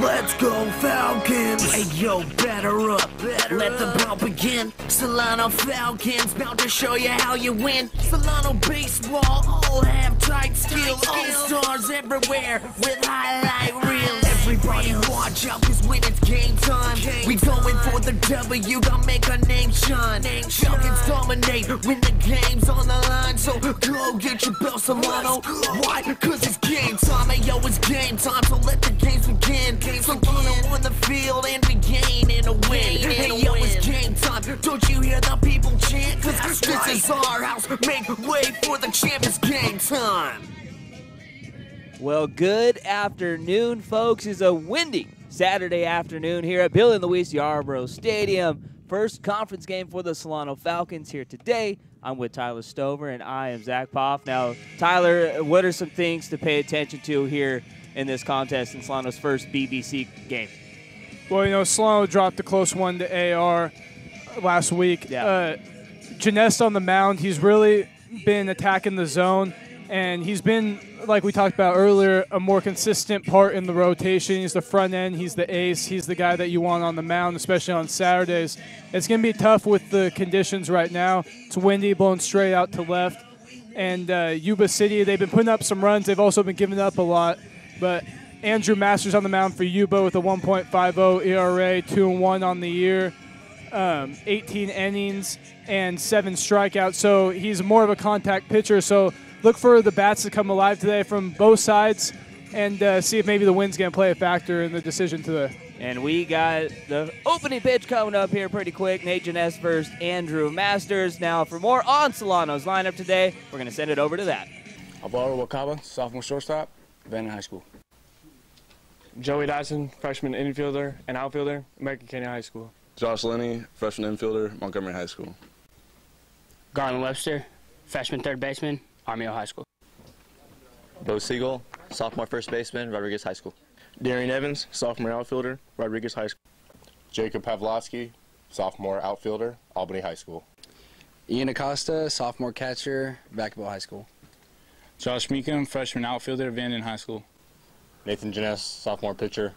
Let's go Falcons! Hey yo, batter up, let the ball begin. Solano Falcons, bound to show you how you win. Solano baseball, all have tight skills. All-stars everywhere with highlight reels. Everybody watch out, cause when it's game time, we going for the W, gonna make our name shine. Falcons dominate when the game's on the line, so go get your bell, Solano. Why? Cause it's game time, hey yo, it's game time, so let the games begin. Solano on the field and we gain in a win. Hey yo, it's game time, don't you hear the people chant? Cause this is our house, make way for the champions, game time. Well, good afternoon, folks. It's a windy Saturday afternoon here at Bill and Louise Yarborough Stadium. First conference game for the Solano Falcons here today. I'm with Tyler Stover, and I am Zach Poff. Now, Tyler, what are some things to pay attention to here in this contest in Solano's first BBC game? Well, you know, Solano dropped a close one to AR last week. Yeah. Janest on the mound, he's really been attacking the zone, and he's been, like we talked about earlier, a more consistent part in the rotation. He's the front end. He's the ace. He's the guy that you want on the mound, especially on Saturdays. It's going to be tough with the conditions right now. It's windy, blowing straight out to left. And Yuba City, they've been putting up some runs. They've also been giving up a lot. But Andrew Masters on the mound for Yuba with a 1.50 ERA, 2-1 on the year, 18 innings, and 7 strikeouts. So he's more of a contact pitcher. So look for the bats to come alive today from both sides and see if maybe the wind's going to play a factor in the decision today. And we got the opening pitch coming up here pretty quick. Nate Janess versus Andrew Masters. Now, for more on Solano's lineup today, we're going to send it over to that. Alvaro Wakaba, sophomore shortstop, Vannon High School. Joey Dyson, freshman infielder and outfielder, American Canyon High School. Josh Linney, freshman infielder, Montgomery High School. Garland Webster, freshman third baseman, Army High School. Bo Siegel, sophomore first baseman, Rodriguez High School. Darian Evans, sophomore outfielder, Rodriguez High School. Jacob Pavlovsky, sophomore outfielder, Albany High School. Ian Acosta, sophomore catcher, Vacaville High School. Josh Meekum, freshman outfielder, Vanden High School. Nathan Janess, sophomore pitcher.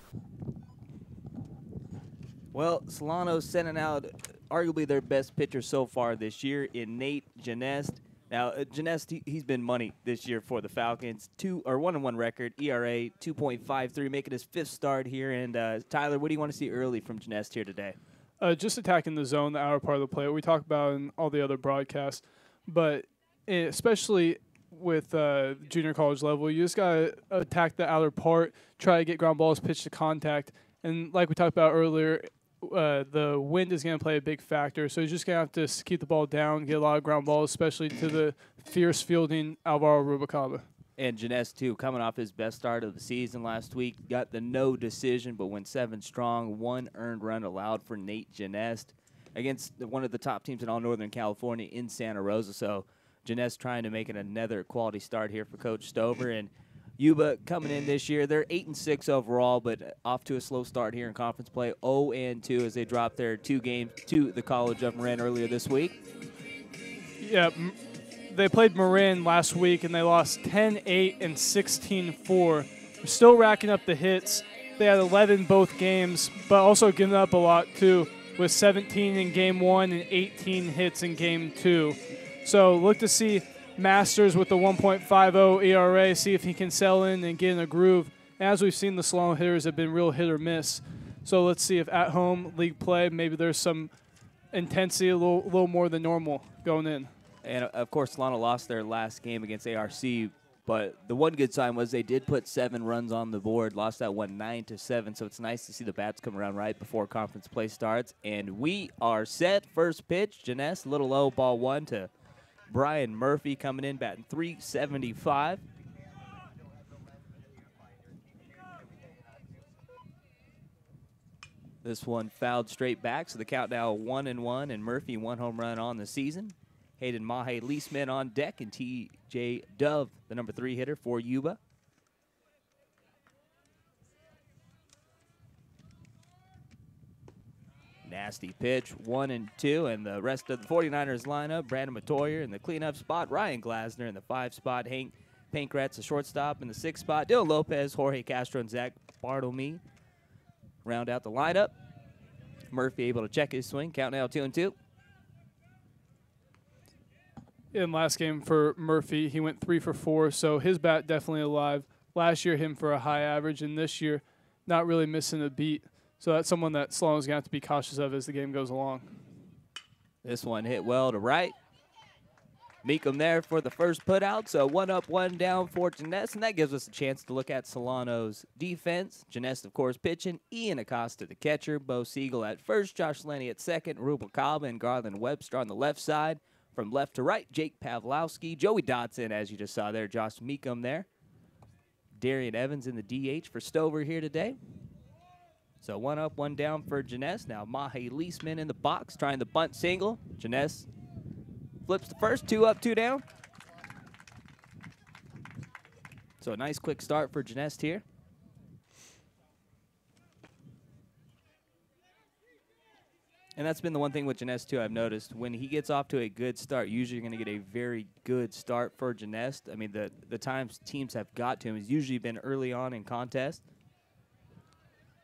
Well, Solano's sending out arguably their best pitcher so far this year in Nate Janess. Now, Janess, he's been money this year for the Falcons. 1-1 record, ERA 2.53, making his 5th start here. And Tyler, what do you want to see early from Janess here today? Just attacking the zone, the outer part of the plate. We talk about in all the other broadcasts, but especially with junior college level, you just got to attack the outer part, try to get ground balls pitched to contact. And like we talked about earlier, the wind is going to play a big factor. So you're just going to have to keep the ball down, get a lot of ground balls, especially to the fierce fielding Alvaro Rubalcaba. And Janess, too, coming off his best start of the season last week, got the no decision, but went 7 strong, 1 earned run allowed for Nate Janess against one of the top teams in all Northern California in Santa Rosa. So Janess trying to make it another quality start here for Coach Stover. And Yuba coming in this year, they're 8-6 overall, but off to a slow start here in conference play, 0-2 as they dropped their 2 games to the College of Marin earlier this week. Yeah, they played Marin last week, and they lost 10-8 and 16-4. They're still racking up the hits. They had 11 both games, but also giving up a lot, too, with 17 in Game 1 and 18 hits in Game 2. So look to see Masters with the 1.50 ERA, see if he can sell in and get in a groove. As we've seen, the Solano hitters have been real hit or miss. So let's see if at home league play, maybe there's some intensity, a little more than normal going in. And, of course, Solano lost their last game against ARC, but the one good sign was they did put 7 runs on the board, lost that one 9-7, so it's nice to see the bats come around right before conference play starts. And we are set. First pitch, Janess, a little low, ball 1 to Brian Murphy coming in, batting .375. This one fouled straight back, so the count now 1-1, and Murphy 1 home run on the season. Hayden Mahe Leesman on deck, and T.J. Dove, the number 3 hitter for Yuba. Nasty pitch, 1-2, and the rest of the 49ers lineup, Brandon Matoyer in the cleanup spot, Ryan Glasner in the 5 spot, Hank Pankratz, the shortstop, in the 6th spot, Dylan Lopez, Jorge Castro, and Zach Bartlemy round out the lineup. Murphy able to check his swing. Count now 2-2. In last game for Murphy, he went 3 for 4, so his bat definitely alive. Last year, him for a high average, and this year, not really missing a beat. So that's someone that Solano's going to have to be cautious of as the game goes along. This one hit well to right. Meekum there for the first put out, so 1 up, 1 down for Jeunesse, and that gives us a chance to look at Solano's defense. Jeunesse, of course, pitching. Ian Acosta, the catcher. Bo Siegel at first. Josh Lenny at second. Rubalcaba and Garland Webster on the left side. From left to right, Jake Pavlowski. Joey Dotson, as you just saw there. Josh Meekum there. Darian Evans in the DH for Stover here today. So 1 up, 1 down for Jeunesse. Now Mahe Leisman in the box trying the bunt single. Jeunesse flips the first, 2 up, 2 down. So a nice quick start for Jeunesse here. And that's been the one thing with Jeunesse, too, I've noticed. When he gets off to a good start, usually you're going to get a very good start for Jeunesse. I mean, the times teams have got to him has usually been early on in contest.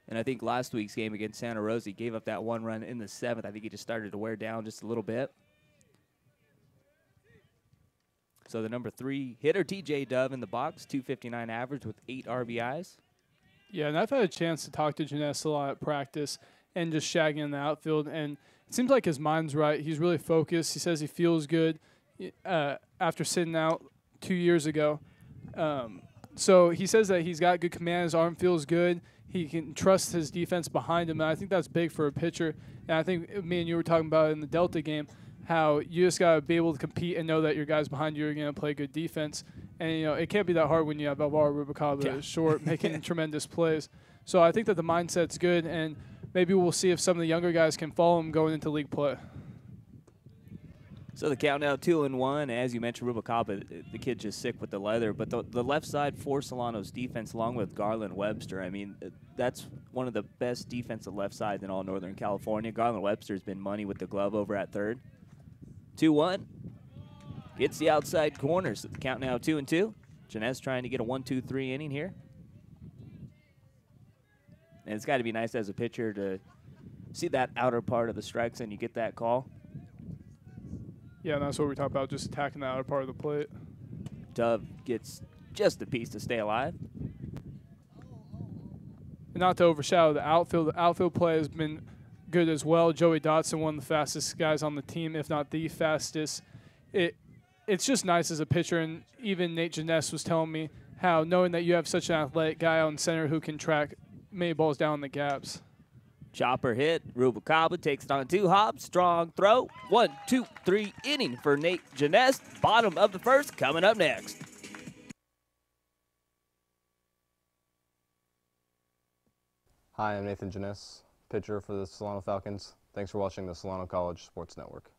And I think last week's game against Santa Rosa, he gave up that 1 run in the 7th. I think he just started to wear down just a little bit. So the number 3 hitter, TJ Dove, in the box, 259 average with 8 RBIs. Yeah, and I've had a chance to talk to Jeunesse a lot at practice and just shagging in the outfield, and it seems like his mind's right. He's really focused. He says he feels good after sitting out 2 years ago. So he says that he's got good command. His arm feels good. He can trust his defense behind him, and I think that's big for a pitcher. And I think me and you were talking about in the Delta game how you just got to be able to compete and know that your guys behind you are going to play good defense. And, you know, it can't be that hard when you have Alvaro Rubalcaba short making tremendous plays. So I think that the mindset's good, and maybe we'll see if some of the younger guys can follow him going into league play. So the count now 2-1. As you mentioned, Rubalcaba, the kid's just sick with the leather. But the left side for Solano's defense, along with Garland Webster, I mean, that's one of the best defensive left sides in all Northern California. Garland Webster's been money with the glove over at third. 2-1. Gets the outside corner. So the count now 2-2. Jeunesse trying to get a 1-2-3 inning here. And it's got to be nice as a pitcher to see that outer part of the strike zone. You get that call. Yeah, and that's what we talk about, just attacking the outer part of the plate. Dove gets just a piece to stay alive. And not to overshadow the outfield. The outfield play has been good as well. Joey Dotson, one of the fastest guys on the team, if not the fastest. It's just nice as a pitcher, and even Nate Jeunesse was telling me how knowing that you have such an athletic guy on center who can track many balls down the gaps. Chopper hit. Rubalcaba takes it on 2 hops. Strong throw. 1-2-3 inning for Nate Jeunesse. Bottom of the first coming up next. Hi, I'm Nathan Jeunesse, pitcher for the Solano Falcons. Thanks for watching the Solano College Sports Network.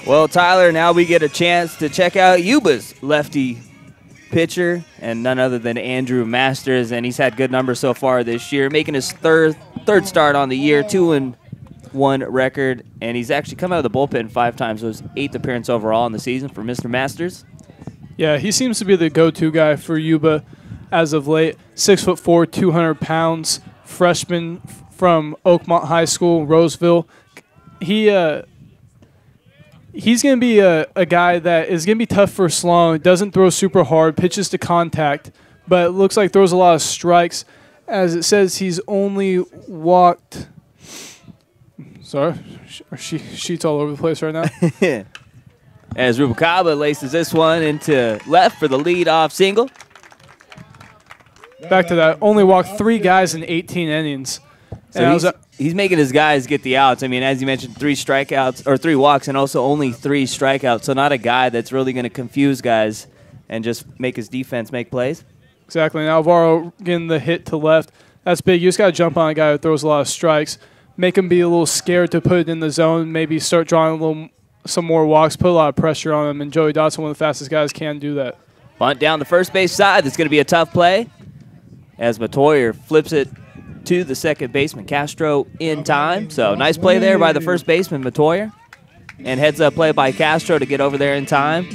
Well, Tyler, now we get a chance to check out Yuba's lefty pitcher, and none other than Andrew Masters, and he's had good numbers so far this year, making his third start on the year, 2-1 record, and he's actually come out of the bullpen 5 times. It was 8th appearance overall in the season for Mr. Masters. Yeah, he seems to be the go-to guy for Yuba as of late. 6'4", 200 pounds, freshman from Oakmont High School, Roseville. he's going to be a guy that is going to be tough for Solano. Doesn't throw super hard, pitches to contact, but looks like throws a lot of strikes. As it says, he's only walked. Sorry, sheets all over the place right now. As Rubalcaba laces this one into left for the lead-off single. Back to that, only walked 3 guys in 18 innings. So he's making his guys get the outs. I mean, as you mentioned, 3 strikeouts or 3 walks and also only 3 strikeouts. So not a guy that's really going to confuse guys and just make his defense make plays. Exactly. And Alvaro getting the hit to left. That's big. You just got to jump on a guy who throws a lot of strikes. Make him be a little scared to put it in the zone. Maybe start drawing some more walks. Put a lot of pressure on him. And Joey Dotson, one of the fastest guys, can do that. Bunt down the first base side. That's going to be a tough play. As Matoyer flips it to the second baseman, Castro in time. So nice play there by the first baseman, Matoyer. And heads up play by Castro to get over there in time.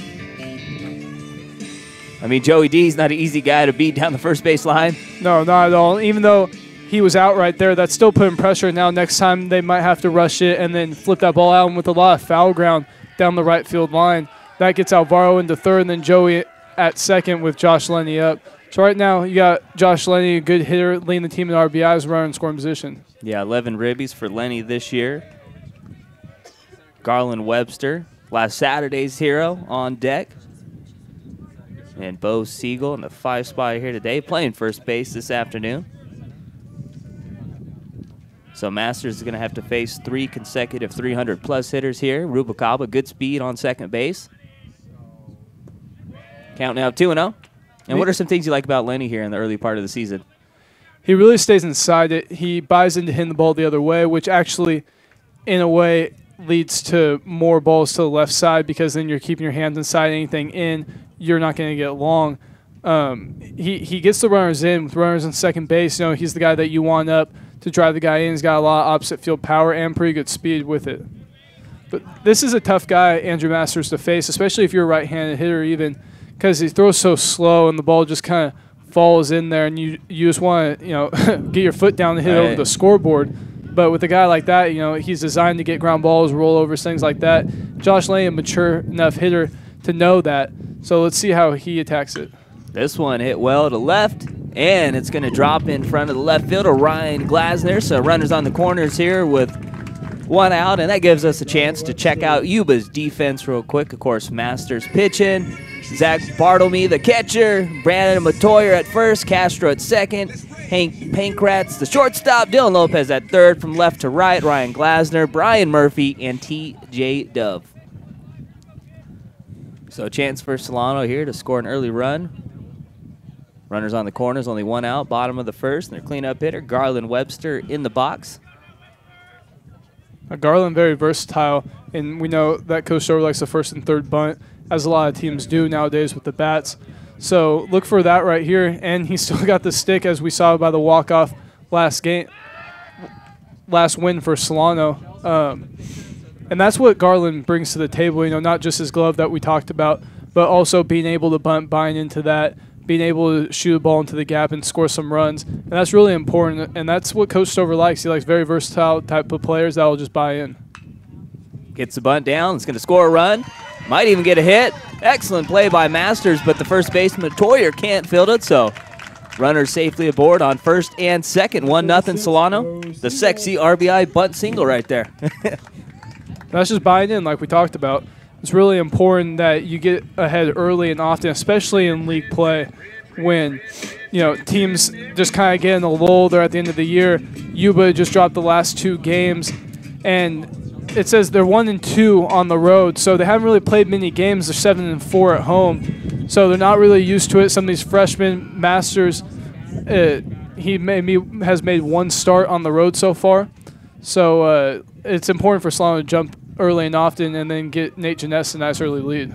I mean, Joey D's not an easy guy to beat down the first base line. No, not at all. Even though he was out right there, that's still putting pressure. Now next time they might have to rush it and then flip that ball out with a lot of foul ground down the right field line. That gets Alvaro into third, and then Joey at second with Josh Lenny up. So right now you got Josh Lenny, a good hitter, leading the team in RBIs, runner in scoring position. Yeah, 11 ribbies for Lenny this year. Garland Webster, last Saturday's hero, on deck. And Bo Siegel in the 5 spot here today, playing first base this afternoon. So Masters is going to have to face 3 consecutive 300-plus hitters here. Rubalcaba, good speed on second base. Count now 2-0. And what are some things you like about Lenny here in the early part of the season? He really stays inside it. He buys into hitting the ball the other way, which actually, in a way, leads to more balls to the left side because then you're keeping your hands inside. Anything in, you're not going to get long. He gets the runners in with runners on second base. You know, he's the guy that you want up to drive the guy in. He's got a lot of opposite field power and pretty good speed with it. But this is a tough guy, Andrew Masters, to face, especially if you're a right-handed hitter even, because he throws so slow and the ball just kind of falls in there, and you just want to get your foot down and hit over the scoreboard. But with a guy like that, he's designed to get ground balls, rollovers, things like that. Josh Lane, a mature enough hitter to know that. So let's see how he attacks it. This one hit well to left, and it's going to drop in front of the left fielder, Ryan Glasner. So runners on the corners here with 1 out, and that gives us a chance to check out Yuba's defense real quick. Of course, Masters pitching. Zach Bartlemy, the catcher. Brandon Matoyer at first. Castro at second. Hank Pankratz, the shortstop. Dylan Lopez at third. From left to right, Ryan Glasner, Brian Murphy, and T.J. Dove. So a chance for Solano here to score an early run. Runners on the corners, only 1 out. Bottom of the first, and their cleanup hitter, Garland Webster, in the box. Garland very versatile, and we know that Coach Stover likes the first and third bunt, as a lot of teams do nowadays with the bats. So look for that right here, and he's still got the stick, as we saw by the walk-off last win for Solano. And that's what Garland brings to the table, not just his glove that we talked about, but also being able to bunt, buying into that, being able to shoot a ball into the gap and score some runs. And that's really important, and that's what Coach Stover likes. He likes very versatile type of players that will just buy in. Gets the bunt down. It's going to score a run. Might even get a hit. Excellent play by Masters, but the first baseman, Matoyer, can't field it, so runners safely aboard on first and second. 1-0 Solano. The sexy RBI bunt single right there. That's just buying in like we talked about. It's really important that you get ahead early and often, especially in league play, when teams just kind of get in a lull. They're at the end of the year. Yuba just dropped the last 2 games, and it says they're 1-2 on the road, so they haven't really played many games. They're 7-4 at home, so they're not really used to it. Some of these freshmen, Masters, he has made 1 start on the road so far, so it's important for Solano to jump early and often and then get Nate Janess a nice early lead.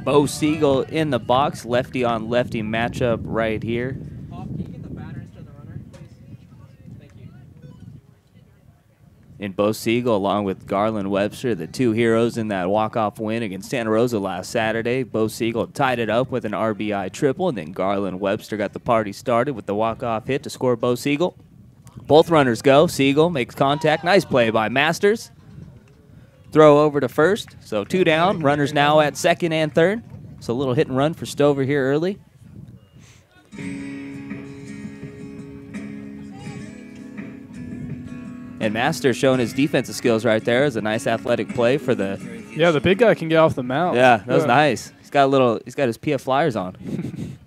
Bo Siegel in the box, lefty on lefty matchup right here. And Bo Siegel, along with Garland Webster, the 2 heroes in that walk-off win against Santa Rosa last Saturday. Bo Siegel tied it up with an RBI triple, and then Garland Webster got the party started with the walk-off hit to score Bo Siegel. Both runners go. Siegel makes contact. Nice play by Masters. throw over to first. So 2 down. Runners now at second and third. So a little hit and run for Stover here early. And Master showing his defensive skills right there. Is a nice athletic play for the. Yeah, the big guy can get off the mound. Yeah, that was nice. He's got his PF Flyers on.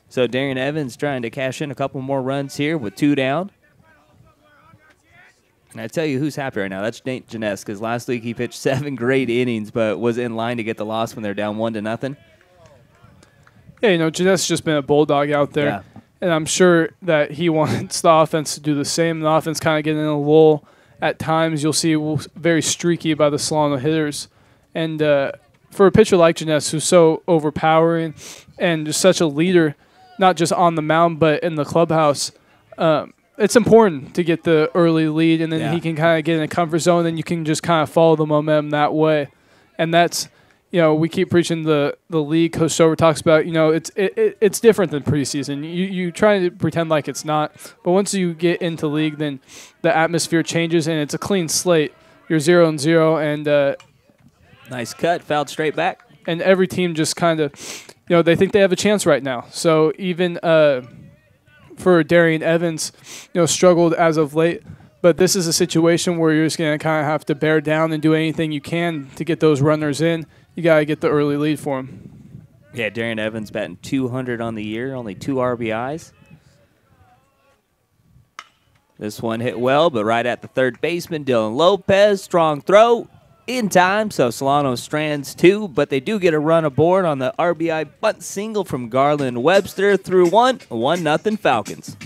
So Darian Evans trying to cash in a couple more runs here with 2 down. And I tell you who's happy right now. That's Nate Janess, because last week he pitched 7 great innings, but was in line to get the loss when they're down 1-0. Yeah, Janess just been a bulldog out there. Yeah. And I'm sure that he wants the offense to do the same. The offense kind of getting in a lull. At times, you'll see very streaky by the Solano hitters. And for a pitcher like Janess, who's so overpowering and just such a leader, not just on the mound but in the clubhouse, it's important to get the early lead, and then he can kind of get in a comfort zone, and you can just kind of follow the momentum that way. And that's, we keep preaching the league. Coach Stover talks about, it's different than preseason. You try to pretend like it's not, but once you get into league, then the atmosphere changes, and it's a clean slate. You're 0-0, and nice cut, fouled straight back. And every team just kind of, they think they have a chance right now. So even for Darian Evans, struggled as of late. But this is a situation where you're just going to kind of have to bear down and do anything you can to get those runners in. You got to get the early lead for him. Yeah, Darian Evans batting 200 on the year, only 2 RBIs. This one hit well, but right at the third baseman, Dylan Lopez. Strong throw in time, so Solano strands 2, but they do get a run aboard on the RBI bunt single from Garland Webster through 1-0 Falcons.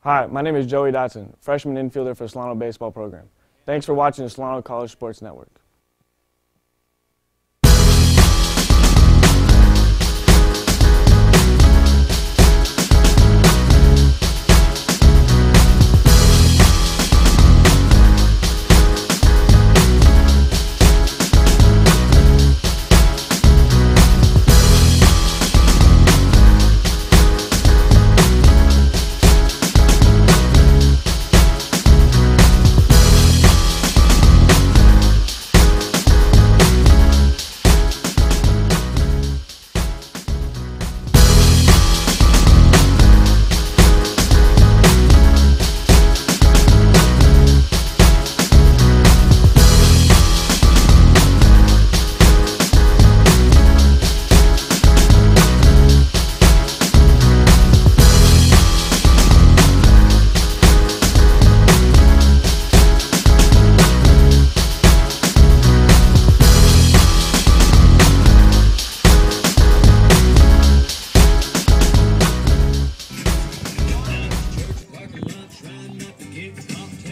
Hi, my name is Joey Dotson, freshman infielder for Solano baseball program. Thanks for watching the Solano College Sports Network.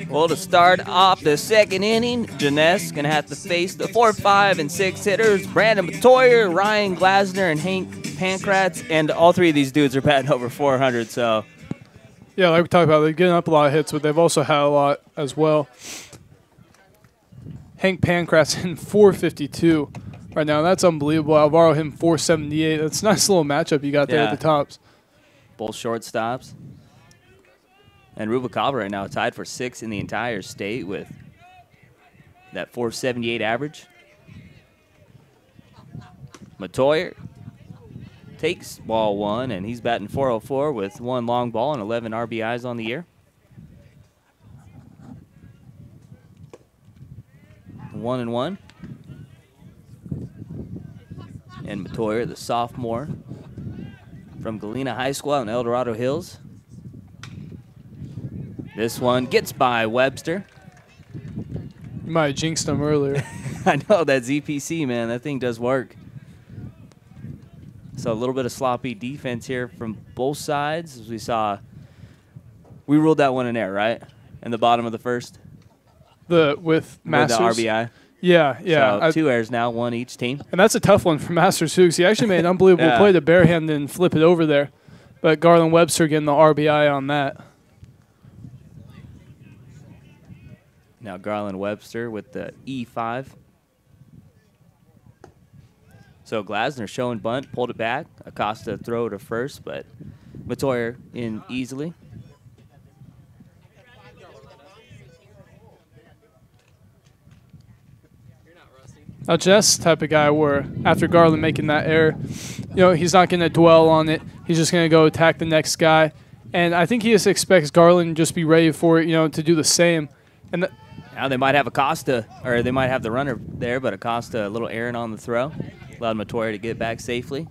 Well, to start off the second inning, Janess going to have to face the 4, 5, and 6 hitters, Brandon Matoyer, Ryan Glasner, and Hank Pankratz, and all 3 of these dudes are batting over 400, so. Yeah, like we talked about, they're getting up a lot of hits, but they've also had a lot as well. Hank Pankratz in 452 right now. That's unbelievable. Alvaro him 478. That's a nice little matchup you got there at the tops. Both shortstops. And Rubalcaba right now tied for 6th in the entire state with that 478 average. Matoyer takes ball 1, and he's batting 404 with 1 long ball and 11 RBIs on the year. 1-1. And Matoyer, the sophomore from Galena High School out in El Dorado Hills. This one gets by Webster. You might have jinxed him earlier. I know, that ZPC, man, that thing does work. So a little bit of sloppy defense here from both sides. As we saw, we ruled that one in there, right? In the bottom of the first? With Masters? With the RBI. Yeah, yeah. So 2 errors now, 1 each team. And that's a tough one for Masters, too, because he actually made an unbelievable play to barehand and flip it over there. But Garland Webster getting the RBI on that. Now Garland Webster with the E5. So Glasner showing bunt, pulled it back. Acosta throw to first, but Matoyer in easily. Now, Jess the type of guy where after Garland making that error, he's not going to dwell on it. He's just going to go attack the next guy. And I think he just expects Garland to just be ready for it, to do the same. And now they might have Acosta, or they might have the runner there, but Acosta a little errant on the throw. Allowed Matoya to get back safely.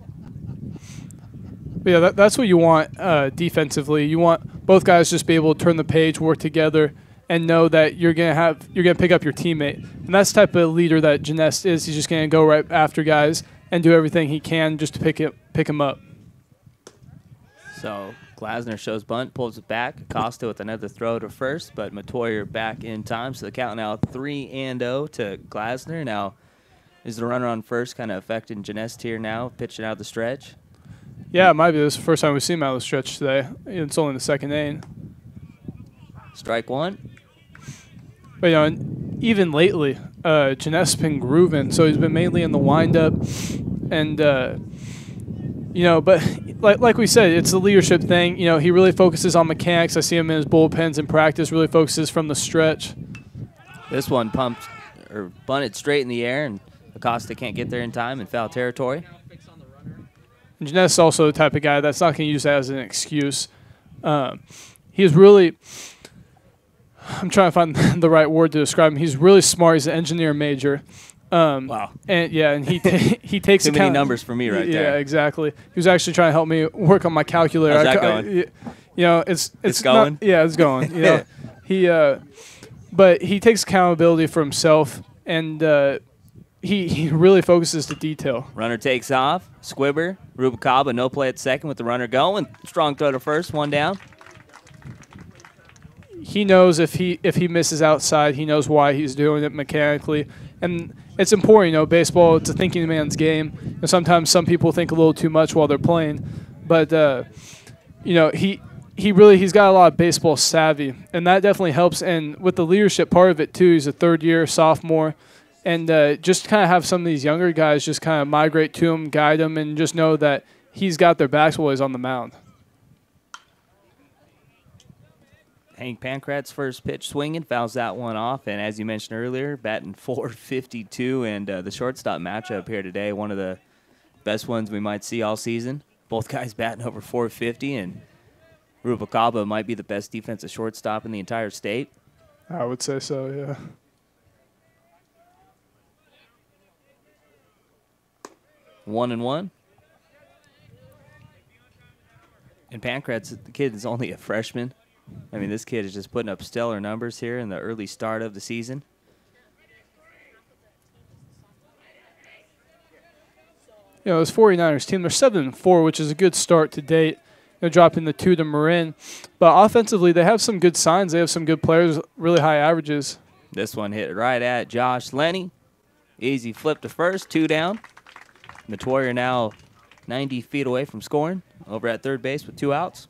But yeah, that's what you want defensively. You want both guys just be able to turn the page, work together, and know that you're gonna pick up your teammate. And that's the type of leader that Janest is. He's just gonna go right after guys and do everything he can just to pick him up. So Glasner shows bunt, pulls it back. Acosta with another throw to first, but Matoya back in time. So the count now 3-0 to Glasner. Now, is the runner on first kind of affecting Janest here now, pitching out the stretch? Yeah, it might be. This is the first time we've seen him out of the stretch today. It's only the second inning. Strike one. But, even lately, Janest's been grooving. So he's been mainly in the windup. And, but like we said, it's the leadership thing. He really focuses on mechanics. I see him in his bullpens in practice, really focuses from the stretch. This one pumped or bunted straight in the air, and Acosta can't get there in time in foul territory. And Janest's also the type of guy that's not going to use that as an excuse. He's really – I'm trying to find the right word to describe him. He's really smart. He's an engineer major. Wow. And he takes too many numbers for me right there. Yeah, exactly. He was actually trying to help me work on my calculator. How's that going? It's going. It's going. But he takes accountability for himself, and he really focuses to detail. Runner takes off. Squibber, Rubalcaba, no play at second with the runner going. Strong throw to first, one down. He knows if he misses outside, he knows why he's doing it mechanically. And it's important, baseball, it's a thinking man's game. And sometimes some people think a little too much while they're playing. But, he's got a lot of baseball savvy. And that definitely helps. And with the leadership part of it, too, he's a third-year sophomore. And just kind of have some of these younger guys just kind of migrate to him, guide him, and just know that he's got their backs while he's on the mound. Hank Pancrat's first pitch swinging, fouls that one off. And as you mentioned earlier, batting .452, and the shortstop matchup here today, one of the best ones we might see all season. Both guys batting over .450, and Rubalcaba might be the best defensive shortstop in the entire state. I would say so, yeah. One and one. And Pancrat's, the kid is only a freshman. I mean, this kid is just putting up stellar numbers here in the early start of the season. This 49ers team, they're 7-4, which is a good start to date. They're dropping the 2 to Marin. But offensively, they have some good signs. They have some good players, really high averages. This one hit right at Josh Lenny. Easy flip to first, 2 down. Matoya now 90 feet away from scoring, over at third base with 2 outs.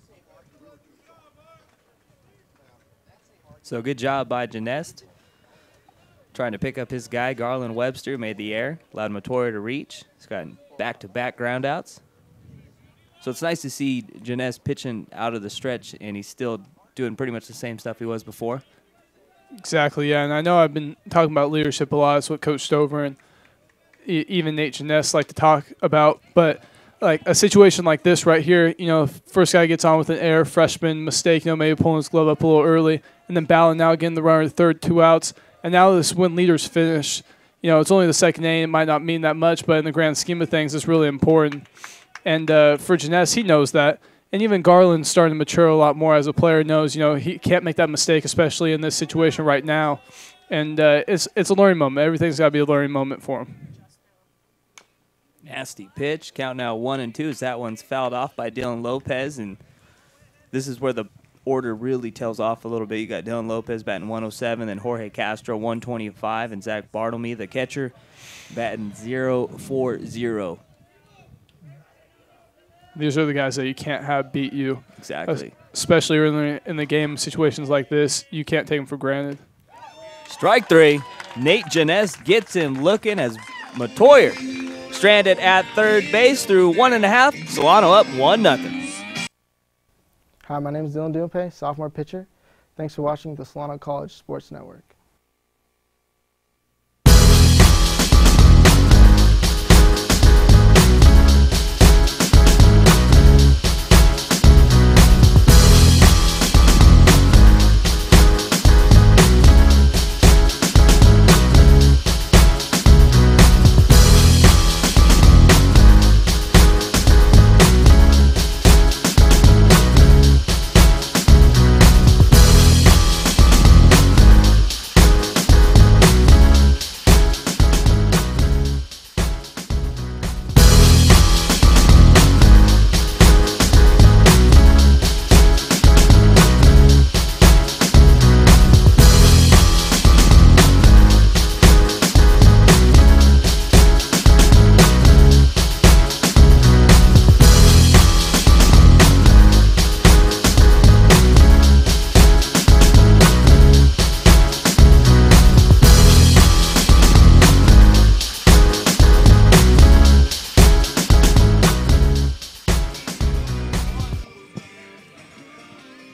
So good job by Janest. Trying to pick up his guy, Garland Webster, made the error, allowed Matoya to reach. He's got back-to-back groundouts. So it's nice to see Janest pitching out of the stretch, and he's still doing pretty much the same stuff he was before. Exactly, yeah. And I know I've been talking about leadership a lot. It's what Coach Stover and even Nate Janest like to talk about. But like a situation like this right here, first guy gets on with an error, freshman mistake, maybe pulling his glove up a little early, and then Ballin now getting the runner third, 2 outs. And now this when leaders finish, it's only the second inning. It might not mean that much, but in the grand scheme of things, it's really important. And for Janest, he knows that. And even Garland's starting to mature a lot more as a player, knows, he can't make that mistake, especially in this situation right now. And it's a learning moment. Everything's got to be a learning moment for him. Nasty pitch. Count now 1-2 as that one's fouled off by Dylan Lopez. And this is where the order really tails off a little bit. You got Dylan Lopez batting 107, then Jorge Castro 125, and Zach Bartlemy, the catcher, batting 0-4-0. These are the guys that you can't have beat you. Exactly. Especially early in the game, situations like this, you can't take them for granted. Strike 3. Nate Janest gets him looking as Matoya stranded at third base through 1.5. Solano up 1-0. Hi, my name is Dylan Dupe, sophomore pitcher. Thanks for watching the Solano College Sports Network.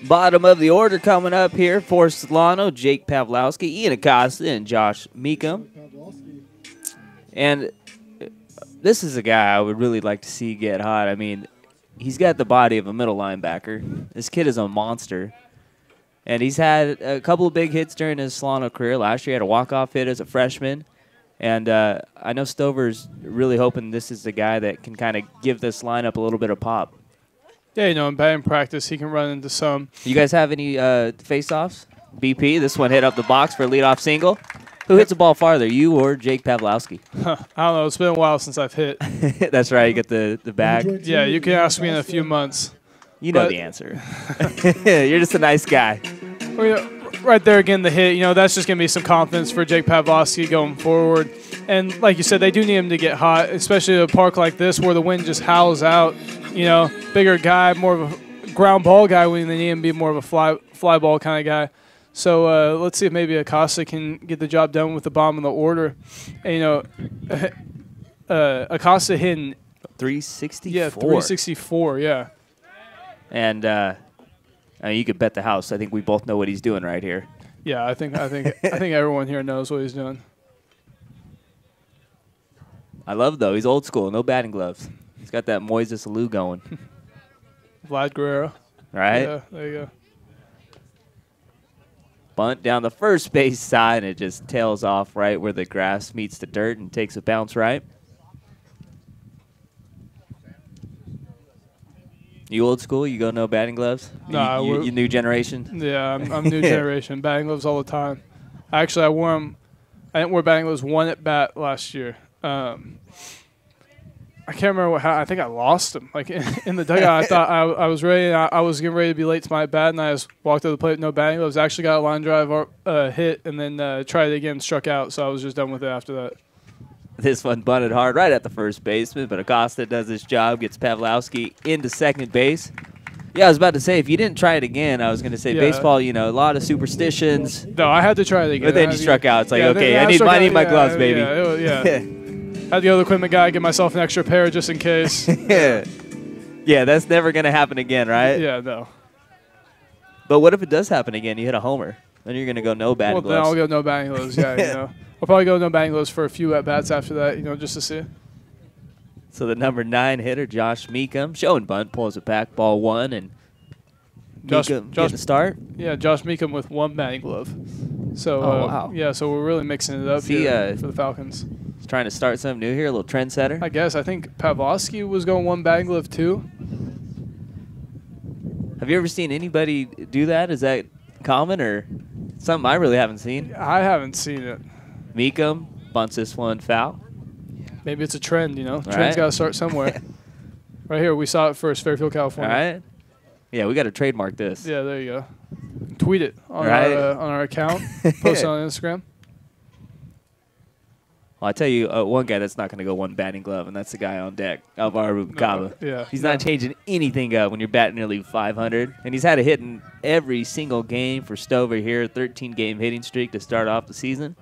Bottom of the order coming up here for Solano, Jake Pavlowski, Ian Acosta, and Josh Meekum. And this is a guy I would really like to see get hot. I mean, he's got the body of a middle linebacker. This kid is a monster. And he's had a couple of big hits during his Solano career. Last year he had a walk-off hit as a freshman. And I know Stover's really hoping this is the guy that can kind of give this lineup a little bit of pop. Yeah, in batting practice, he can run into some. You guys have any face-offs? BP, this one hit up the box for a leadoff single. Who hits the ball farther, you or Jake Pavlowski? I don't know. It's been a while since I've hit. That's right. You get the bag. Yeah, you can ask me in a few months. You know the answer. You're just a nice guy. Right there again, the hit. That's just going to be some confidence for Jake Pavlowski going forward. And like you said, they do need him to get hot, especially at a park like this where the wind just howls out. Bigger guy, more of a ground ball guy when they need him to be more of a fly ball kind of guy. So let's see if maybe Acosta can get the job done with the bottom of the order. And, Acosta hitting 364. Yeah, 364. Yeah. And you could bet the house. I think we both know what he's doing right here. Yeah, I think everyone here knows what he's doing. I love though. He's old school. No batting gloves. He's got that Moises Alou going. Vlad Guerrero. Right? Yeah, there you go. Bunt down the first base side, and it just tails off right where the grass meets the dirt and takes a bounce right. You old school? You go no batting gloves? No, you new generation? Yeah, I'm new generation. Batting gloves all the time. Actually, I wore them. I didn't wear batting gloves one at bat last year. I can't remember I think I lost them. Like in the dugout, I thought I was ready. I was getting ready to be late to my bat, and I just walked to the plate with no batting gloves. Actually got a line drive hit, and then tried it again, struck out. So I was just done with it after that. This one bunted hard right at the first baseman, but Acosta does his job, gets Pavlowski into second base. Yeah, I was about to say, if you didn't try it again, I was going to say baseball, a lot of superstitions. No, I had to try it again. But then you struck out. It's like, okay, I need my gloves, baby. Yeah. Had to go to the equipment guy, get myself an extra pair just in case. Yeah, that's never going to happen again, right? Yeah, no. But what if it does happen again? You hit a homer. Then you're going to go no batting gloves. Then I'll go no batting gloves, yeah, I'll probably go no batting gloves for a few at-bats after that, just to see. So the number 9 hitter, Josh Meekum, showing bunt, pulls it back, ball 1, and Josh getting the start? Yeah, Josh Meekum with one batting glove. So, wow. Yeah, so we're really mixing it up here for the Falcons. He's trying to start something new here, a little trendsetter. I guess. I think Pavlowski was going one batting glove too. Have you ever seen anybody do that? Is that common or something I really haven't seen? I haven't seen it. Meekum bunts this one foul. Maybe it's a trend, Trend's got to start somewhere. Right here, we saw it first, Fairfield, California. All right. Yeah, we got to trademark this. Yeah, there you go. Tweet it on our account. Post it on Instagram. Well, I tell you, one guy that's not going to go one batting glove, and that's the guy on deck, Alvaro Rubalcaba. Yeah. He's not changing anything up when you're batting nearly 500. And he's had a hit in every single game for Stover here, 13-game hitting streak to start off the season.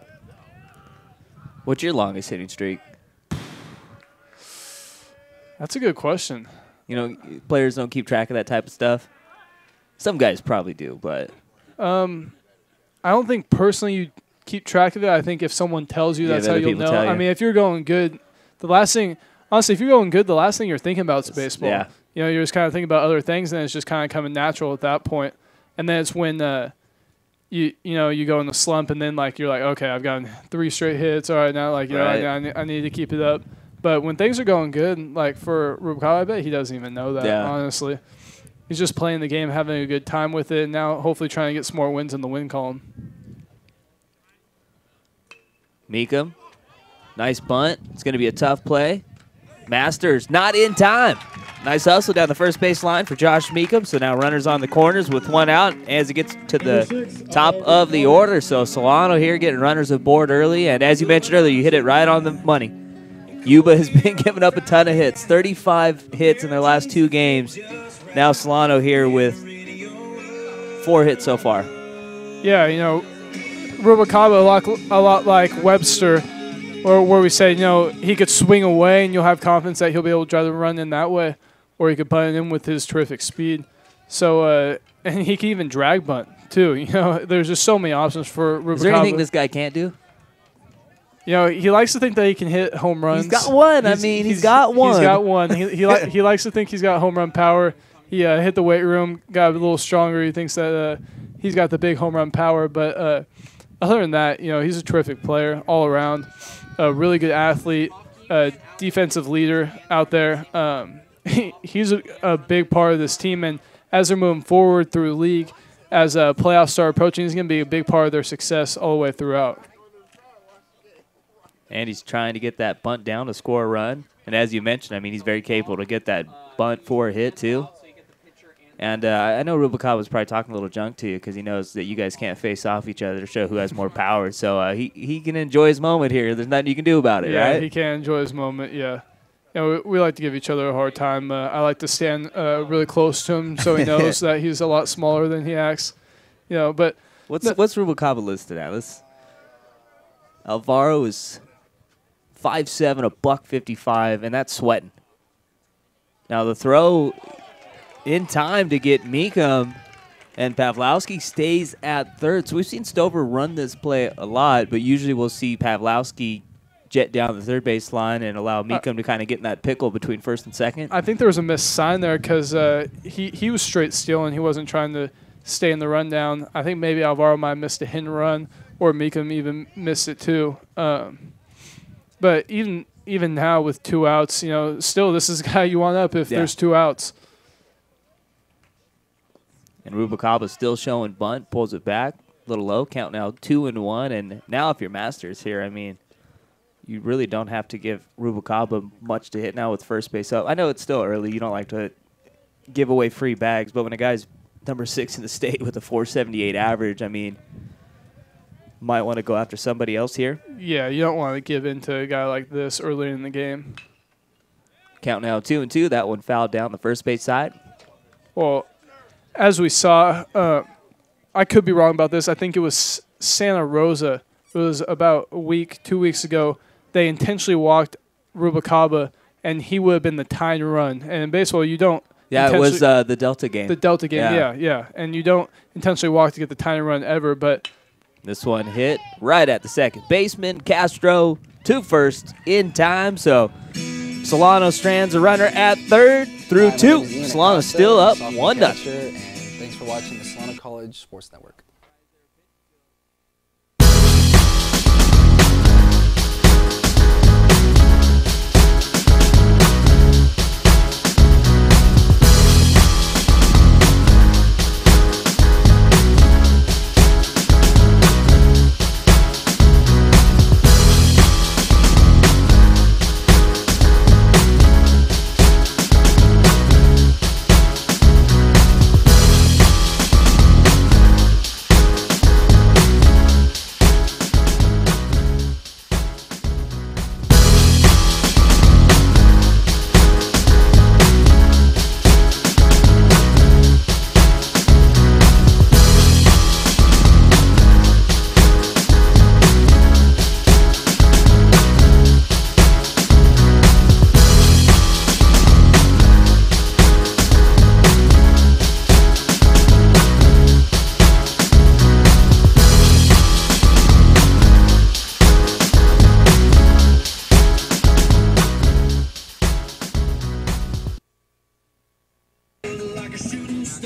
What's your longest hitting streak? That's a good question. Players don't keep track of that type of stuff. Some guys probably do, but I don't think personally you keep track of it. I think if someone tells you, that's how you'll know. I mean, if you're going good, the last thing you're thinking about is baseball. Yeah. You're just kind of thinking about other things, and it's just kind of coming natural at that point. And then it's when you go in the slump, and then you're like, okay, I've gotten 3 straight hits. All right, now I need to keep it up. But when things are going good, like for Rubalcaba, I bet he doesn't even know that, honestly. He's just playing the game, having a good time with it, and now hopefully trying to get some more wins in the win column. Meekum, nice bunt. It's going to be a tough play. Masters not in time. Nice hustle down the first base line for Josh Meekum. So now runners on the corners with one out as it gets to the top of the order. So Solano here getting runners aboard early. And as you mentioned earlier, you hit it right on the money. Yuba has been giving up a ton of hits, 35 hits in their last 2 games. Now Solano here with 4 hits so far. Yeah, Rubalcaba a lot like Webster, where we say, he could swing away and you'll have confidence that he'll be able to drive the run in that way, or he could bunt it in with his terrific speed. So and he can even drag bunt too. You know, there's just so many options for Rubalcaba. Is there anything this guy can't do? You know, he likes to think that he can hit home runs. He's got one. He's got one. He's got one. He likes to think he's got home run power. He hit the weight room, got a little stronger. He thinks that he's got the big home run power. But other than that, you know, he's a terrific player all around. A really good athlete, defensive leader out there. He's a big part of this team, and as they're moving forward through the league, as playoffs start approaching, he's going to be a big part of their success all the way throughout. And he's trying to get that bunt down to score a run. And as you mentioned, I mean, he's very capable to get that bunt for a hit, too. And I know Rubalcaba was probably talking a little junk to you because he knows that you guys can't face off each other to show who has more power. So he can enjoy his moment here. There's nothing you can do about it, yeah, right? He can enjoy his moment, yeah. You know, we like to give each other a hard time. I like to stand really close to him so he knows that he's a lot smaller than he acts. You know, but what's Rubalcaba listed at? Alvaro is 5'7", $155, and that's sweating. Now the throw in time to get Meekum, and Pawlowski stays at third. So we've seen Stover run this play a lot, but usually we'll see Pawlowski jet down the third base line and allow Meekum to kind of get in that pickle between first and second. I think there was a missed sign there because he was straight stealing. He wasn't trying to stay in the rundown. I think maybe Alvaro might have missed a hit and run, or Meekum even missed it too. But even now with 2 outs, you know, still this is the guy you want up if there's 2 outs. And Rubalcaba still showing bunt, pulls it back, a little low, count now 2-1. And now if you're Masters here, I mean, you really don't have to give Rubalcaba much to hit now with first base up. I know it's still early. You don't like to give away free bags, but when a guy's number 6 in the state with a 478 average, I mean, might want to go after somebody else here. Yeah, you don't want to give in to a guy like this early in the game. Count now 2-2. That one fouled down the first base side. Well, as we saw, I could be wrong about this. I think it was Santa Rosa. It was about 2 weeks ago. They intentionally walked Rubalcaba, and he would have been the tying run. And in baseball, you don't. Yeah, it was the Delta game. The Delta game, yeah. And you don't intentionally walk to get the tying run ever, but this one hit right at the second baseman. Castro to first in time. So Solano strands a runner at third through 2. Solano still up 1-0. Thanks for watching the Solano College Sports Network.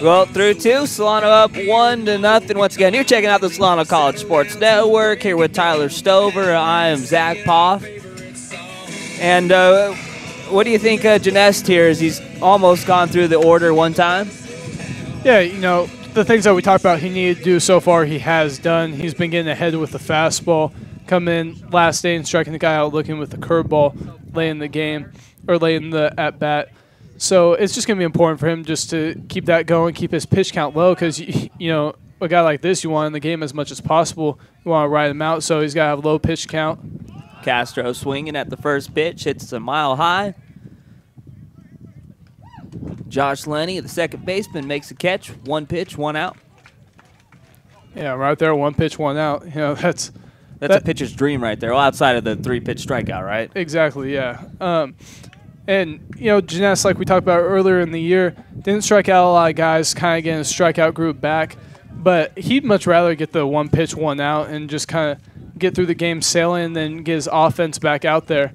Well, through 2, Solano up 1-0 once again. You're checking out the Solano College Sports Network here with Tyler Stover. I am Zach Poff. And what do you think Janest here is he's almost gone through the order one time? Yeah, you know, the things that we talked about he needed to do so far he has done. He's been getting ahead with the fastball, come in last day and striking the guy out looking with the curveball late in the game, or late in the at-bat. So it's just going to be important for him just to keep that going, keep his pitch count low because, you know, a guy like this you want in the game as much as possible. You want to ride him out, so he's got to have a low pitch count. Castro swinging at the first pitch, hits a mile high. Josh Lenny, the second baseman, makes a catch. 1 pitch, 1 out. Yeah, right there, 1 pitch, 1 out. You know, that's a pitcher's dream right there, well, outside of the 3-pitch strikeout, right? Exactly, yeah. And, Jeunesse, like we talked about earlier in the year, didn't strike out a lot of guys, kind of getting a strikeout group back. But he'd much rather get the one pitch, one out, and just kind of get through the game sailing and then get his offense back out there.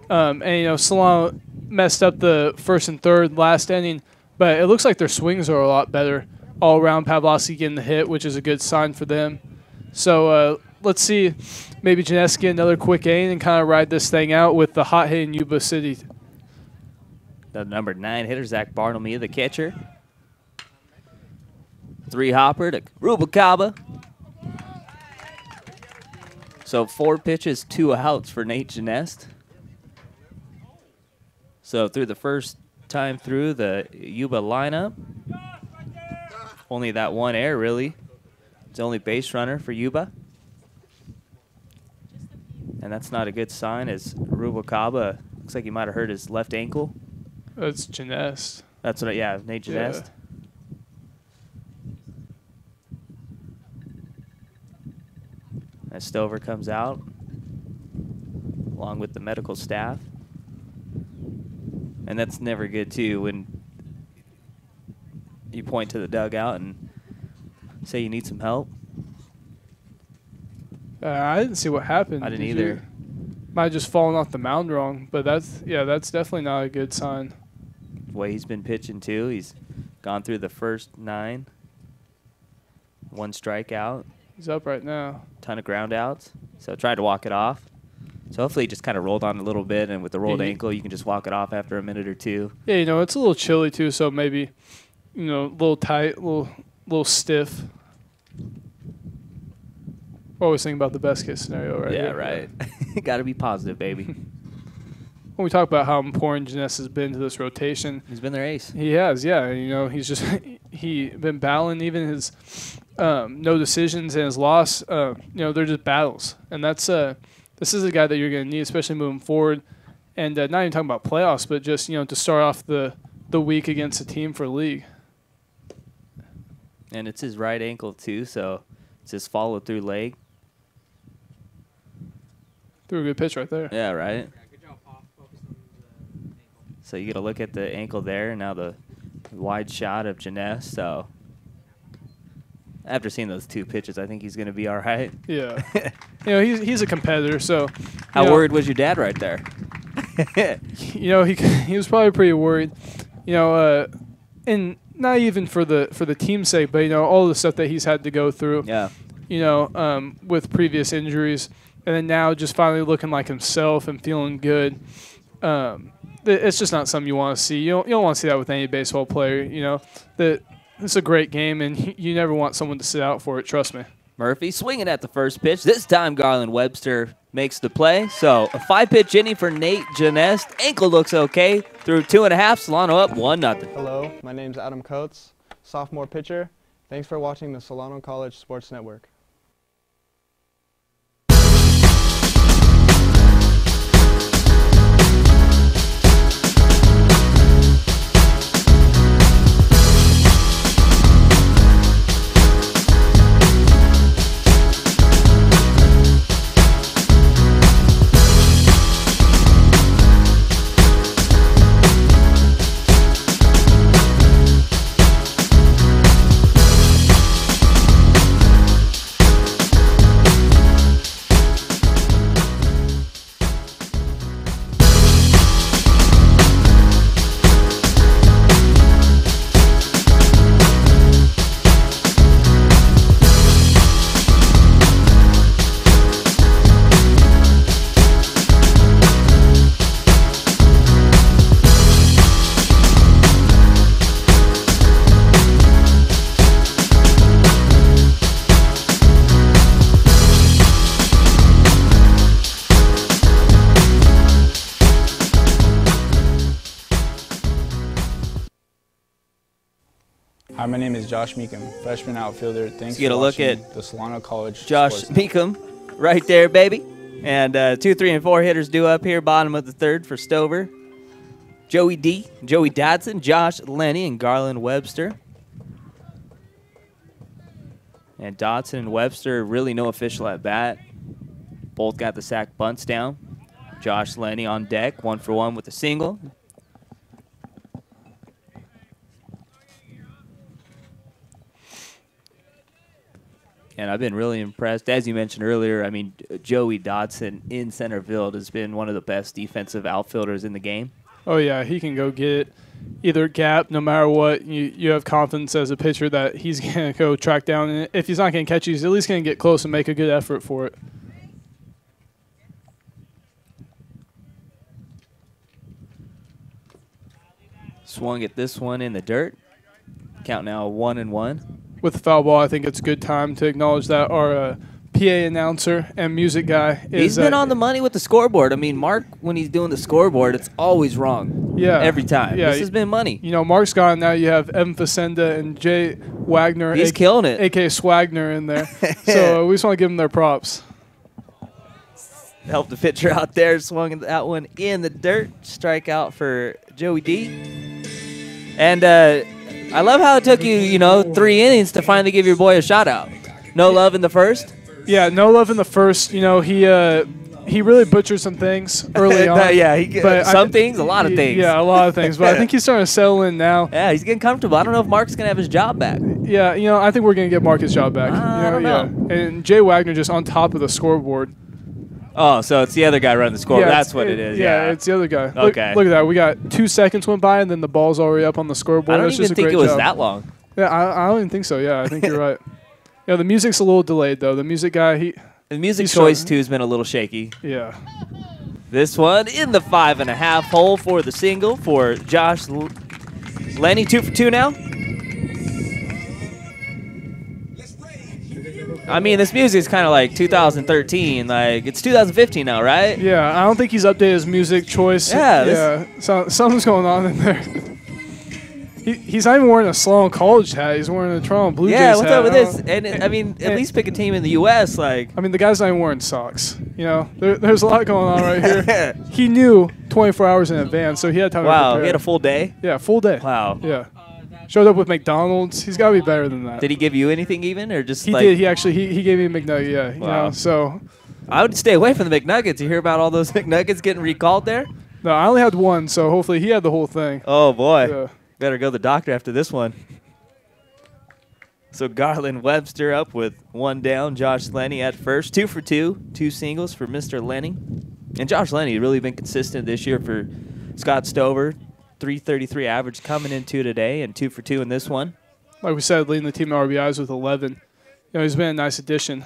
And, Solano messed up the first and third last inning, but it looks like their swings are a lot better all around. Pavlovsky getting the hit, which is a good sign for them. So let's see, maybe Jeunesse get another quick inning and kind of ride this thing out with the hot hitting Yuba City. The number 9 hitter, Zach Bartlemy, the catcher. 3-hopper to Rubalcaba. So 4 pitches, 2 outs for Nate Jeunesse. So through the first time through the Yuba lineup, only that one error, really. It's the only base runner for Yuba. And that's not a good sign, as Rubalcaba looks like he might have hurt his left ankle. That's Jeunesse. That's what, yeah, Nate Jeunesse. Yeah. As Stover comes out, along with the medical staff. And that's never good, too, when you point to the dugout and say you need some help. I didn't see what happened. I didn't either. Might have just fallen off the mound wrong, but that's definitely not a good sign. The way he's been pitching, too. He's gone through the first 9. 1 strikeout. He's up right now. Ton of ground outs. So tried to walk it off. So hopefully he just kind of rolled on a little bit, and with the rolled ankle, you can just walk it off after a minute or 2. Yeah, it's a little chilly, too, so maybe, a little tight, a little stiff. Always thinking about the best case scenario, right? Yeah, right. Got to be positive, baby. When we talk about how important Jeunesse has been to this rotation, he's been their ace. He has, yeah. He's just been battling even his no decisions and his loss. They're just battles, and that's this is a guy that you're going to need, especially moving forward. And not even talking about playoffs, but just to start off the week against a team for league. And it's his right ankle too, so it's his follow-through leg. Threw a good pitch right there. Yeah, right. So you get a look at the ankle there, and now the wide shot of Jeunesse. So after seeing those 2 pitches, I think he's going to be all right. Yeah. He's a competitor, so. How worried was your dad right there? He was probably pretty worried. And not even for the team's sake, but all the stuff that he's had to go through. Yeah. With previous injuries, and then now just finally looking like himself and feeling good. It's just not something you want to see. You don't want to see that with any baseball player. It's a great game, and you never want someone to sit out for it. Trust me. Murphy swinging at the first pitch. This time, Garland Webster makes the play. So a 5-pitch inning for Nate Jeunesse. Ankle looks okay. Through 2.5. Solano up 1-0. Hello, my name's Adam Coates, sophomore pitcher. Thanks for watching the Solano College Sports Network. Hi, my name is Josh Meekum, freshman outfielder. Thanks get for a look watching at the Solano College Josh Sports Meekum right there, baby. And 2, 3, and 4 hitters due up here, bottom of the 3rd for Stover. Joey D, Joey Dodson, Josh Lenny, and Garland Webster. And Dodson and Webster, really no official at bat. Both got the sack bunts down. Josh Lenny on deck, 1 for 1 with a single. and I've been really impressed. As you mentioned earlier, I mean, Joey Dotson in center field has been one of the best defensive outfielders in the game. Oh, yeah, he can go get either gap no matter what. You have confidence as a pitcher that he's going to go track down. And if he's not going to catch you, he's at least going to get close and make a good effort for it. Swung at this one in the dirt. Count now 1-1. With the foul ball, I think it's a good time to acknowledge that our PA announcer and music guy He's been on the money with the scoreboard. I mean, Mark, when he's doing the scoreboard, it's always wrong. Yeah. Every time. Yeah. This has been money. You know, Mark's gone. Now you have Evan Facenda and Jay Wagner. He's killing it. A.K.A. Swagner in there. So we just want to give them their props. Help the pitcher out there. Swung that one in the dirt. Strikeout for Joey D. And I love how it took you, 3 innings to finally give your boy a shot out. No love in the first? Yeah, no love in the first. You know, he really butchered some things early on. Yeah, some things, a lot of things. Yeah, a lot of things. But I think he's starting to settle in now. Yeah, he's getting comfortable. I don't know if Mark's going to have his job back. Yeah, I think we're going to get Mark his job back. I don't know. Yeah. And Jay Wagner just on top of the scoreboard. Oh, so it's the other guy running the scoreboard. Yeah, That's what it is. Yeah, it's the other guy. Okay. Look at that. We got 2 seconds went by, and then the ball's already up on the scoreboard. I don't That's even just a think great it was job. that long. Yeah, I don't even think so. Yeah, I think you're right. Yeah, the music's a little delayed, though. The music guy, the music choice, too, has been a little shaky. Yeah. This one in the 5.5 hole for the single for Josh Lenny. 2 for 2 now. I mean, this music is kind of like 2013. Like, it's 2015 now, right? Yeah, I don't think he's updated his music choice. Yeah. So, something's going on in there. He's not even wearing a Solano College hat. He's wearing a Toronto Blue Jays hat. Yeah, what's up with this? And, I mean, at least pick a team in the U.S. Like, I mean, the guy's not even wearing socks. There's a lot going on right here. He knew 24 hours in advance, so he had time to prepare. Wow, he had a full day? Yeah, full day. Wow. Yeah. Showed up with McDonald's. He's got to be better than that. Did he give you anything even, or just He did. He actually he gave me a McNugget. Yeah. Wow. So I would stay away from the McNuggets. You hear about all those McNuggets getting recalled there? No, I only had one, so hopefully he had the whole thing. Oh boy. Yeah. Better go to the doctor after this one. So Garland Webster up with 1 down. Josh Lenny at first. 2 for 2. 2 singles for Mr. Lenny. And Josh Lenny really been consistent this year for Scott Stover. 333 average coming into today and 2 for 2 in this one. Like we said, leading the team in RBIs with 11. He's been a nice addition.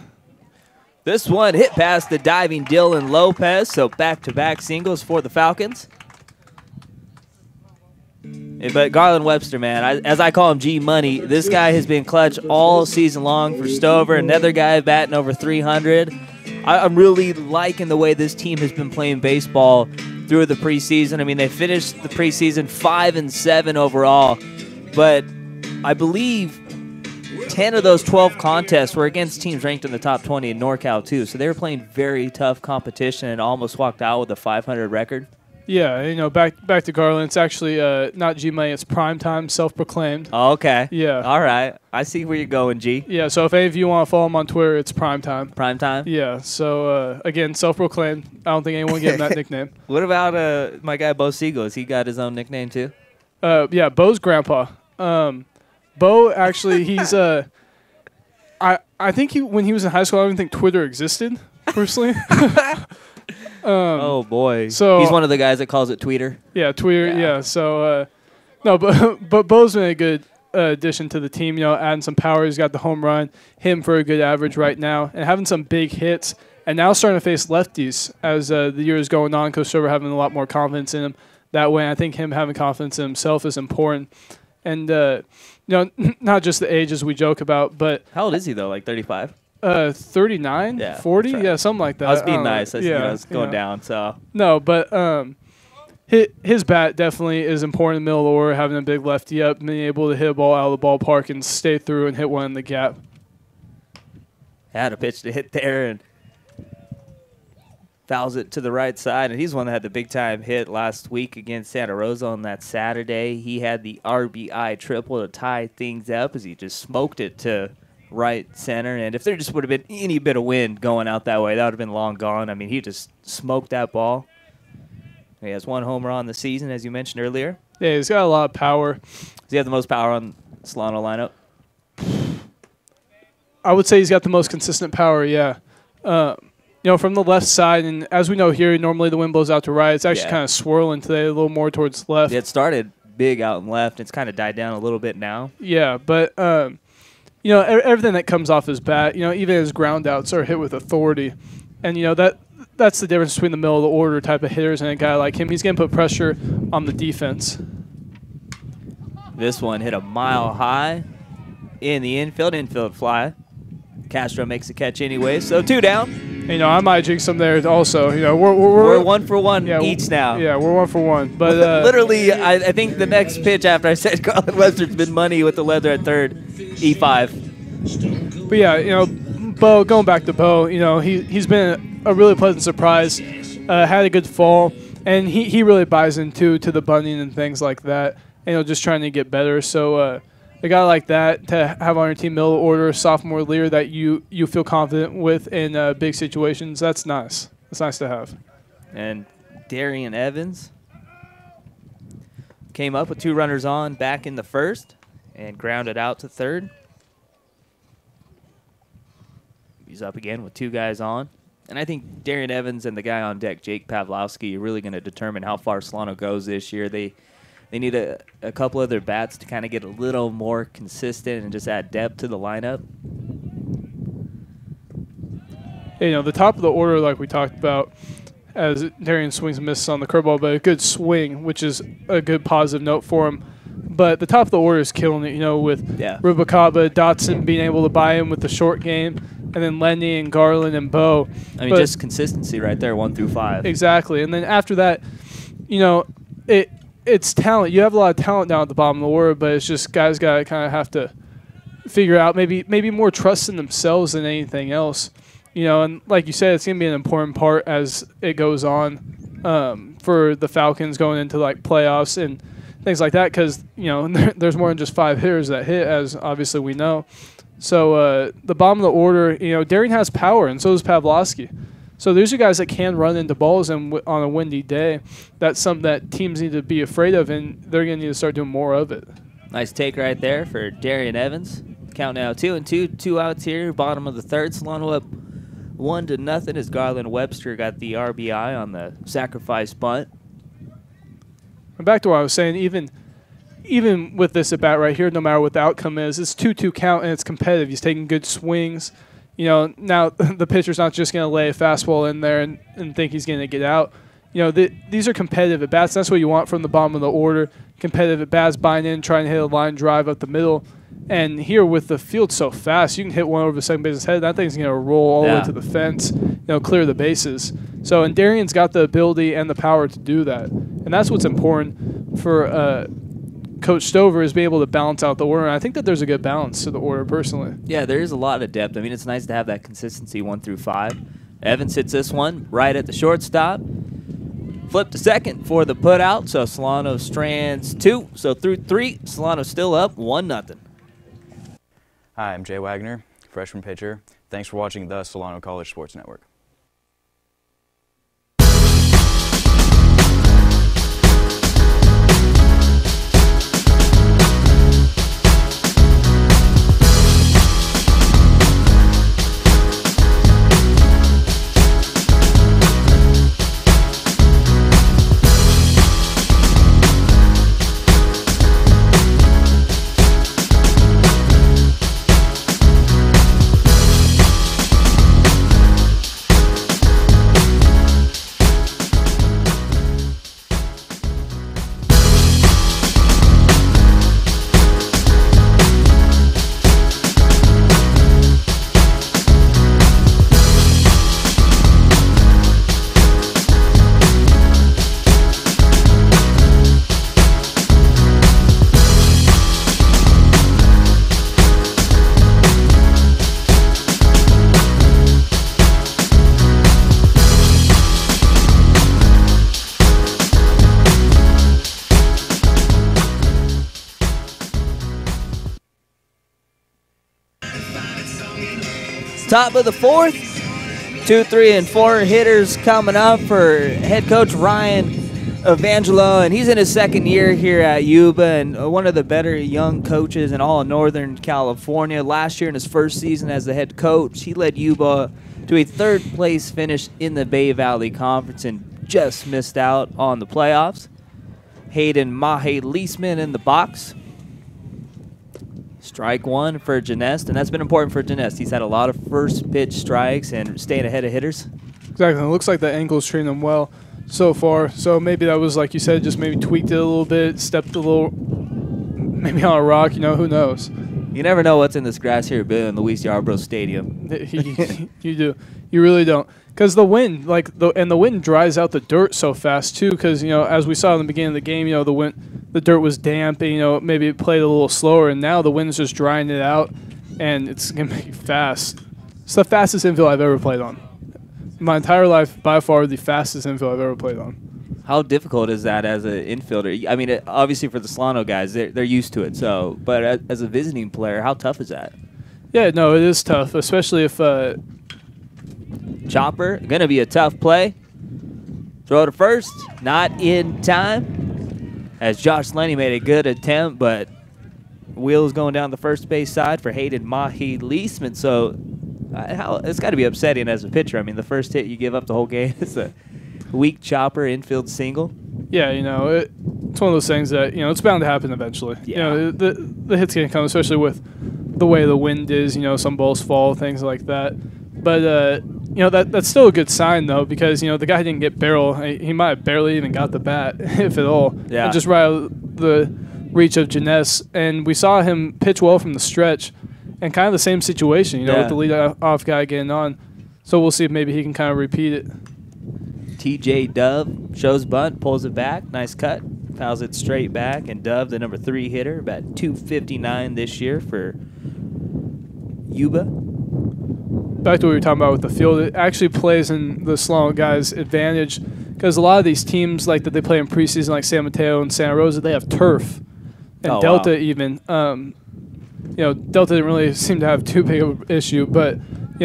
This one hit past the diving Dylan Lopez, so back-to-back singles for the Falcons. But Garland Webster, man, as I call him G-Money, this guy has been clutch all season long for Stover. Another guy batting over 300. I'm really liking the way this team has been playing baseball through the preseason. I mean, they finished the preseason 5-7 overall, but I believe 10 of those 12 contests were against teams ranked in the top 20 in NorCal, too. So they were playing very tough competition and almost walked out with a 500 record. Yeah, back to Garland. It's actually not G-Money. It's Primetime, self-proclaimed. Oh, okay. Yeah. All right. I see where you're going, G. Yeah, so if any of you want to follow him on Twitter, it's Primetime. Primetime? Yeah, so, again, self-proclaimed. I don't think anyone gave him that nickname. What about my guy Bo Siegel? Has he got his own nickname, too? Yeah, Bo's grandpa. Bo, actually, he's I think when he was in high school, I don't even think Twitter existed, personally. Oh, boy. So he's one of the guys that calls it Tweeter. Yeah, Tweeter, yeah. So, no, but Bo's been a good addition to the team, adding some power. He's got the home run, him for a good average right now, and having some big hits, and now starting to face lefties as the year is going on. Coach Silver having a lot more confidence in him that way. I think him having confidence in himself is important. And, not just the age as we joke about, but... How old is he, though? Like 35? 39, yeah, 40, yeah, something like that. I was being nice. I yeah, was going down. So no, but his bat definitely is important in the middle of the order, having a big lefty up, being able to hit a ball out of the ballpark and stay through and hit one in the gap. Had a pitch to hit there and fouls it to the right side. And he's one that had the big-time hit last week against Santa Rosa on that Saturday. He had the RBI triple to tie things up as he just smoked it to right center. And if there just would have been any bit of wind going out that way, that would have been long gone. I mean, he just smoked that ball. He has 1 homer on the season, as you mentioned earlier. Yeah, he's got a lot of power. Does he have the most power on Solano lineup? I would say he's got the most consistent power, yeah. From the left side, and as we know here, normally the wind blows out to right. It's actually kind of swirling today, a little more towards left. It started big out and left. It's kind of died down a little bit now. Yeah, but, everything that comes off his bat, even his ground outs are hit with authority. And, that's the difference between the middle of the order type of hitters and a guy like him. He's going to put pressure on the defense. This one hit a mile high in the infield fly. Castro makes a catch anyway, so 2 down. I might jinx him there also. We're 1 for 1 each now. Yeah, we're 1 for 1. But literally, I think the next pitch after I said Garland Webster's been money with the leather at third, E5. But yeah, Bo, going back to Bo, he's been a really pleasant surprise. Had a good fall, and he really buys into the bunting and things like that. Just trying to get better. So a guy like that to have on your team, middle order, sophomore leader that you feel confident with in big situations, that's nice. That's nice to have. And Darian Evans came up with 2 runners on back in the first and grounded out to third. He's up again with 2 guys on. And I think Darian Evans and the guy on deck, Jake Pavlovsky, are really going to determine how far Solano goes this year. They need a couple of their bats to kind of get a little more consistent and just add depth to the lineup. The top of the order, like we talked about, as Darian swings and misses on the curveball, but a good swing, which is a good positive note for him. But the top of the order is killing it, with Rubicaba, Dotson being able to buy in with the short game, and then Lenny and Garland and Bo. Just consistency right there, 1 through 5. Exactly. And then after that, it's talent. You have a lot of talent down at the bottom of the order, but it's just guys got to kind of have to figure out maybe more trust in themselves than anything else. And like you said, it's going to be an important part as it goes on for the Falcons going into like playoffs and things like that, because there's more than just 5 hitters that hit, as obviously we know. So the bottom of the order, Darian has power, and so does Pavlovsky. So these are guys that can run into balls, and on a windy day, that's something that teams need to be afraid of, and they're going to need to start doing more of it. Nice take right there for Darian Evans. Count now 2-2, 2 outs here, bottom of the third. Solano up 1-0 as Garland Webster got the RBI on the sacrifice bunt. And back to what I was saying, even with this at bat right here, no matter what the outcome is, it's 2-2 count and it's competitive. He's taking good swings. Now the pitcher's not just going to lay a fastball in there and think he's going to get out. These are competitive at bats. That's what you want from the bottom of the order. Competitive at bats, buying in, trying to hit a line drive up the middle. And here with the field so fast, you can hit one over the second base's head. That thing's going to roll all the way to the fence, clear the bases. So, and Darian's got the ability and the power to do that. And that's what's important for Coach Stover, is being able to balance out the order. And I think that there's a good balance to the order personally. Yeah, there is a lot of depth. It's nice to have that consistency 1 through 5. Evans hits this one right at the shortstop. Flip to second for the put out. So Solano strands 2. So through 3, Solano still up 1-0. Hi, I'm Jay Wagner, freshman pitcher. Thanks for watching the Solano College Sports Network. Top of the 4th, 2, 3, and 4 hitters coming up for head coach Ryan Evangelo, and he's in his second year here at Yuba, and one of the better young coaches in all of Northern California. Last year in his first season as the head coach, he led Yuba to a third-place finish in the Bay Valley Conference and just missed out on the playoffs. Hayden Mahe-Leisman in the box. Strike one for Janest, and that's been important for Janest. He's had a lot of first pitch strikes and staying ahead of hitters. Exactly. It looks like the ankle's treating him well so far. So maybe that was, like you said, just maybe tweaked it a little bit, stepped a little, maybe on a rock, who knows. You never know what's in this grass here, Bill, in Luis Yarbrough Stadium. You do. You really don't. Because the wind, the wind dries out the dirt so fast, too, because, as we saw in the beginning of the game, the dirt was damp, and, maybe it played a little slower, and now the wind's just drying it out, and it's going to be fast. It's the fastest infield I've ever played on. My entire life, by far, the fastest infield I've ever played on. How difficult is that as an infielder? I mean, obviously for the Solano guys, they're used to it. So, but as a visiting player, how tough is that? Yeah, no, it is tough, especially if Chopper gonna be a tough play. Throw to first, not in time. As Josh Lenny made a good attempt, but wheels going down the first base side for Hayden Mahe-Leisman. So it's got to be upsetting as a pitcher. I mean, the first hit you give up the whole game is a weak chopper infield single. Yeah, it's one of those things that, it's bound to happen eventually. Yeah. The hit's going to come, especially with the way the wind is, some balls fall, things like that. But, that's still a good sign, though, because, the guy didn't get barrel. He might have barely even got the bat, if at all. Yeah. And just right out of the reach of Janess. And we saw him pitch well from the stretch. And kind of the same situation, with the lead-off guy getting on. So we'll see if maybe he can kind of repeat it. TJ Dove shows bunt, pulls it back. Nice cut. Fouls it straight back. And Dove, the number 3 hitter, about 259 this year for Yuba. Back to what we were talking about with the field, it actually plays in the Solano guys' advantage because a lot of these teams that they play in preseason, like San Mateo and Santa Rosa, they have turf. And Delta even. Delta didn't really seem to have too big of an issue, but,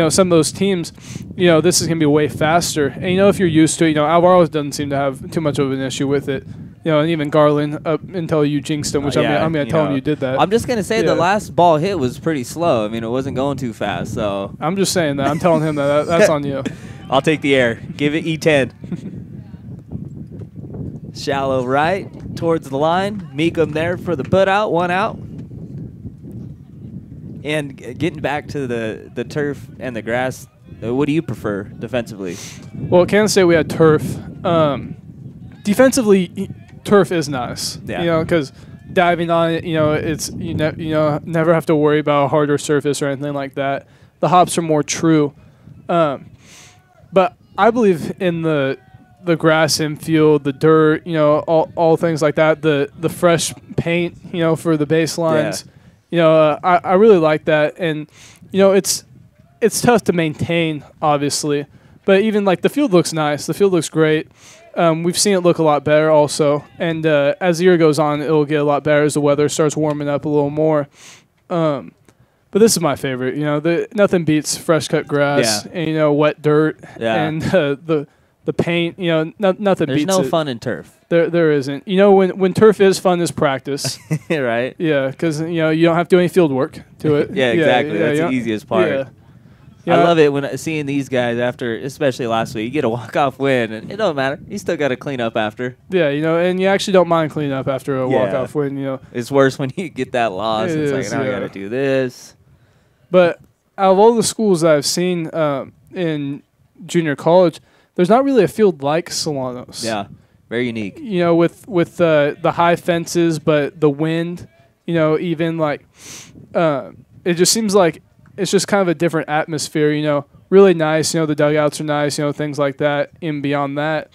some of those teams, this is going to be way faster. And, if you're used to it, Alvaro doesn't seem to have too much of an issue with it. And even Garland up until you jinxed him, which I'm going to tell him you did that. I'm just going to say the last ball hit was pretty slow. I mean, it wasn't going too fast, so. I'm just saying that. I'm telling him that's on you. I'll take the air. Give it E10. Shallow right towards the line. Meekum there for the put out, 1 out. And getting back to the turf and the grass, what do you prefer defensively? Well, at Kansas State we had turf. Defensively, turf is nice. Yeah. Because diving on it, it's never have to worry about a harder surface or anything like that. The hops are more true. But I believe in the grass infield, the dirt, all things like that. The fresh paint, for the baselines. Yeah. I really like that, and it's tough to maintain, obviously, but even the field looks nice. The field looks great. We've seen it look a lot better also, and as the year goes on, it'll get a lot better as the weather starts warming up a little more. But this is my favorite. Nothing beats fresh cut grass and wet dirt and the paint. Nothing beats it. There's no fun in turf. There isn't. When turf is fun is practice. Right. Yeah, because you don't have to do any field work to it. Yeah, exactly. That's the easiest part. Yeah. I love it when seeing these guys after, especially last week, you get a walk-off win, and it don't matter. You still got to clean up after. Yeah, and you actually don't mind cleaning up after a walk-off win. It's worse when you get that loss. It's now I got to do this. But out of all the schools that I've seen in junior college, there's not really a field like Solano's. Yeah. Very unique. With the high fences, but the wind, even it just seems like it's just kind of a different atmosphere, really nice, the dugouts are nice, things like that. And beyond that,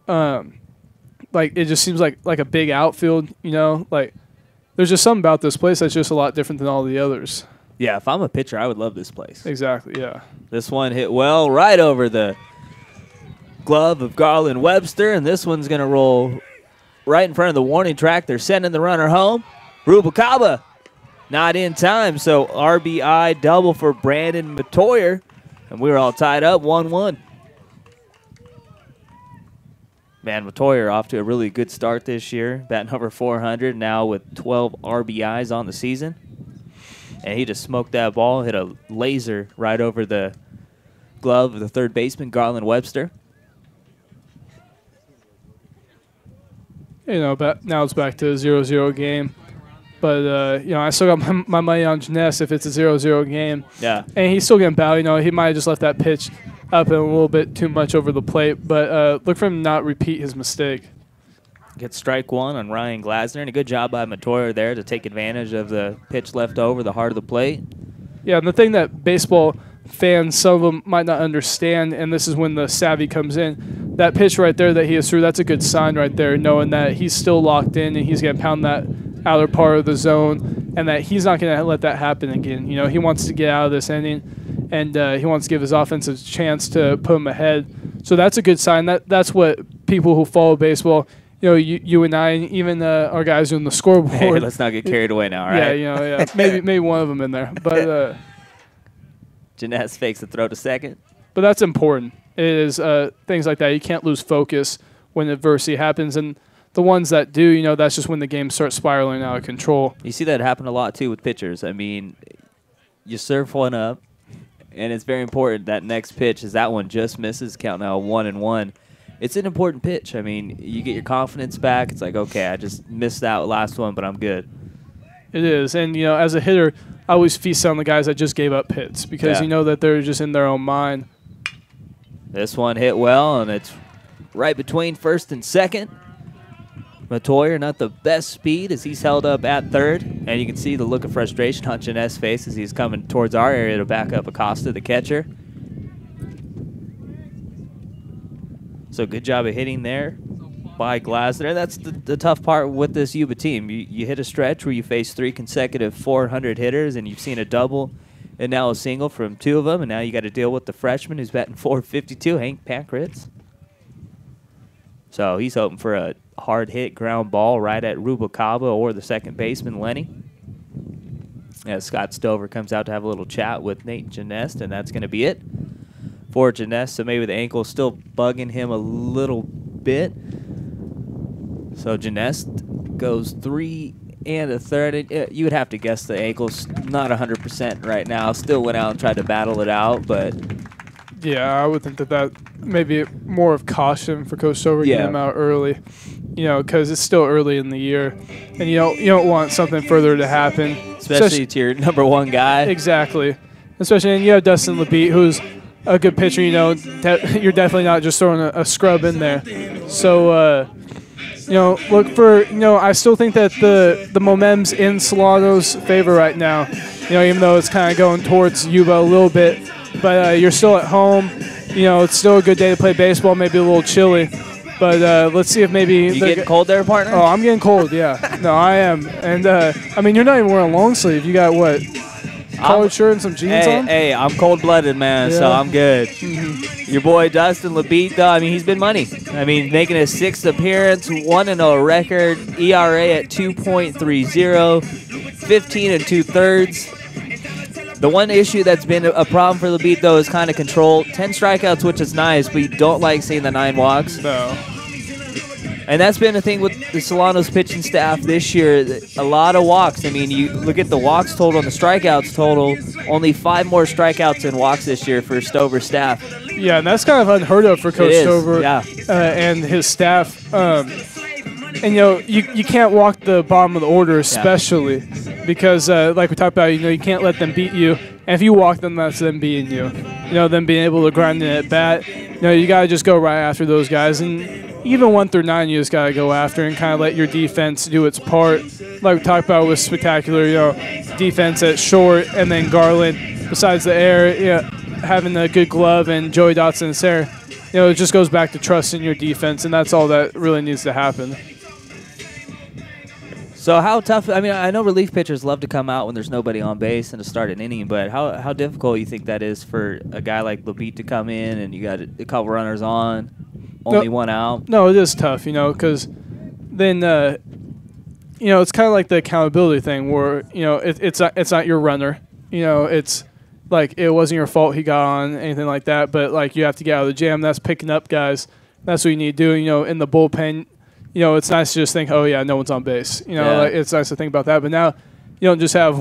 it just seems like a big outfield, there's just something about this place that's just a lot different than all the others. Yeah, if I'm a pitcher, I would love this place. Exactly, yeah. This one hit well right over the glove of Garland Webster, and this one's going to roll right in front of the warning track. They're sending the runner home. Rubalcaba not in time, so RBI double for Brandon Matoyer, and we were all tied up 1-1. Man, Matoyer off to a really good start this year, batting over 400 now with 12 RBIs on the season. And he just smoked that ball, hit a laser right over the glove of the third baseman, Garland Webster. You know, but now it's back to a 0-0 game. But, you know, I still got my money on Janess if it's a 0-0 game. Yeah. And he's still getting battled. You know, he might have just left that pitch up and a little bit too much over the plate. But look for him to not repeat his mistake. Gets strike one on Ryan Glasner. And a good job by Matoyer there to take advantage of the pitch left over the heart of the plate. Yeah, and the thing that baseball fans, some of them might not understand, and this is when the savvy comes in, that pitch right there that he is through, that's a good sign right there, knowing that he's still locked in and he's going to pound that outer part of the zone and that he's not going to let that happen again. You know, he wants to get out of this inning and he wants to give his offense a chance to put him ahead. So that's a good sign. That's what people who follow baseball, you know, you and I, and even our guys on the scoreboard. Hey, let's not get carried away now, all right? Yeah, you know, yeah. maybe one of them in there. But Janess fakes the throw to second. But that's important. It is things like that. You can't lose focus when adversity happens. And the ones that do, you know, that's just when the game starts spiraling out of control. You see that happen a lot, too, with pitchers. I mean, you serve one up, and it's very important that next pitch is that one just misses, count now 1-1. It's an important pitch. I mean, you get your confidence back. It's like, okay, I just missed that last one, but I'm good. It is. And, you know, as a hitter, I always feast on the guys that just gave up hits because you know that they're just in their own mind. This one hit well, and it's right between first and second. Matoyer, not the best speed as he's held up at third. And you can see the look of frustration on Janess' face as he's coming towards our area to back up Acosta, the catcher. So good job of hitting there by Glasner. That's the tough part with this Yuba team. You hit a stretch where you face 3 consecutive 400 hitters, and you've seen a double and now a single from 2 of them, and now you got to deal with the freshman who's batting .452, Hank Pankritz. So he's hoping for a hard hit ground ball right at Rubalcaba or the second baseman, Lenny. As Scott Stover comes out to have a little chat with Nate Janess, and that's going to be it for Janess. So maybe the ankle's still bugging him a little bit. So Janess goes 3 1/3. You would have to guess the ankle's not 100% right now. Still went out and tried to battle it out, but yeah, I would think that maybe more of caution for Coach Stover getting him out early. You know, because it's still early in the year, and you don't want something further to happen, especially to your number 1 guy. Exactly, especially and you have Dustin LeBeat, who's a good pitcher. You know, you're definitely not just throwing a scrub in there. So. You know, look for, you know, I still think that the momentum's in Solano's favor right now. You know, even though it's kind of going towards Yuba a little bit. But you're still at home. You know, it's still a good day to play baseball, maybe a little chilly. But let's see if maybe... You getting cold there, partner? Oh, I'm getting cold, yeah. No, I am. And, I mean, you're not even wearing a long sleeve. You got, what, collared shirt and some jeans on? Hey, I'm cold-blooded, man, so I'm good. Your boy Dustin LeBeat, though, I mean, he's been money. I mean, making his 6th appearance, 1-0 record, ERA at 2.30, 15 2/3. The one issue that's been a problem for LeBeat, though, is kind of control. 10 strikeouts, which is nice, but you don't like seeing the 9 walks. No. And that's been the thing with the Solano's pitching staff this year. A lot of walks. I mean, you look at the walks total and the strikeouts total. Only 5 more strikeouts than walks this year for Stover's staff. Yeah, and that's kind of unheard of for Coach Stover and his staff. And, you know, you can't walk the bottom of the order especially because, like we talked about, you know, you can't let them beat you. And if you walk them, that's them beating you. You know, them being able to grind in at bat. You know, you got to just go right after those guys. And even 1 through 9, you just got to go after and kind of let your defense do its part. Like we talked about with Spectacular, you know, defense at short, and then Garland, besides the air, you know, having a good glove, and Joey Dotson's there. You know, it just goes back to trusting your defense, and that's all that really needs to happen. So how tough, I mean, I know relief pitchers love to come out when there's nobody on base and to start an inning, but how difficult you think that is for a guy like LeBeat to come in and you got a couple runners on, only 1 out? No, it is tough, you know, because then, you know, it's kind of like the accountability thing where, you know, it's not your runner. You know, it's like it wasn't your fault he got on, anything like that, but, like, you have to get out of the jam. That's picking up guys That's what you need to do. In the bullpen, it's nice to just think, oh, yeah, no one's on base. Like, it's nice to think about that. But now you don't just have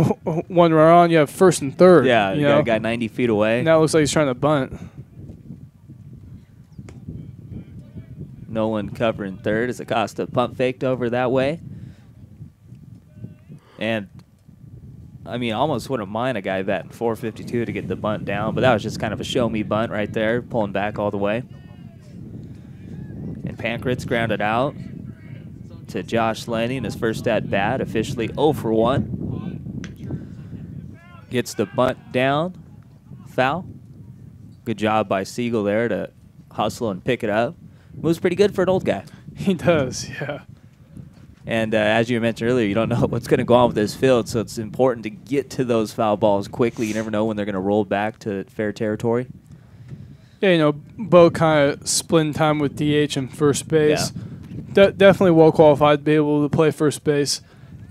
one runner on. You have first and third. Yeah, you got a guy 90 feet away. Now it looks like he's trying to bunt. No one covering third as Acosta pump faked over that way. And, I mean, almost wouldn't mind a guy batting 452 to get the bunt down, but that was just kind of a show-me bunt right there, pulling back all the way. And Pankratz grounded out to Josh Lenny in his first at-bat, officially 0 for 1. Gets the bunt down, foul. Good job by Siegel there to hustle and pick it up. Moves pretty good for an old guy. He does, yeah. And as you mentioned earlier, you don't know what's going to go on with this field, so it's important to get to those foul balls quickly. You never know when they're going to roll back to fair territory. Yeah, Bo kind of splitting time with DH and first base. Yeah. Definitely well qualified to be able to play first base.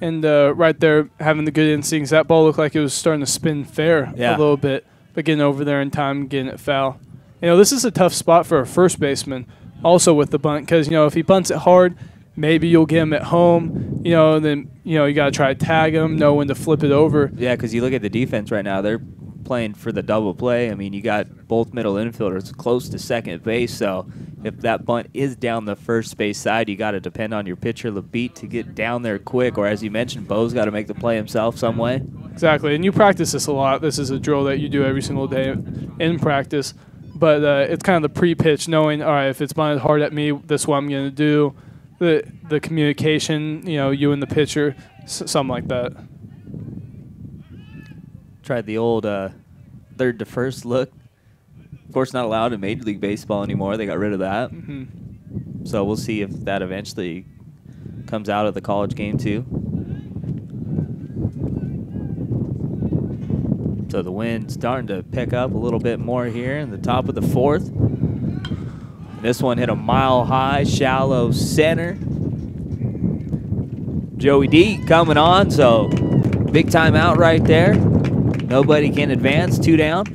And right there, having the good instincts. That ball looked like it was starting to spin fair a little bit, but getting over there in time, getting it foul. This is a tough spot for a first baseman. Also with the bunt, because if he bunts it hard, maybe you'll get him at home. Then you got to try to tag him, know when to flip it over. Yeah, because you look at the defense right now; they're playing for the double play. I mean, you got both middle infielders close to second base, so if that bunt is down the first base side, you got to depend on your pitcher Labitte to get down there quick. Or as you mentioned, Bo's got to make the play himself some way. Exactly, and you practice this a lot. This is a drill that you do every single day in practice. But it's kind of the pre-pitch, knowing, all right, if it's bunted hard at me, this is what I'm going to do. The communication, you and the pitcher, something like that. Tried the old third to first look. Of course, not allowed in Major League Baseball anymore. They got rid of that. Mm-hmm. So we'll see if that eventually comes out of the college game too. So the wind's starting to pick up a little bit more here in the top of the fourth. This one hit a mile high, shallow center. Joey D coming on, so big time out right there. Nobody can advance, 2 down.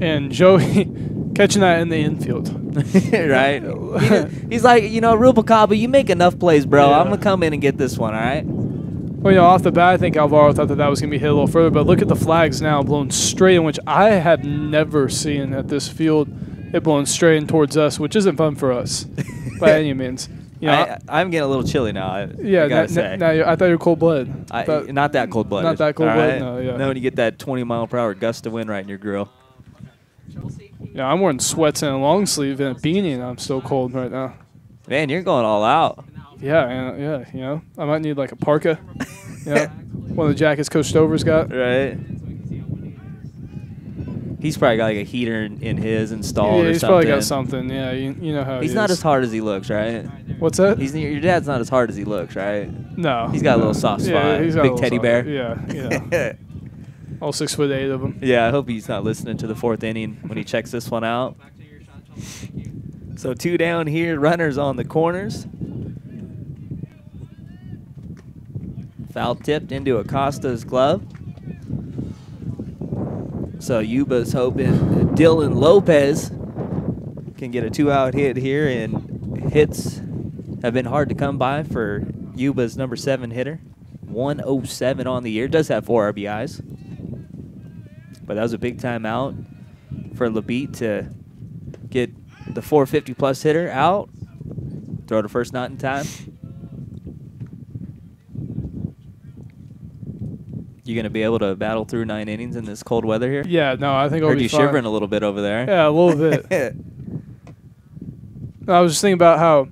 And Joey catching that in the infield. Right? He's like, Rubalcaba, you make enough plays, bro. I'm going to come in and get this one, all right? Well, off the bat, I think Alvaro thought that was going to be hit a little further, but look at the flags now blowing straight in, which I have never seen at this field. It blowing straight in towards us, which isn't fun for us by any means. I'm getting a little chilly now. I gotta say. I thought you were cold-blooded. Not that cold-blooded. Not that cold-blooded, right? no, yeah. Then when you get that 20-mile-per-hour gust of wind right in your grill. Yeah, I'm wearing sweats and a long sleeve and a beanie, and I'm so cold right now. Man, you're going all out. Yeah, I might need like a parka. One of the jackets Coach Stover's got. Right. He's probably got like a heater in his installed or something. He's probably got something. Yeah, you know how he's not as hard as he looks, right? What's that? Your dad's not as hard as he looks, right? No. He's got a little soft spot. Yeah, he's got big a teddy bear. Yeah. All 6'8" of them. Yeah, I hope he's not listening to the 4th inning when he checks this one out. So 2 down here, runners on the corners. Foul tipped into Acosta's glove. So Yuba's hoping Dylan Lopez can get a 2-out hit here, and hits have been hard to come by for Yuba's number 7 hitter. 107 on the year, does have 4 RBIs. But that was a big time out for Labitte to get the 450-plus hitter out. Throw to first, not in time. You going to be able to battle through 9 innings in this cold weather here? Yeah, no, I think I'll be fine. Heard you shivering a little bit over there. Yeah, a little bit. I was just thinking about how,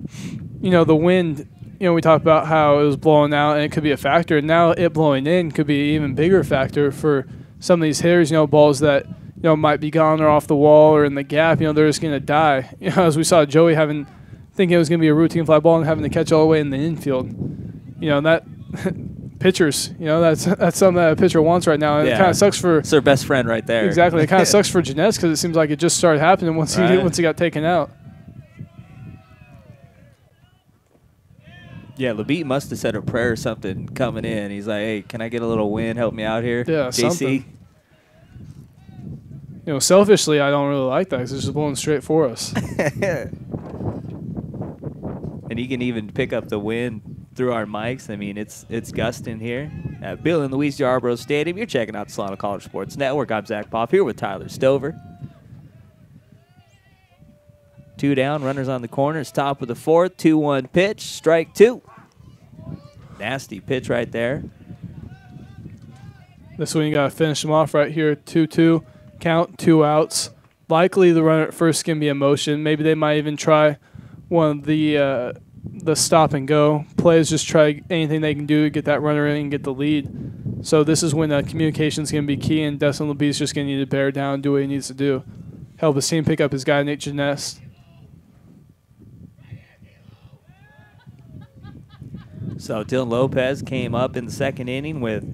the wind, we talked about how it was blowing out and it could be a factor. Now it blowing in could be an even bigger factor for some of these hitters, balls that, might be gone or off the wall or in the gap, they're just going to die. As we saw Joey thinking it was going to be a routine fly ball and having to catch all the way in the infield. That pitchers, that's something that a pitcher wants right now. And it kind of sucks for... It's their best friend right there. Exactly. It kind of sucks for Jeunesse because it seems like it just started happening once he got taken out. Yeah, Labitte must have said a prayer or something coming in. He's like, hey, can I get a little wind? Help me out here, Yeah, JC. something. selfishly, I don't really like that because it's just blowing straight for us. And he can even pick up the wind through our mics. I mean, it's gusting here at Bill and Louise Yarborough Stadium. You're checking out the Solano College Sports Network. I'm Zach Popp here with Tyler Stover. 2 down, runners on the corners, top of the 4th, 2-1 pitch, strike 2. Nasty pitch right there. This one you got to finish them off right here. 2-2, count, 2 outs. Likely the runner at first can be in motion. Maybe they might even try one of the stop and go plays. Just try anything they can do to get that runner in and get the lead. So this is when communication is going to be key, and Destin LeBee is just going to need to bear down and do what he needs to do. Help his team pick up his guy, Nate Janess. So Dylan Lopez came up in the 2nd inning with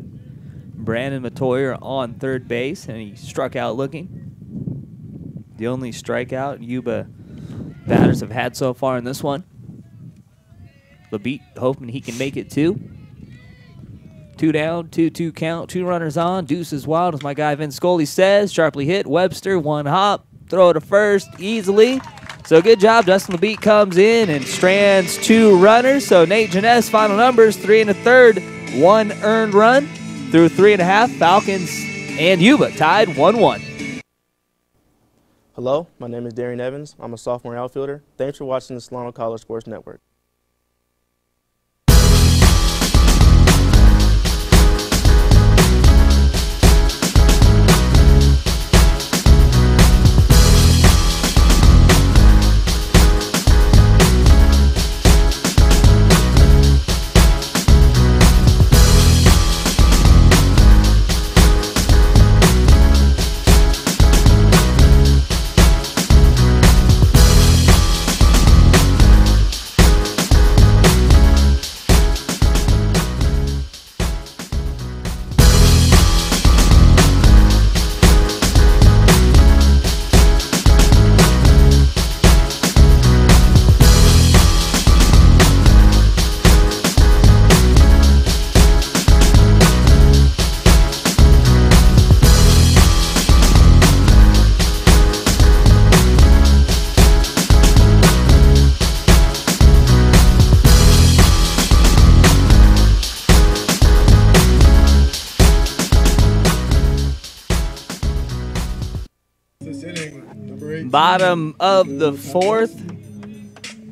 Brandon Matoyer on 3rd base, and he struck out looking. The only strikeout Yuba batters have had so far in this one. LeBeat hoping he can make it 2. 2 down, 2-2 count, 2 runners on. Deuce is wild, as my guy Vince Scully says. Sharply hit. Webster, 1 hop. Throw to first easily. So good job. Dustin LeBeat comes in and strands 2 runners. So Nate Janess, final numbers, 3 1/3, 1 earned run through 3 1/2. Falcons and Yuba tied 1-1. Hello, my name is Darian Evans. I'm a sophomore outfielder. Thanks for watching the Solano College Sports Network. Bottom of the 4th.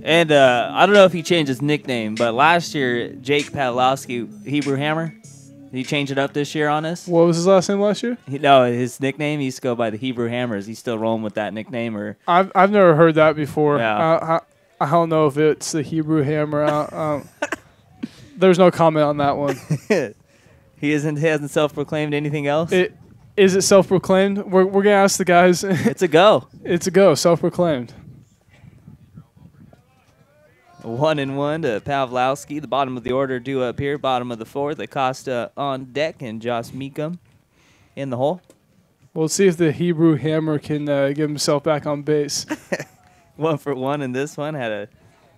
And I don't know if he changed his nickname, but last year, Jake Pavlowski, Hebrew Hammer, did he change it up this year on us? What was his last name last year? No, his nickname, he used to go by the Hebrew Hammer. Is he still rolling with that nickname? Or I've never heard that before. Yeah. I don't know if it's the Hebrew Hammer. There's no comment on that one. He hasn't self-proclaimed anything else? Is it self-proclaimed? We're going to ask the guys. It's a go. It's a go, self-proclaimed. 1-1 to Pavlowski. The bottom of the order due up here. Bottom of the 4th. Acosta on deck and Josh Meekum in the hole. We'll see if the Hebrew Hammer can get himself back on base. 1 for 1 in this one. Had a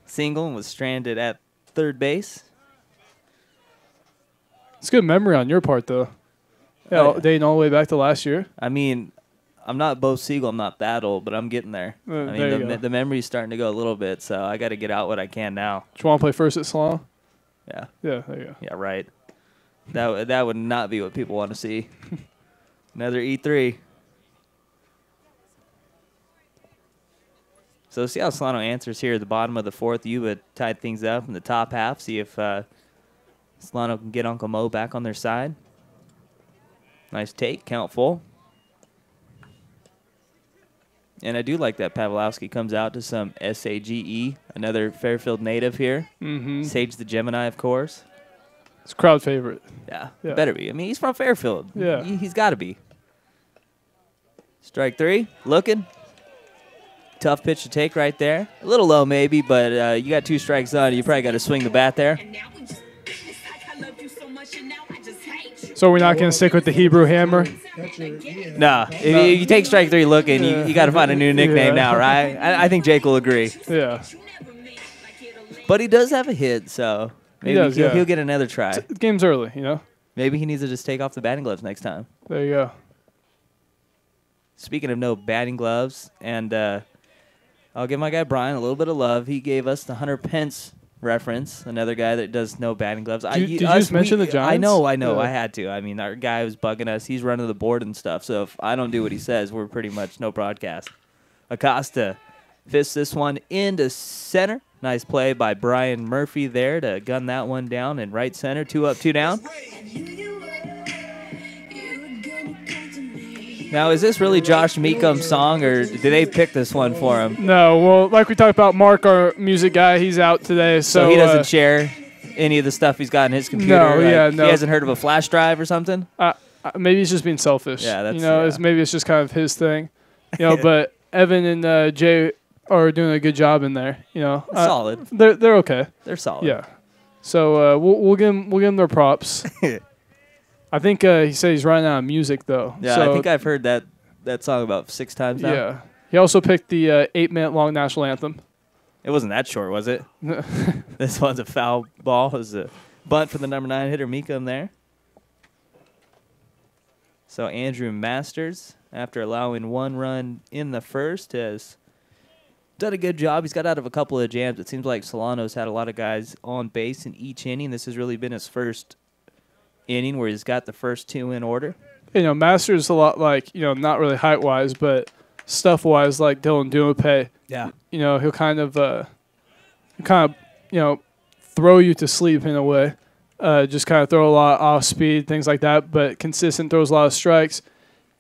single and was stranded at 3rd base. It's good memory on your part, though. Yeah, dating all the way back to last year. I mean, I'm not Bo Siegel. I'm not that old, but I'm getting there. I mean, the memory's starting to go a little bit, so I got to get out what I can now. Do you want to play first at Solano? Yeah. Yeah, there you go. Yeah, right. That would not be what people want to see. Another E3. So see how Solano answers here at the bottom of the 4th. Yuba tied things up in the top half. See if Solano can get Uncle Mo back on their side. Nice take, count full. And I do like that Pavlowski comes out to some SAGE, another Fairfield native here. Mm-hmm. Sage the Gemini, of course. It's a crowd favorite. Yeah, better be. I mean, he's from Fairfield. Yeah. He's got to be. Strike 3, looking. Tough pitch to take right there. A little low maybe, but you got 2 strikes on. You probably got to swing the bat there. So we're not going to stick with the Hebrew Hammer? Nah. If you take strike 3 looking, you got to find a new nickname now, right? I think Jake will agree. Yeah. But he does have a hit, so maybe he'll get another try. Game's early, you know? Maybe he needs to just take off the batting gloves next time. There you go. speaking of no batting gloves, and I'll give my guy Brian a little bit of love. He gave us the Hunter Pence reference, another guy that does no batting gloves. Did you just mention the Giants? I know. Yeah. I had to. I mean, our guy was bugging us. He's running the board and stuff, so if I don't do what he says, we're pretty much no broadcast. Acosta fists this one into center. Nice play by Brian Murphy there to gun that one down in right center. 2 up, 2 down. Now, is this really Josh Meekum's song, or did they pick this one for him? No, well, like we talked about, Mark, our music guy, he's out today. So he doesn't share any of the stuff he's got in his computer? No, yeah, no. He hasn't heard of a flash drive or something? Maybe he's just being selfish. Yeah, that's maybe it's just kind of his thing. But Evan and Jay are doing a good job in there. Solid. They're okay. They're solid. Yeah. So we'll give them their props. I think he said he's running out of music though. Yeah, so I think I've heard that song about 6 times now. Yeah. He also picked the 8-minute long national anthem. It wasn't that short, was it? This one's a foul ball. It was a bunt for the number 9 hitter, Meekum there. So Andrew Masters, after allowing 1 run in the first, has done a good job. He's got out of a couple of jams. It seems like Solano's had a lot of guys on base in each inning. This has really been his first inning where he's got the first 2 in order. Masters a lot like, not really height-wise, but stuff-wise like Dylan Dumape. Yeah. He'll kind of throw you to sleep in a way. Just kind of throw a lot off speed, things like that, but consistent, throws a lot of strikes.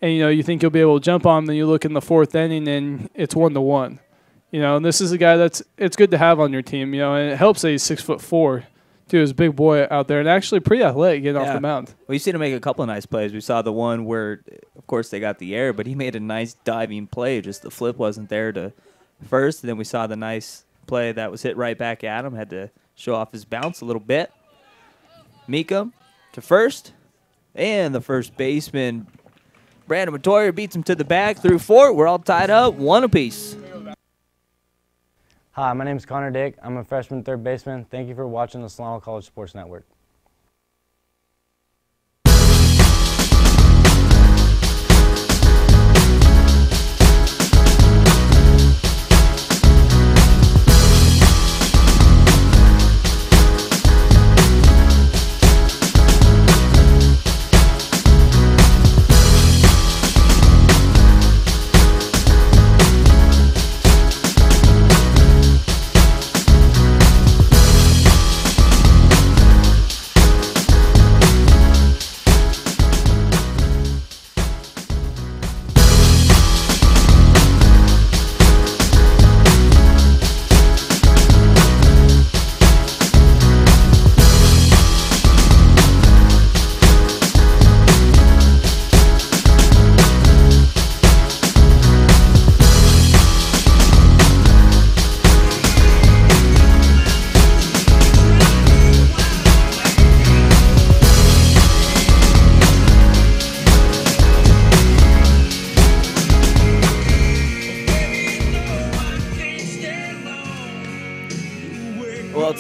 And, you think you'll be able to jump on him, then you look in the 4th inning and it's 1-1. And this is a guy it's good to have on your team, and it helps that he's 6'4". Dude, he's a big boy out there and actually pretty athletic getting off the mound. Well, you see him make a couple of nice plays. We saw the one where, of course, they got the air, but he made a nice diving play. Just the flip wasn't there to first. And then we saw the nice play that was hit right back at him. Had to show off his bounce a little bit. Meekum to first. And the first baseman, Brandon Matoyer, beats him to the bag through 4. We're all tied up, 1 apiece. Hi, my name is Connor Dick. I'm a freshman third baseman. Thank you for watching the Solano College Sports Network.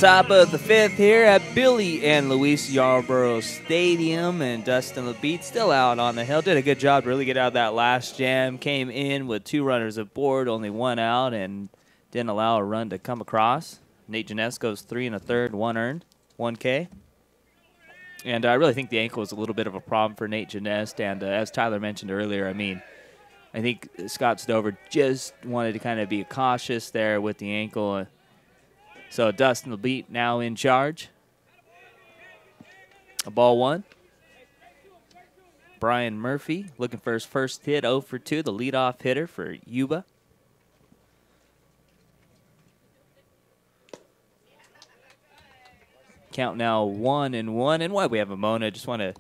Top of the 5th here at Billy and Luis Yarborough Stadium, and Dustin LeBeat still out on the hill. Did a good job to really get out of that last jam. Came in with 2 runners aboard, only 1 out, and didn't allow a run to come across. Nate Janess goes 3 1/3, 1 earned, 1 K. And I really think the ankle was a little bit of a problem for Nate Janess, and as Tyler mentioned earlier, I think Scott Stover just wanted to kind of be cautious there with the ankle. So Dustin LeBeat now in charge. A ball 1. Brian Murphy looking for his first hit, 0 for 2, the leadoff hitter for Yuba. Count now 1-1. And while we have a moment, I just want to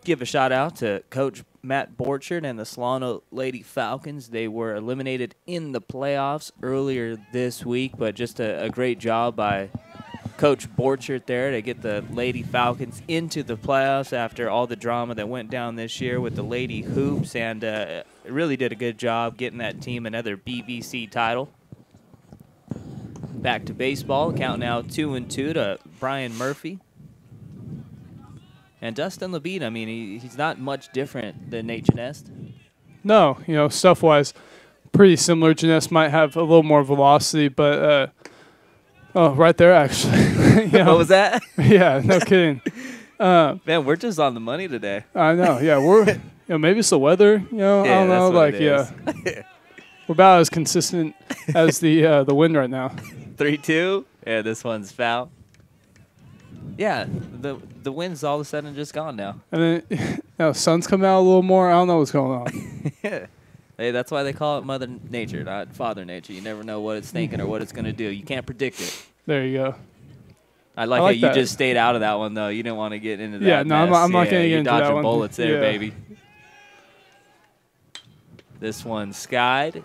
give a shout out to Coach Matt Borchert and the Solano Lady Falcons. They were eliminated in the playoffs earlier this week, but just a great job by Coach Borchert there to get the Lady Falcons into the playoffs after all the drama that went down this year with the Lady Hoops, and really did a good job getting that team another BBC title. Back to baseball, count now 2-2 to Brian Murphy. And Dustin LeBeat, he's not much different than Nate Janess. No, stuff-wise, pretty similar. Jeunesse might have a little more velocity, but right there actually. What was that? Yeah, no kidding. Man, we're just on the money today. I know. Yeah, we're maybe it's the weather. I don't know. We're about as consistent as the wind right now. 3-2. Yeah, this one's foul. Yeah, the wind's all of a sudden just gone now. And then sun's coming out a little more. I don't know what's going on. Hey, that's why they call it Mother Nature, not Father Nature. You never know what it's thinking or what it's going to do. You can't predict it. There you go. I like how you just stayed out of that one, though. You didn't want to get into that. Yeah, no, I'm not going to get into that one. You're dodging bullets there, baby. This one skied.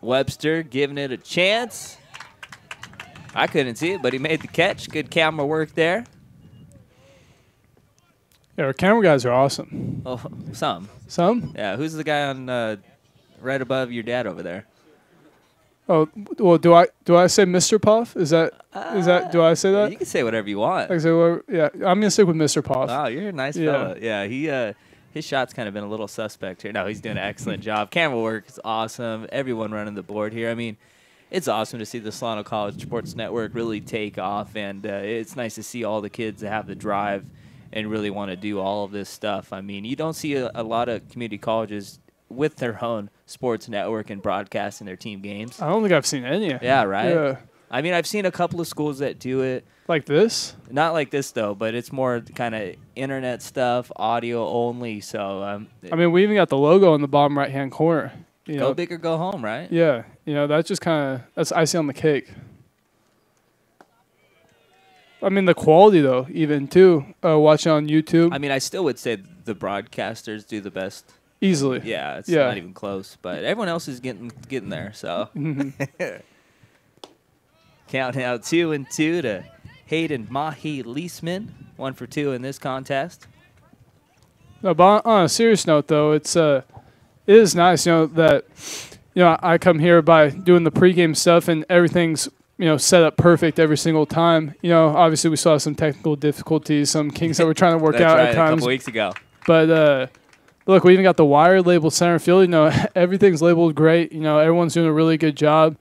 Webster giving it a chance. I couldn't see it, but he made the catch. Good camera work there. Yeah, our camera guys are awesome. Oh, some. Some? Yeah, who's the guy on right above your dad over there? Oh, well, do I say Mr. Puff? Is that do I say that? You can say whatever you want. Yeah, I'm gonna stick with Mr. Puff. Oh, you're a nice fella. Yeah, his shot's kind of been a little suspect here. No, he's doing an excellent job. Camera work is awesome. Everyone running the board here. I mean, it's awesome to see the Solano College Sports Network really take off, and it's nice to see all the kids that have the drive and really want to do all of this stuff. I mean, you don't see a lot of community colleges with their own sports network and broadcasting their team games. I don't think I've seen any. Yeah, right? Yeah. I mean, I've seen a couple of schools that do it. Like this? Not like this, though, but it's more kind of internet stuff, audio only. So, I mean, we even got the logo in the bottom right-hand corner. Go big or go home, right? Yeah. That's just that's icing on the cake. I mean, the quality, though, even, too, watching on YouTube. I mean, I still would say the broadcasters do the best. Easily. Yeah, it's not even close. But everyone else is getting there, so. Counting out 2-2 to Hayden Mahi Leisman, 1 for 2 in this contest. No, but on a serious note, though, it is nice, that I come here by doing the pregame stuff and everything's set up perfect every single time. Obviously we saw some technical difficulties, some kinks that we're trying to work out at times. A couple weeks ago. But look, we even got the wire labeled center field. Everything's labeled great. Everyone's doing a really good job.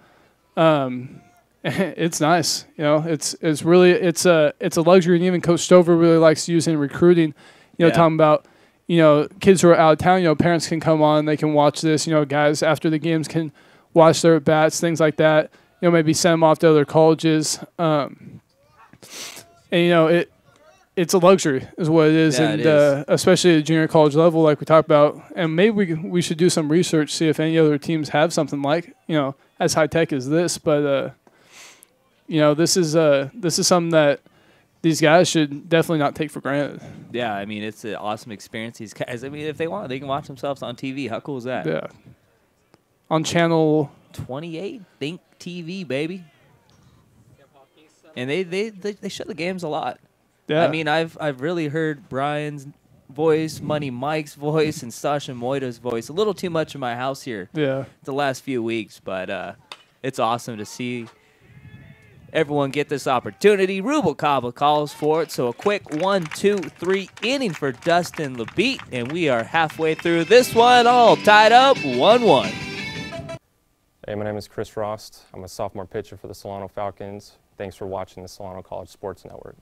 It's nice. It's really a luxury, and even Coach Stover really likes to use it in recruiting. Talking about kids who are out of town. Parents can come on, they can watch this. Guys after the games can watch their at bats, things like that. Maybe send them off to other colleges. And it's a luxury is what it is, yeah, and it is. Especially at the junior college level, like we talked about. And maybe we should do some research, see if any other teams have something like as high tech as this. But this is something that these guys should definitely not take for granted. Yeah, I mean, it's an awesome experience. These guys, I mean, if they want, they can watch themselves on TV. How cool is that? Yeah. On channel 28, Think TV, baby. And they show the games a lot. Yeah. I mean, I've really heard Brian's voice, Money Mike's voice, and Sasha Moita's voice a little too much in my house here. Yeah. The last few weeks, but it's awesome to see everyone get this opportunity. Rubalcaba calls for it, so a quick 1-2-3 inning for Dustin LeBeat, and we are halfway through this one, all tied up 1-1. Hey, my name is Chris Frost. I'm a sophomore pitcher for the Solano Falcons. Thanks for watching the Solano College Sports Network.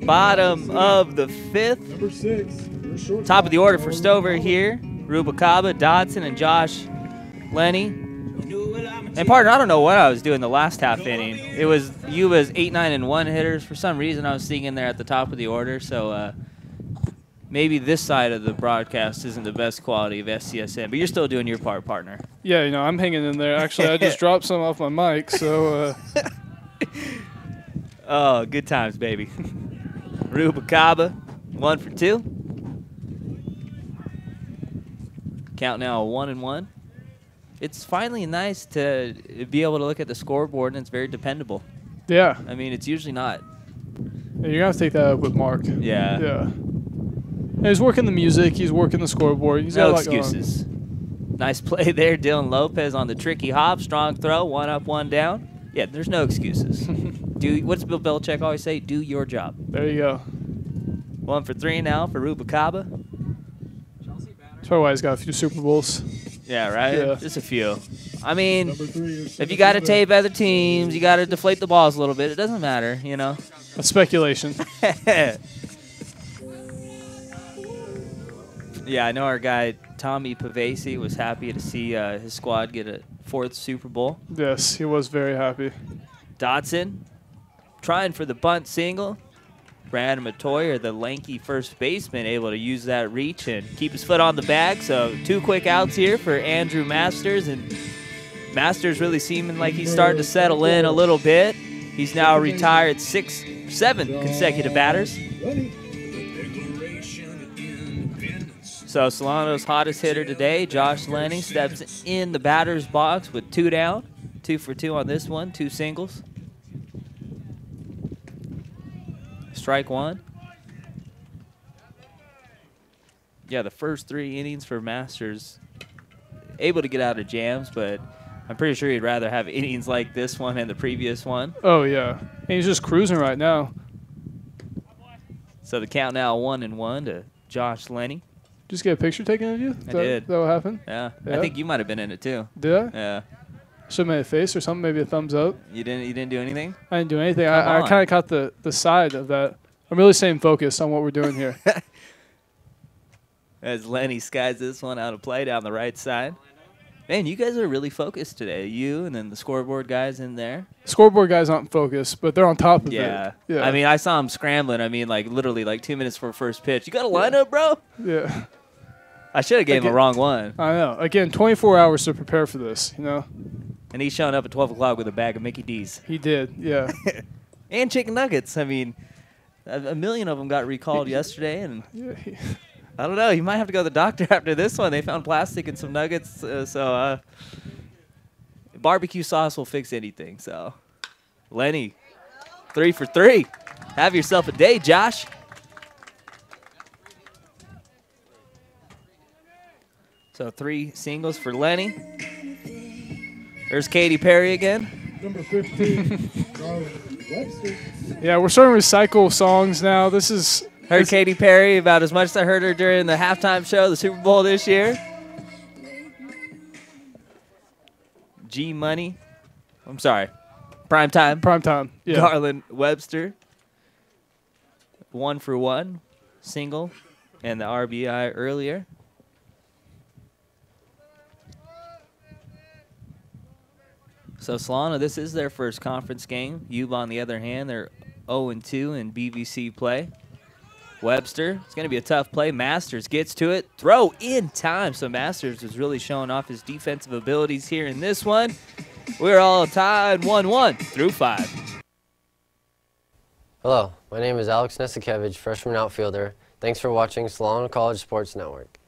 Bottom of the 5th. Number 6. Top of the order for Stover here. Rubacaba, Dodson, and Josh Lenny. And partner, I don't know what I was doing the last half inning. It was Yuba's 8, 9, and 1 hitters. For some reason, I was sitting there at the top of the order. So maybe this side of the broadcast isn't the best quality of SCSN, but you're still doing your part, partner. Yeah, you know, I'm hanging in there. Actually, I just dropped some off my mic, so. Oh, good times, baby. Rubacaba, 1 for 2. Count now 1-1. It's finally nice to be able to look at the scoreboard, and it's very dependable. Yeah. I mean, it's usually not. Yeah, you're going to have to take that up with Mark. Yeah. Yeah. And he's working the music. He's working the scoreboard. He's got No a lot going on. excuses. Nice play there. Dylan Lopez on the tricky hop. Strong throw. 1 up, 1 down. Yeah, there's no excuses. What's Bill Belichick always say? Do your job. There you go. 1 for 3 now for Rubacaba. That's probably why he's got a few Super Bowls. Yeah, right? Yeah. Just a few. I mean, if you got to tape other teams, you got to deflate the balls a little bit. It doesn't matter, you know. That's speculation. Yeah, I know our guy Tommy Pavesi was happy to see his squad get a 4th Super Bowl. Yes, he was very happy. Dodson trying for the bunt single. Brandon Matoyer, the lanky first baseman, able to use that reach and keep his foot on the bag. So 2 quick outs here for Andrew Masters, and Masters really seeming like he's starting to settle in a little bit. He's now retired 7 consecutive batters. So Solano's hottest hitter today, Josh Lenny, steps in the batter's box with 2 down. 2 for 2 on this one, 2 singles. Strike 1. Yeah, the first 3 innings for Masters, able to get out of jams, but I'm pretty sure he'd rather have innings like this one and the previous one. Oh, yeah. And he's just cruising right now. So the count now 1-1 to Josh Lenny. Just get a picture taken of you? I did. Is that what happened? Yeah. I think you might have been in it too. Did I? Yeah. Should have made a face or something, maybe a thumbs up. You didn't do anything? I didn't do anything. I kind of caught the side of that. I'm really staying focused on what we're doing here. As Lenny skies this one out of play down the right side. Man, you guys are really focused today. You and then the scoreboard guys in there. Scoreboard guys aren't focused, but they're on top of it. Yeah. Yeah. I mean, I saw him scrambling. I mean, like literally like 2 minutes before first pitch. You got a lineup, bro? Yeah. I should have gave him a wrong one. I know. Again, 24 hours to prepare for this, you know? And he's showing up at 12 o'clock with a bag of Mickey D's. He did, yeah. And chicken nuggets. I mean, a million of them got recalled yesterday. And I don't know. You might have to go to the doctor after this one. They found plastic in some nuggets. Barbecue sauce will fix anything. So, Lenny, 3 for 3. Have yourself a day, Josh. So 3 singles for Lenny. There's Katy Perry again. Number 15, Garland Webster. Yeah, we're starting to recycle songs now. This is... Heard Katy Perry about as much as I heard her during the halftime show, the Super Bowl this year. G Money. I'm sorry. Prime time. Prime time. Yeah. Garland Webster. 1 for 1. Single. And the RBI earlier. So Solano, this is their first conference game. Yuba, on the other hand, they're 0-2 in BVC play. Webster, it's going to be a tough play. Masters gets to it. Throw in time. So Masters is really showing off his defensive abilities here in this one. We're all tied 1-1 through 5. Hello, my name is Alex Nesikevich, freshman outfielder. Thanks for watching Solano College Sports Network.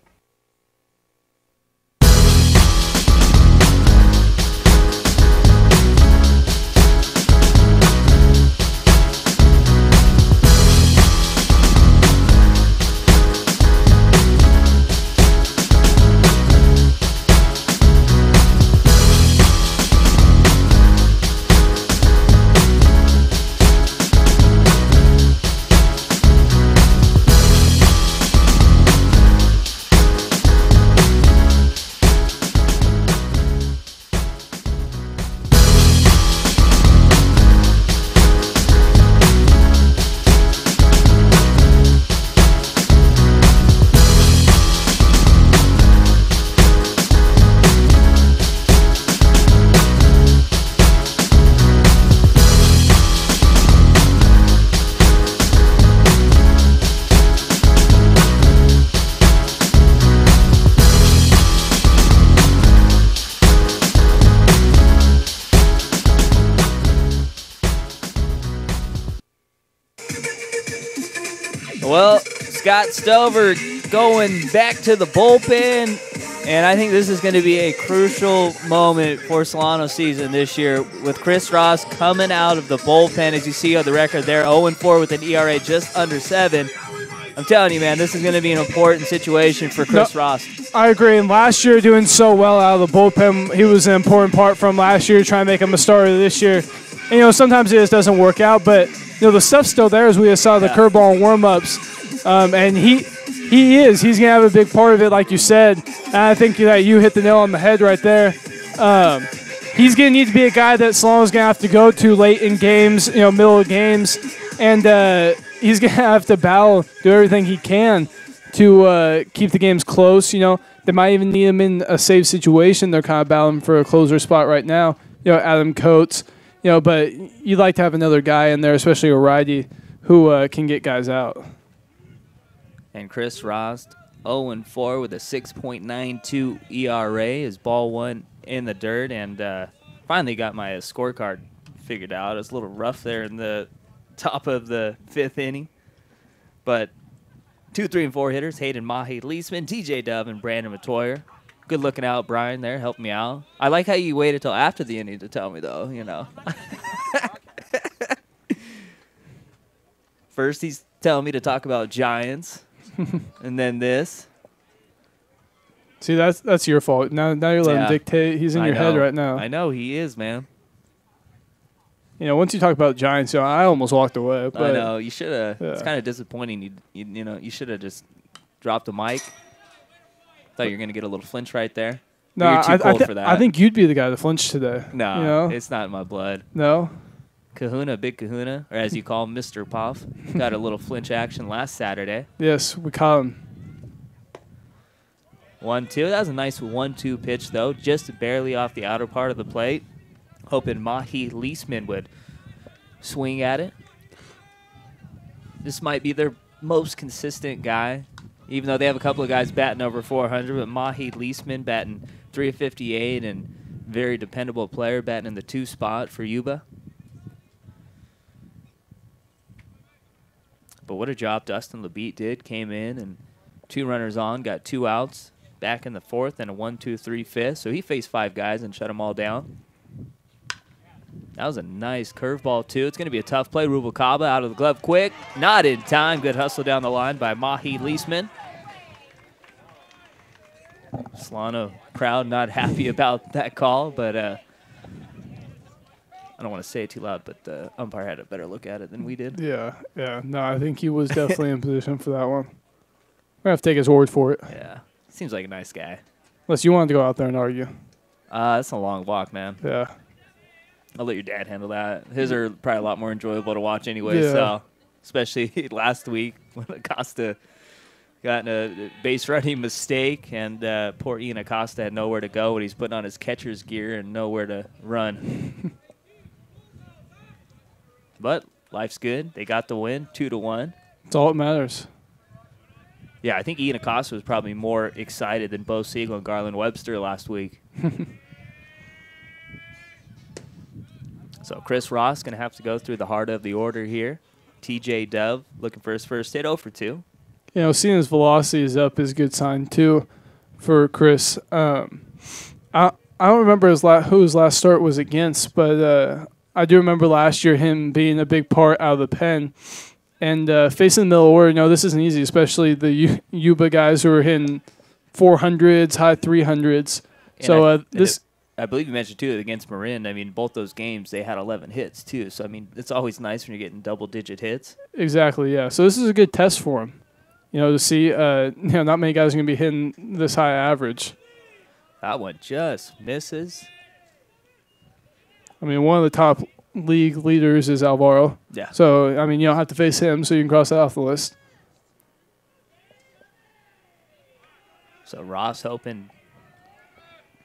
Well, Scott Stover going back to the bullpen, and I think this is going to be a crucial moment for Solano's season this year with Chris Ross coming out of the bullpen. As you see on the record there, 0-4 with an ERA just under 7. I'm telling you, man, this is going to be an important situation for Chris Ross. I agree. And last year, doing so well out of the bullpen, he was an important part from last year, trying to make him a starter this year. And, sometimes it just doesn't work out, but, the stuff's still there as we saw the curveball and warm-ups. And he's going to have a big part of it, like you said. And I think that you hit the nail on the head right there. He's going to need to be a guy that Solano's going to have to go to late in games, middle of games. And he's going to have to battle, do everything he can to keep the games close. They might even need him in a save situation. They're kind of battling for a closer spot right now. Adam Coates. But you'd like to have another guy in there, especially a righty, who can get guys out. And Chris Ross, 0-4 with a 6.92 ERA. His ball one in the dirt, and finally got my scorecard figured out. It was a little rough there in the top of the 5th inning. But 2, 3, and 4 hitters, Hayden Mahi, Leisman, TJ Dove, and Brandon Matoyer. Good looking out, Brian, there, helping me out. I like how you waited till after the inning to tell me, though, First, he's telling me to talk about Giants, and then this. See, that's your fault. Now you're letting him dictate. He's in your head right now. I know, he is, man. Once you talk about Giants, I almost walked away. But I know, you should have. Yeah. It's kind of disappointing. You should have just dropped the mic. Thought you were going to get a little flinch right there. No, you're too cold for that. I think you'd be the guy to flinch today. No, it's not in my blood. No? Kahuna, Big Kahuna, or as you call him, Mr. Puff, got a little flinch action last Saturday. Yes, we caught him. 1-2. That was a nice 1-2 pitch, though, just barely off the outer part of the plate. Hoping Mahi Leisman would swing at it. This might be their most consistent guy, even though they have a couple of guys batting over 400, but Mahi Leisman batting .358 and very dependable player batting in the 2 spot for Yuba. But what a job Dustin LeBeat did. Came in and 2 runners on, got 2 outs, back in the 4th and a 1-2-3 5th. So he faced 5 guys and shut them all down. That was a nice curveball, too. It's going to be a tough play. Rubalcaba out of the glove quick. Not in time. Good hustle down the line by Mahi Leisman. Solano crowd not happy about that call, but I don't want to say it too loud, but the umpire had a better look at it than we did. Yeah. No, I think he was definitely in position for that one. We're going to have to take his word for it. Yeah. Seems like a nice guy. Unless you wanted to go out there and argue. It's a long walk, man. Yeah. I'll let your dad handle that. His are probably a lot more enjoyable to watch anyway. Yeah. So, especially last week when Acosta got in a base running mistake, and poor Ian Acosta had nowhere to go when he's putting on his catcher's gear and nowhere to run. But life's good. They got the win, 2-1. That's all that matters. Yeah, I think Ian Acosta was probably more excited than Bo Siegel and Garland Webster last week. So Chris Ross going to have to go through the heart of the order here. TJ Dove looking for his first hit, 0-2. Seeing his velocity is up is a good sign, too, for Chris. I don't remember who his last start was against, but I do remember last year him being a big part out of the pen. And facing the middle order, this isn't easy, especially the Yuba guys who are hitting 400s, high 300s. And so I believe you mentioned, too, against Marin. I mean, both those games, they had 11 hits, too. So, I mean, it's always nice when you're getting double-digit hits. Exactly, yeah. So this is a good test for him, to see, not many guys are going to be hitting this high average. That one just misses. I mean, one of the top league leaders is Alvaro. Yeah. So, I mean, you don't have to face him, so you can cross that off the list. So Ross hoping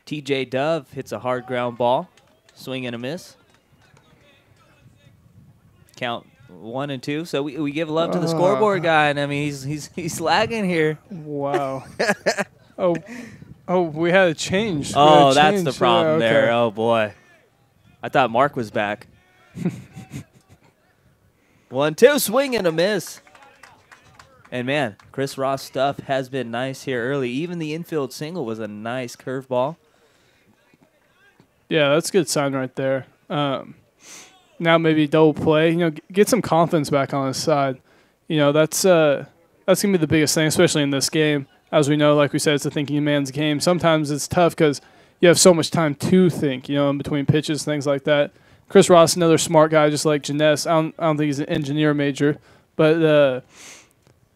TJ Dove hits a hard ground ball. Swing and a miss. Count 1 and 2. So we give love to the scoreboard guy, and I mean he's lagging here. Wow. Oh, we had a change. That's the problem there. Oh boy. I thought Mark was back. 1-2, swing and a miss. And, man, Chris Ross' stuff has been nice here early. Even the infield single was a nice curveball. Yeah, that's a good sign right there. Now maybe double play. You know, get some confidence back on his side. You know, that's gonna be the biggest thing, especially in this game. As we know, like we said, it's a thinking man's game. Sometimes it's tough because you have so much time to think. You know, in between pitches, things like that. Chris Ross, another smart guy, just like Janess. I don't think he's an engineer major, but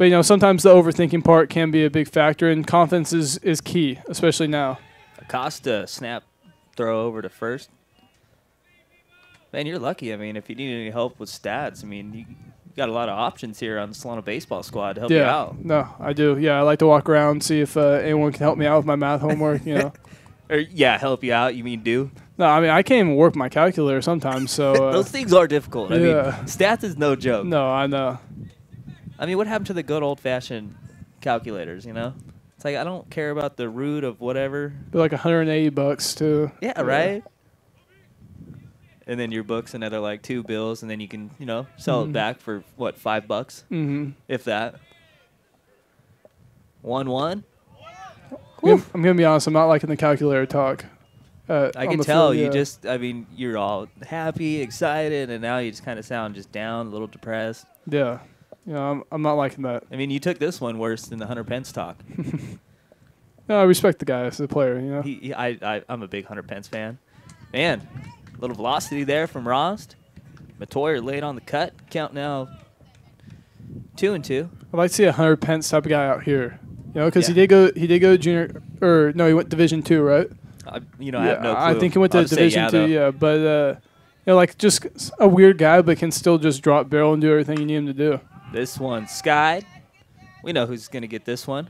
you know, sometimes the overthinking part can be a big factor, and confidence is key, especially now. Acosta snap throw over to first. Man, you're lucky. I mean, if you need any help with stats, I mean, you got a lot of options here on the Solano baseball squad to help you out. No, I do. Yeah, I like to walk around, see if anyone can help me out with my math homework, you know. Or, yeah, help you out, you mean do? No, I mean, I can't even work my calculator sometimes, so. Those things are difficult. Yeah. I mean, stats is no joke. No, I know. I mean, what happened to the good old-fashioned calculators, you know? It's like, I don't care about the root of whatever. Be like $180 too. Yeah, right? And then your book's another, like, $2 and then you can, you know, sell it back for, what, $5? Mm-hmm. If that. 1-1. I'm going to be honest, I'm not liking the calculator talk. I can tell. You just, I mean, you're all happy, excited, and now you just kind of sound just down, a little depressed. Yeah. You know, I'm not liking that. I mean, you took this one worse than the Hunter Pence talk. No, I respect the guy as a player, you know. I'm a big Hunter Pence fan. Man, a little velocity there from Rost. Matoyer late on the cut. Count now 2-2. I'd like to see a Hunter Pence type of guy out here. You know, because he did go junior, or no, he went Division II, right? You know, I have no clue. I think he went to Division II, yeah. But, you know, like just a weird guy, but can still just drop barrel and do everything you need him to do. This one skied. We know who's going to get this one.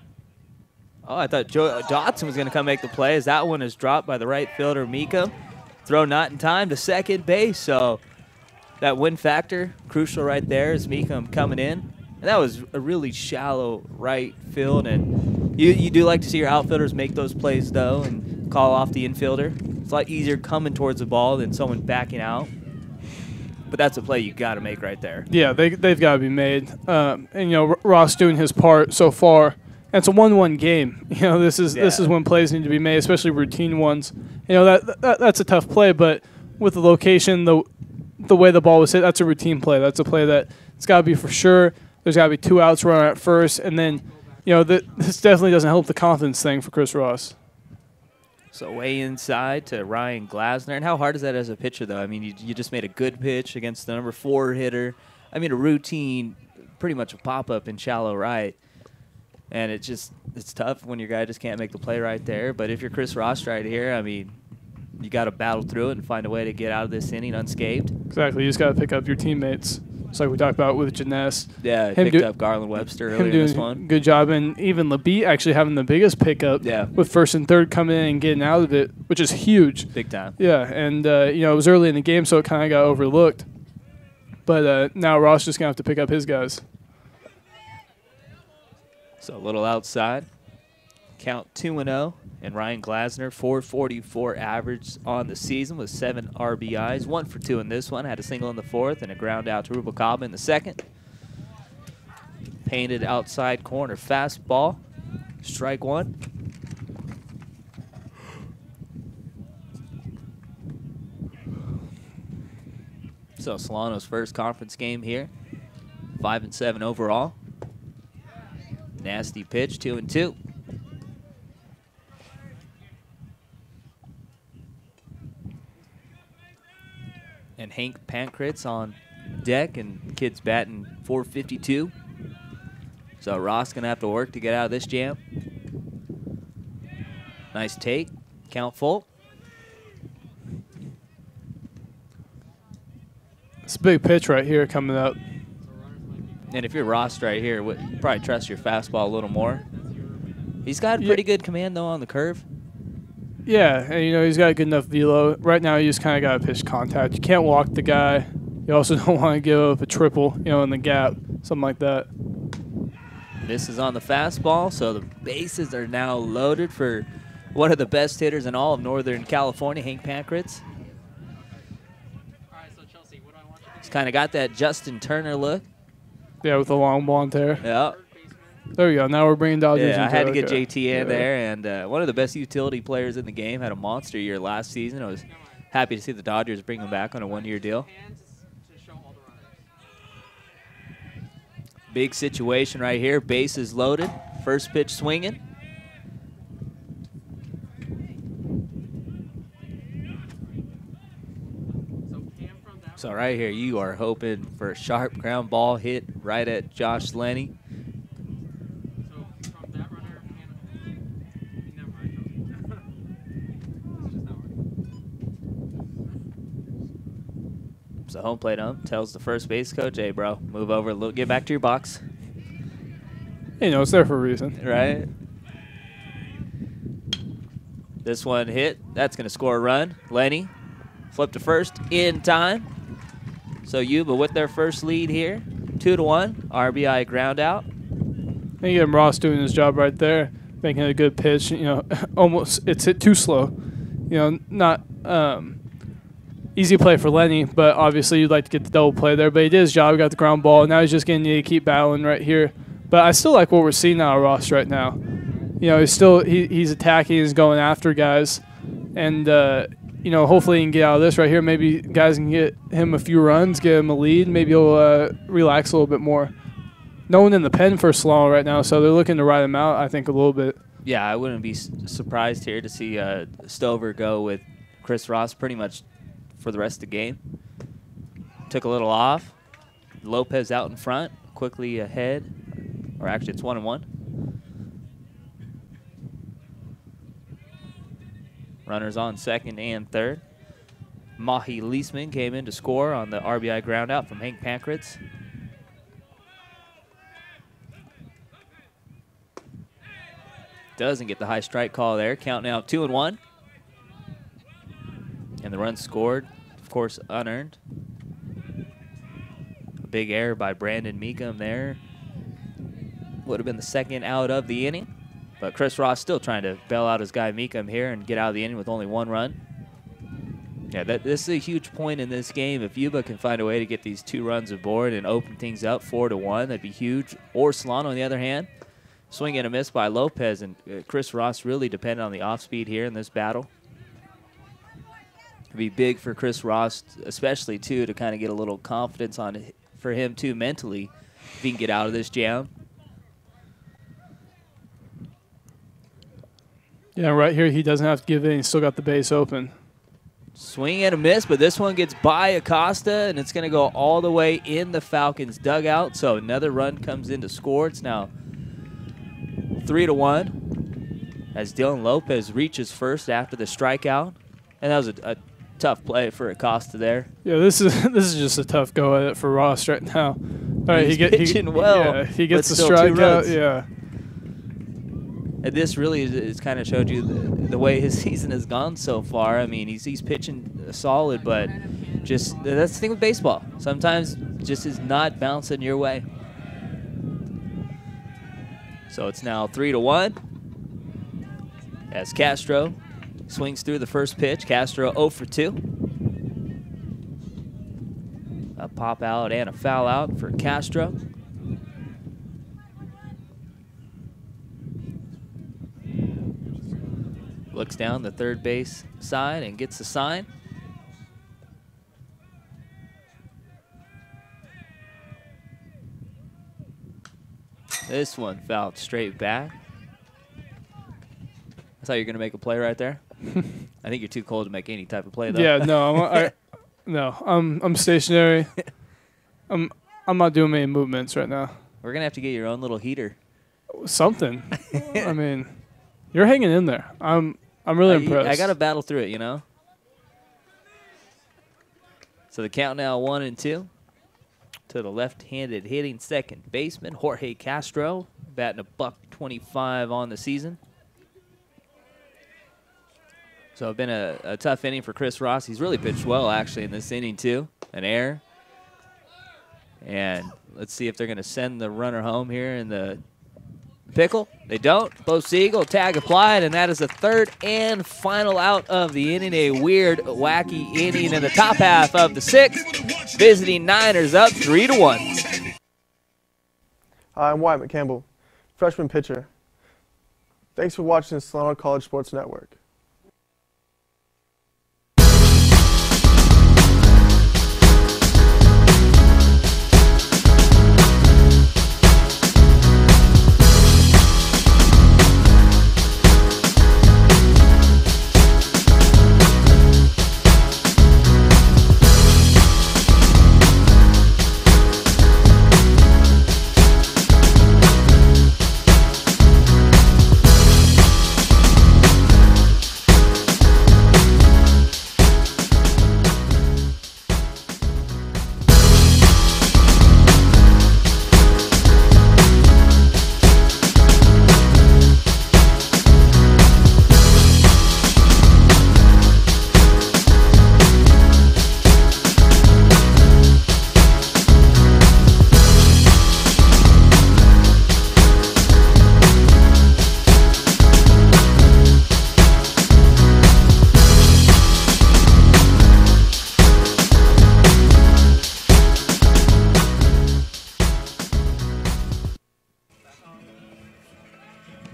Oh, I thought Joe Dotson was going to come make the play as that one is dropped by the right fielder, Mika. Throw not in time to second base. So that win factor, crucial right there is Mika coming in. And that was a really shallow right field. And you do like to see your outfielders make those plays, though, and call off the infielder. It's a lot easier coming towards the ball than someone backing out. But that's a play you got to make right there. Yeah, they've got to be made. And, you know, Ross doing his part so far. And it's a 1-1 game. You know, this is when plays need to be made, especially routine ones. You know, that's a tough play, but with the location, the way the ball was hit, that's a routine play. That's a play that it's got to be for sure. There's got to be 2 outs runner at first, and then, you know, this definitely doesn't help the confidence thing for Chris Ross. So way inside to Ryan Glasner. And how hard is that as a pitcher, though? I mean, you just made a good pitch against the number 4 hitter. I mean, a routine, pretty much a pop-up in shallow right. And it's tough when your guy just can't make the play right there. But if you're Chris Ross right here, I mean, you got to battle through it and find a way to get out of this inning unscathed. Exactly. You just got to pick up your teammates. Just like we talked about with Janess. Yeah, picked up Garland Webster earlier in this one. Good job. And even LeBeat actually having the biggest pickup with first and third coming in and getting out of it, which is huge. Big time. Yeah, and, you know, it was early in the game, so it kind of got overlooked. But now Ross just going to have to pick up his guys. So a little outside. Count 2-0. And Ryan Glasner, 444 average on the season with 7 RBIs. 1 for 2 in this one. Had a single in the 4th and a ground out to Rubalcaba in the 2nd. Painted outside corner fastball. Strike 1. So Solano's first conference game here. 5-7 overall. Nasty pitch, 2-2. And Hank Pankratz on deck, and kid's batting .452. So Ross gonna have to work to get out of this jam. Nice take, count full. It's a big pitch right here coming up. And if you're Ross right here, would probably trust your fastball a little more. He's got a pretty good command, though, on the curve. Yeah, and, you know, he's got good enough velo. Right now, you just kind of got to pitch contact. You can't walk the guy. You also don't want to give up a triple, you know, in the gap, something like that. This is on the fastball, so the bases are now loaded for one of the best hitters in all of Northern California, Hank Pankratz. He's kind of got that Justin Turner look. Yeah, with the long blonde hair. Yeah. There we go. Now we're bringing Dodgers. Yeah, I had to get okay. JT in there, and one of the best utility players in the game. Had a monster year last season. I was happy to see the Dodgers bring him back on a one-year deal. Big situation right here. Bases loaded. First pitch swinging. So right here, you are hoping for a sharp ground ball hit right at Josh Lenny. So home plate ump tells the first base coach, hey, bro, move over a little, get back to your box. You know, it's there for a reason. Right. This one hit. That's going to score a run. Lenny flipped to first in time. So Yuba with their first lead here. 2-1. RBI ground out. And you get Ross doing his job right there, making a good pitch. You know, almost it's hit too slow. You know, not easy play for Lenny, but obviously you'd like to get the double play there. But he did his job, got the ground ball. Now he's just going to need to keep battling right here. But I still like what we're seeing out of Ross right now. You know, he's attacking, he's going after guys, and you know, hopefully he can get out of this right here. Maybe guys can get him a few runs, get him a lead. Maybe he'll relax a little bit more. No one in the pen for Solano right now, so they're looking to ride him out, I think, a little bit. Yeah, I wouldn't be surprised here to see Stover go with Chris Ross pretty much for the rest of the game. Took a little off. Lopez out in front, quickly ahead. Or actually, it's 1-1. Runners on second and third. Mahi Leisman came in to score on the RBI ground out from Hank Pankratz. Doesn't get the high strike call there. Count now 2-1. And the run scored, of course, unearned. A big error by Brandon Meekum there. Would have been the second out of the inning. But Chris Ross still trying to bail out his guy Meekum here and get out of the inning with only one run. Yeah, this is a huge point in this game. If Yuba can find a way to get these 2 runs aboard and open things up 4-1, that'd be huge. Or Solano, on the other hand, swing and a miss by Lopez, and Chris Ross really depended on the off speed here in this battle. It'd be big for Chris Ross, especially too, to kind of get a little confidence on it for him too mentally, if he can get out of this jam. Yeah, right here he doesn't have to give in. He's still got the base open. Swing and a miss, but this one gets by Acosta, and it's going to go all the way in the Falcons' dugout. So another run comes in to score. It's now 3-1 as Dylan Lopez reaches first after the strikeout. And that was a tough play for Acosta there. Yeah, this is just a tough go at it for Ross right now. All right, he's pitching well. Yeah, he gets the strikeout. Yeah. And this really is kind of showed you the way his season has gone so far. I mean, he's pitching solid, but just that's the thing with baseball. Sometimes just is not bouncing your way. So it's now 3-1 as Castro swings through the first pitch. Castro 0 for 2. A pop out and a foul out for Castro. Looks down the third base side and gets the sign. This one fouled straight back. I thought you were going to make a play right there. I think you're too cold to make any type of play, though. Yeah, no, I'm stationary. I'm not doing many movements right now. We're going to have to get your own little heater. Something. I mean, you're hanging in there. I'm really impressed. I got to battle through it, you know. So the count now 1-2 to the left-handed hitting second baseman Jorge Castro, batting $125 on the season. So it's been a tough inning for Chris Ross. He's really pitched well, actually, in this inning, too. An error. And let's see if they're going to send the runner home here in the pickle. They don't. Bo Siegel, tag applied, and that is the third and final out of the inning. A weird, wacky inning in the top half of the sixth. Visiting Niners up 3-1. Hi, I'm Wyatt McCampbell, freshman pitcher. Thanks for watching the Solano College Sports Network.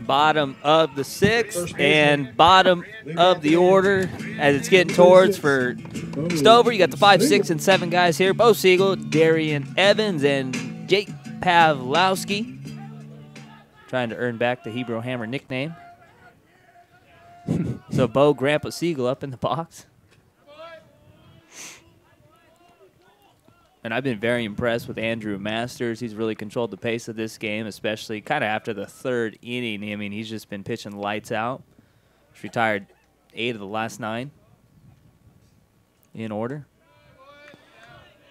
Bottom of the sixth and bottom of the order as it's getting towards for Stover. You got the 5, 6, and 7 guys here. Bo Siegel, Darian Evans, and Jake Pavlowski. Trying to earn back the Hebrew Hammer nickname. So Bo, Grandpa Siegel up in the box. And I've been very impressed with Andrew Masters. He's really controlled the pace of this game, especially kind of after the 3rd inning. I mean, he's just been pitching lights out. He's retired 8 of the last 9 in order.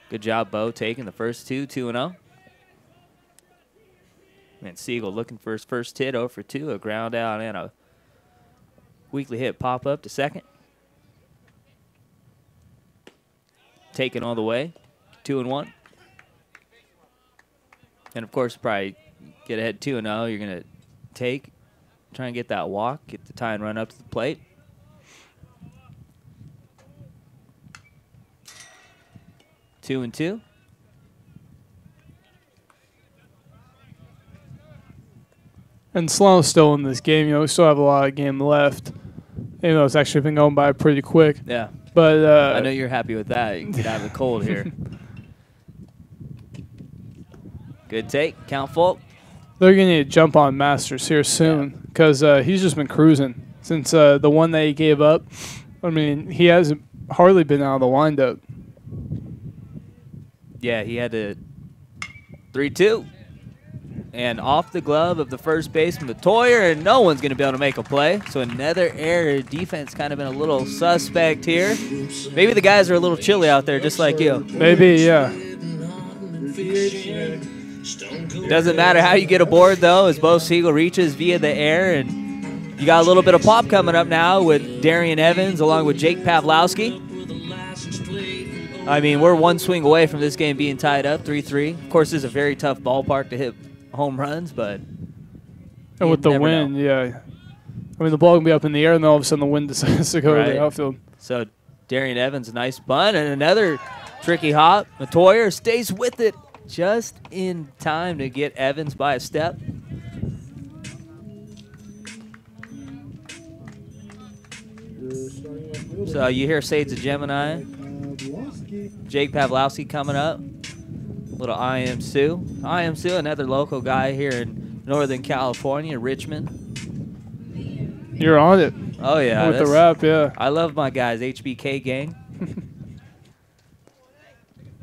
Good job, Bo, taking the first 2, 2-0. And Siegel looking for his first hit, 0 for 2, a ground out and a weekly hit pop up to second. Taken all the way. 2-1. And, of course, probably get ahead 2-0. You're going to try and get that walk, get the tie and run up to the plate. Two and 2. And Solano's still in this game. You know, we still have a lot of game left. Even though it's actually been going by pretty quick. Yeah. But I know you're happy with that. You can get out of the cold here. Good take. Count full. They're going to need to jump on Masters here soon because he's just been cruising since the one that he gave up. I mean, he hasn't hardly been out of the windup. Yeah, he had a 3-2. And off the glove of the first baseman, Matoyer, and no one's going to be able to make a play. So another error. Defense kind of been a little suspect here. Maybe the guys are a little chilly out there, just like you. Maybe, yeah. Doesn't matter how you get aboard, though, as Bo Siegel reaches via the air. And you got a little bit of pop coming up now with Darian Evans along with Jake Pavlowski. I mean, we're one swing away from this game being tied up, 3-3. Of course, this is a very tough ballpark to hit home runs, but and with the wind, yeah. I mean, the ball can be up in the air, and then all of a sudden the wind decides to go to the outfield. So Darian Evans, a nice bunt, and another tricky hop. Matoyer stays with it just in time to get Evans by a step. So you hear Sades of Gemini. Jake Pavlowski coming up. Little I Am Sue. I Am Sue, another local guy here in Northern California, Richmond. You're on it. Oh, yeah. With the rap, yeah. I love my guys, HBK gang.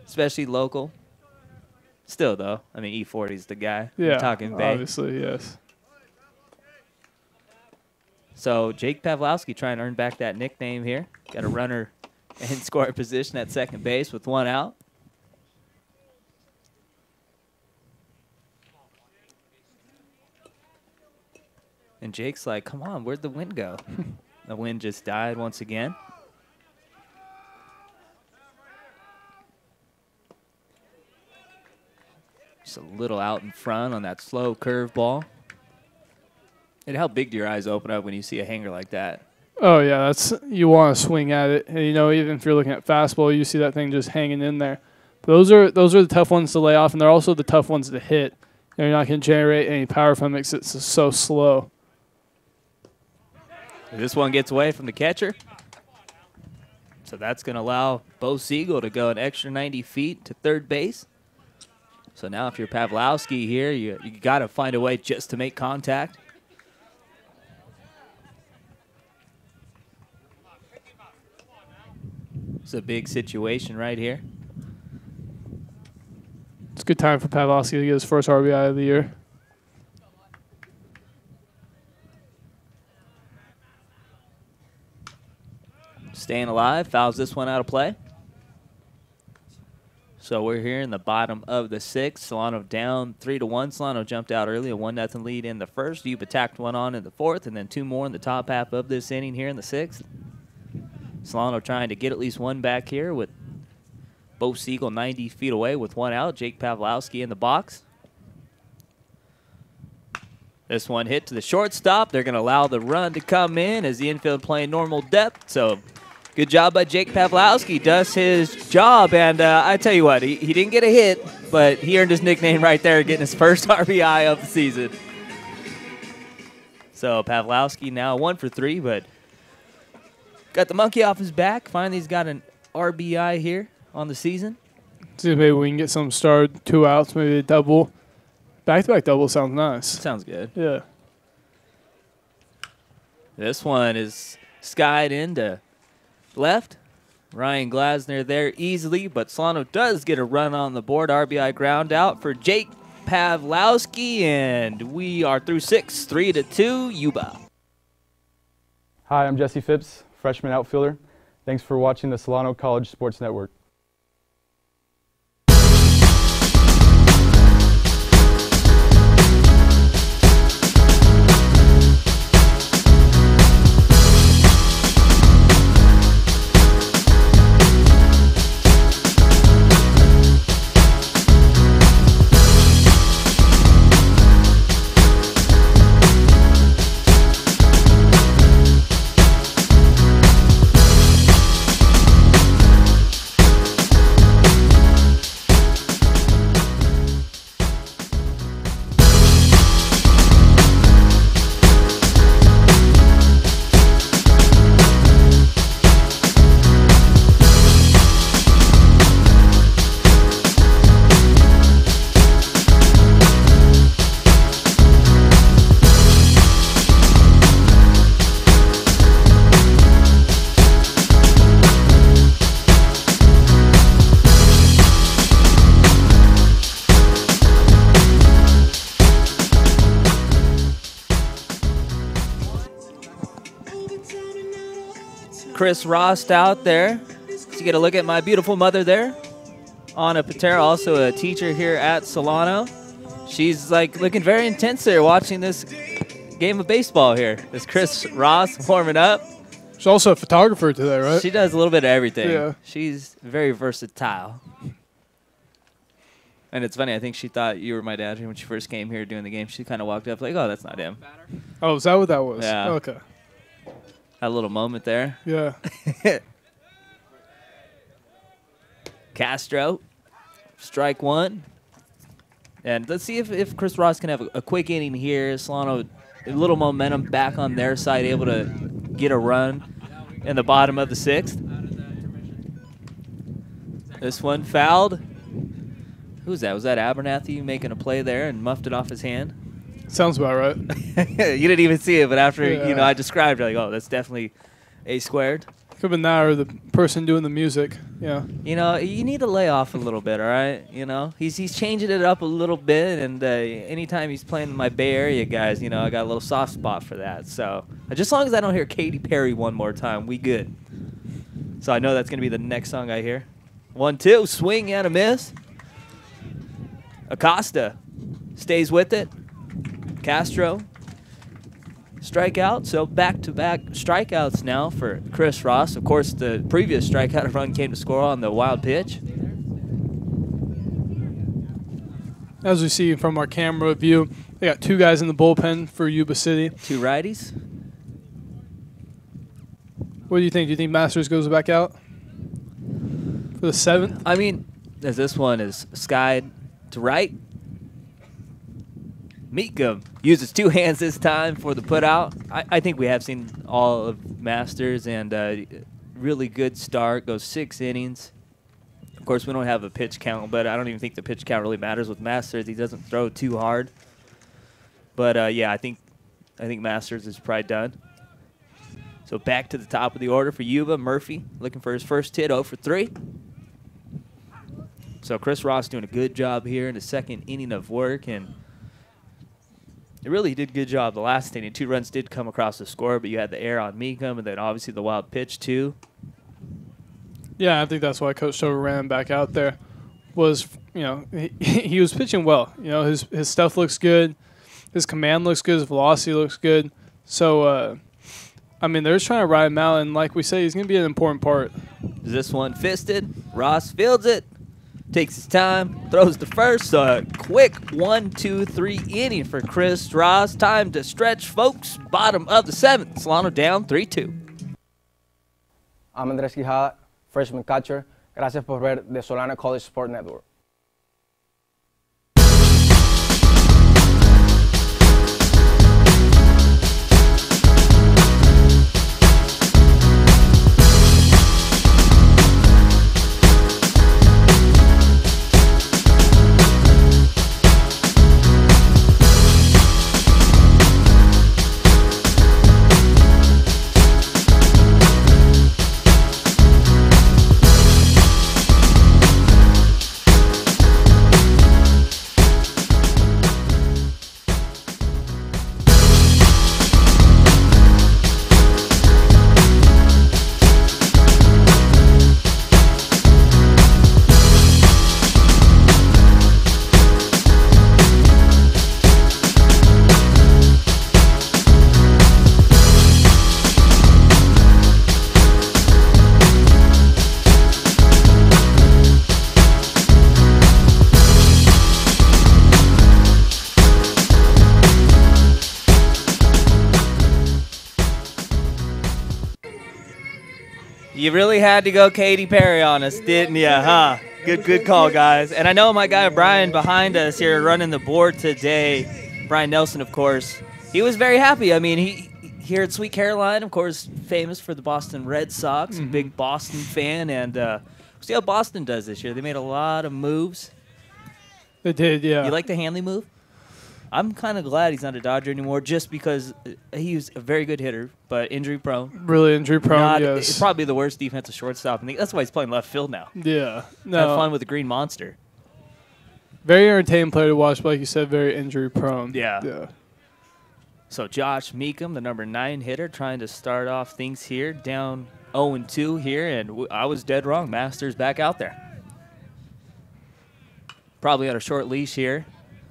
Especially local. Still, though. I mean, E40's the guy. Yeah, I'm talking Bay. Obviously, yes. So Jake Pavlowski trying to earn back that nickname here. Got a runner in scoring position at second base with 1 out. And Jake's like, come on, where'd the wind go? The wind just died once again. Just a little out in front on that slow curveball. And how big do your eyes open up when you see a hanger like that? Oh, yeah, that's you want to swing at it. And, you know, even if you're looking at fastball, you see that thing just hanging in there. But those are the tough ones to lay off, and they're also the tough ones to hit. You're not going to generate any power from it because it's so slow. This one gets away from the catcher. So that's going to allow Bo Siegel to go an extra 90 feet to third base. So now if you're Pawlowski here, you got to find a way just to make contact. It's a big situation right here. It's a good time for Pawlowski to get his first RBI of the year. Staying alive, fouls this one out of play. So we're here in the bottom of the sixth. Solano down 3-1. Solano jumped out early, a 1-0 lead in the first. Yuba tacked one on in the fourth, and then two more in the top half of this inning here in the sixth. Solano trying to get at least one back here with Bo Siegel 90 feet away with one out. Jake Pawlowski in the box. This one hit to the shortstop. They're going to allow the run to come in as the infield playing normal depth. So good job by Jake Pawlowski. Does his job. And I tell you what, he didn't get a hit, but he earned his nickname right there, getting his first RBI of the season. So Pawlowski now 1 for 3, but got the monkey off his back. Finally, he's got an RBI here on the season. See if maybe we can get some started, 2 outs, maybe a double. Back-to-back double sounds nice. Sounds good. Yeah. This one is skied into left. Ryan Glasner there easily, but Solano does get a run on the board. RBI ground out for Jake Pawlowski, and we are through 6, 3-2, Yuba. Hi, I'm Jesse Phipps, freshman outfielder. Thanks for watching the Solano College Sports Network. Chris Rost out there. So you get a look at my beautiful mother there. Anna Patera, also a teacher here at Solano. She's like looking very intense there watching this game of baseball here. This Chris Ross warming up. She's also a photographer today, right? She does a little bit of everything. Yeah. She's very versatile. And it's funny, I think she thought you were my dad when she first came here doing the game. She kind of walked up like, oh, that's not him. Oh, is that what that was? Yeah. Okay. Had a little moment there. Yeah. Castro, strike one. And let's see if Chris Ross can have a quick inning here. Solano, a little momentum back on their side, able to get a run in the bottom of the sixth. This one fouled. Who's that? Was that Abernathy making a play there and muffed it off his hand? Sounds about right. You didn't even see it, but after I described it, like, oh, that's definitely A squared. Could have been that or the person doing the music. Yeah. You know, you need to lay off a little bit, all right? You know, he's changing it up a little bit, and anytime he's playing my Bay Area guys, you know, I got a little soft spot for that. So just as long as I don't hear Katy Perry one more time, we good. So I know that's going to be the next song I hear. 1-2, swing and a miss. Acosta stays with it. Castro, strikeout. So back-to-back strikeouts now for Chris Ross. Of course, the previous strikeout run came to score on the wild pitch. As we see from our camera view, they got 2 guys in the bullpen for Yuba City. 2 righties. What do you think? Do you think Masters goes back out for the 7th? I mean, as this one is skied to right. Meekum uses 2 hands this time for the putout. I think we have seen all of Masters, and really good start. Goes 6 innings. Of course, we don't have a pitch count, but I don't even think the pitch count really matters with Masters. He doesn't throw too hard. But, yeah, I think Masters is probably done. So back to the top of the order for Yuba. Murphy looking for his first hit, 0 for 3. So Chris Ross doing a good job here in the second inning of work, and it really did a good job the last inning. 2 runs did come across the score, but you had the error on Meekum, and then obviously the wild pitch too. Yeah, I think that's why Coach Stover ran him back out there. Was, you know, he was pitching well. You know, his stuff looks good, his command looks good, his velocity looks good. So, I mean, they're just trying to ride him out, and like we say, he's going to be an important part. This one fisted. Ross fields it. Takes his time, throws the first. So a quick 1-2-3 inning for Chris Ross. Time to stretch, folks. Bottom of the 7th. Solano down 3-2. I'm Andrés Quijada, freshman catcher. Gracias por ver the Solano College Sport Network. You really had to go Katy Perry on us, didn't you, huh? Good call, guys. And I know my guy Brian behind us here running the board today, Brian Nelson, of course, he was very happy. I mean, he here at Sweet Caroline, of course, famous for the Boston Red Sox, big Boston fan, and we'll see how Boston does this year. They made a lot of moves. They did, yeah. You like the Hanley move? I'm kind of glad he's not a Dodger anymore, just because he was a very good hitter, but injury prone. Really injury prone, yes. It's probably the worst defensive shortstop. And that's why he's playing left field now. Yeah. No. Have fun with the Green Monster. Very entertaining player to watch, but like you said, very injury prone. Yeah. So Josh Meekum, the number 9 hitter, trying to start off things here, down 0-2 here, and I was dead wrong. Masters back out there. Probably on a short leash here.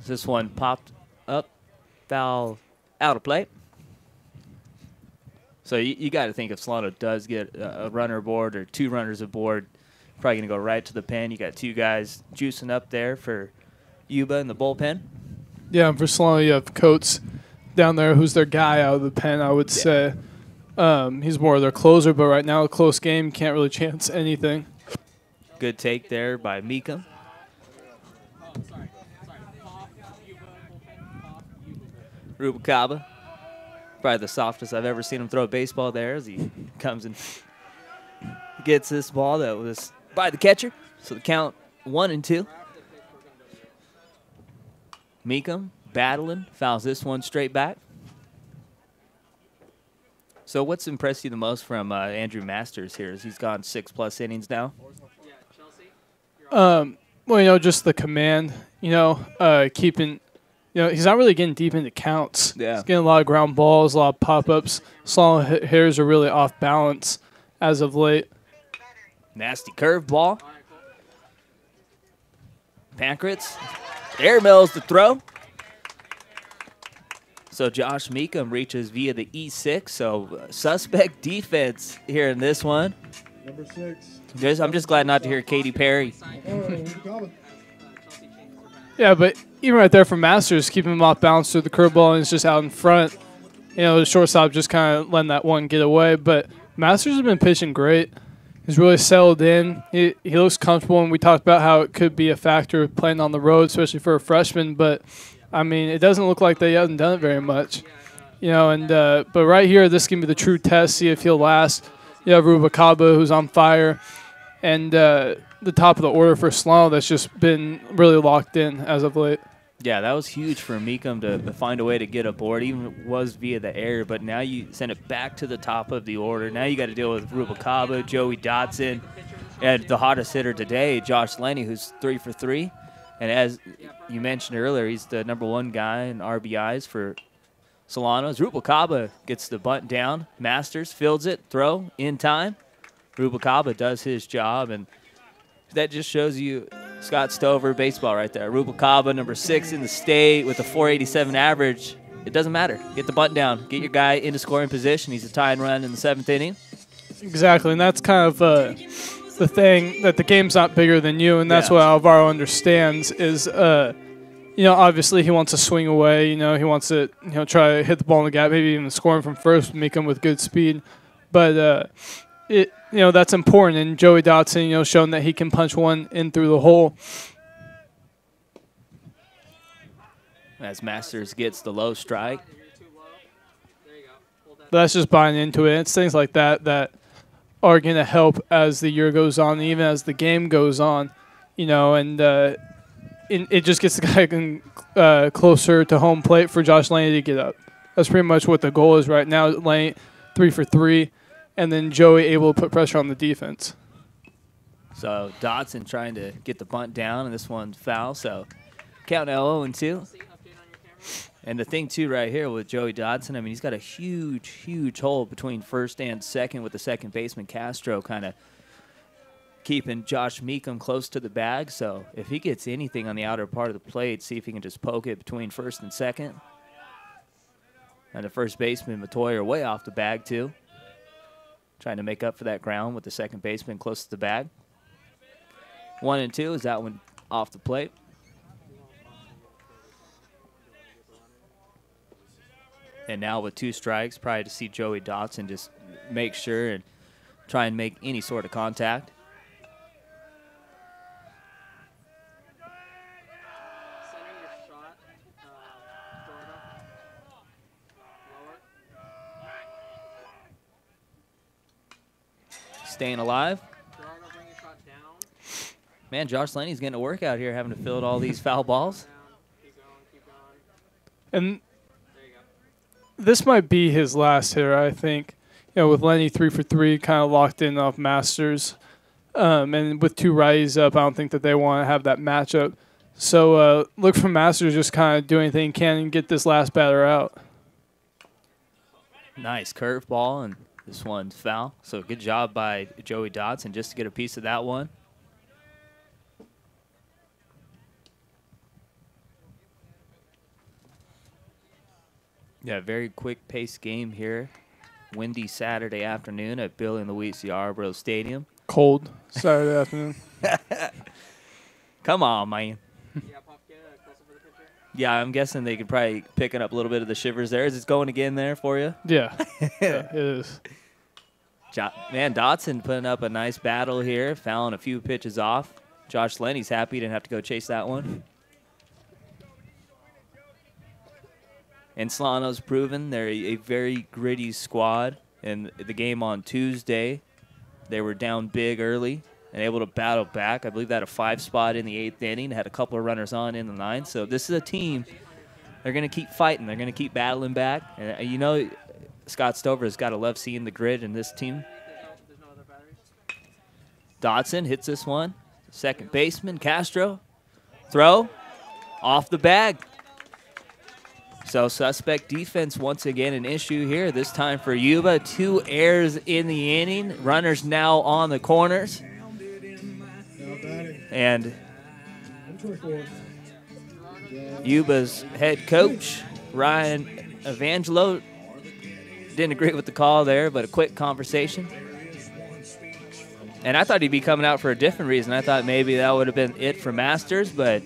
This one popped up, foul out of play. So you got to think if Solano does get a runner aboard or 2 runners aboard, probably going to go right to the pen. You got 2 guys juicing up there for Yuba in the bullpen. Yeah, and for Solano, you have Coates down there, who's their guy out of the pen, I would say. He's more of their closer, but right now, a close game, can't really chance anything. Good take there by Meekum. Rubicaba, probably the softest I've ever seen him throw a baseball there as he comes and gets this ball that was by the catcher. So the count 1-2. Meekum battling, fouls this one straight back. So what's impressed you the most from Andrew Masters here as he's gone 6+ innings now? Well, you know, just the command, you know, keeping... You know, he's not really getting deep into counts. Yeah. He's getting a lot of ground balls, a lot of pop-ups. Solano hitters are really off balance as of late. Nasty curveball. Pancratz. Air mills the throw. So Josh Meekum reaches via the E6. So suspect defense here in this one. Number 6. I'm just glad not to hear Katy Perry. Yeah, but even right there for Masters, keeping him off balance through the curveball, and he's just out in front. You know, the shortstop just kind of letting that one get away. But Masters has been pitching great. He's really settled in. He looks comfortable, and we talked about how it could be a factor playing on the road, especially for a freshman. But I mean, it doesn't look like they haven't done it very much. You know, and but right here, this can be the true test. See if he'll last. You have Rubacaba, who's on fire, and the top of the order for Solano that's just been really locked in as of late. Yeah, that was huge for Meekum to find a way to get aboard, even if it was via the air. But now you send it back to the top of the order. Now you got to deal with Rubacaba, Joey Dotson, and the hottest hitter today, Josh Lenny, who's 3 for 3. And as you mentioned earlier, he's the #1 guy in RBIs for Solano. Rubacaba gets the bunt down. Masters fields it, throw in time. Rubacaba does his job, and that just shows you Scott Stover baseball right there. Rubacaba, #6 in the state with a 487 average. It doesn't matter. Get the bunt down. Get your guy into scoring position. He's a tying run in the 7th inning. Exactly, and that's kind of the thing, that the game's not bigger than you, and that's what Alvaro understands is, you know, obviously he wants to swing away. You know, he wants to, you know, try to hit the ball in the gap, maybe even scoring from first, make him with good speed. But you know, that's important. And Joey Dotson, you know, shown that he can punch one in through the hole. As Masters gets the low strike. That's just buying into it. It's things like that that are going to help as the year goes on, even as the game goes on, you know, and it just gets the guy closer to home plate for Josh Lane to get up. That's pretty much what the goal is right now. Lane 3 for 3, and then Joey able to put pressure on the defense. So Dotson trying to get the bunt down, and this one's foul. So count 0-2. And the thing, too, right here with Joey Dotson, I mean, he's got a huge, huge hole between first and second with the second baseman Castro kind of keeping Josh Meekum close to the bag. So if he gets anything on the outer part of the plate, see if he can just poke it between first and second. And the first baseman, Matoya, way off the bag, too. Trying to make up for that ground with the second baseman close to the bag. 1-2 is that one off the plate. And now with 2 strikes, probably to see Joey Dotson just make sure and try and make any sort of contact. Staying alive. Man, Josh Laney's getting a workout here, having to field all these foul balls. And this might be his last hitter, I think. You know, with Lenny 3 for 3, kind of locked in off Masters. And with 2 righties up, I don't think that they want to have that matchup. So look for Masters just kind of do anything he can and get this last batter out. Nice curveball, and this one's foul. So good job by Joey Dotson just to get a piece of that one. Yeah, very quick-paced game here. Windy Saturday afternoon at Bill and Louise Yarborough Stadium. Cold Saturday afternoon. Come on, man. Yeah, I'm guessing they could probably pick up a little bit of the shivers there. Is it going again there for you? Yeah, yeah, it is. Man, Dotson putting up a nice battle here, fouling a few pitches off. Josh Lenny's happy he didn't have to go chase that one. And Solano's proven they're a very gritty squad. In the game on Tuesday, they were down big early and able to battle back. I believe they had a 5 spot in the 8th inning, had a couple of runners on in the 9th. So this is a team, they're going to keep fighting. They're going to keep battling back. And you know, Scott Stover has got to love seeing the grit in this team. Dotson hits this one. Second baseman, Castro. Throw off the bag. So suspect defense once again an issue here, this time for Yuba. 2 errors in the inning. Runners now on the corners. And Yuba's head coach, Ryan Evangelo, didn't agree with the call there, but a quick conversation. And I thought he'd be coming out for a different reason. I thought maybe that would have been it for Masters, but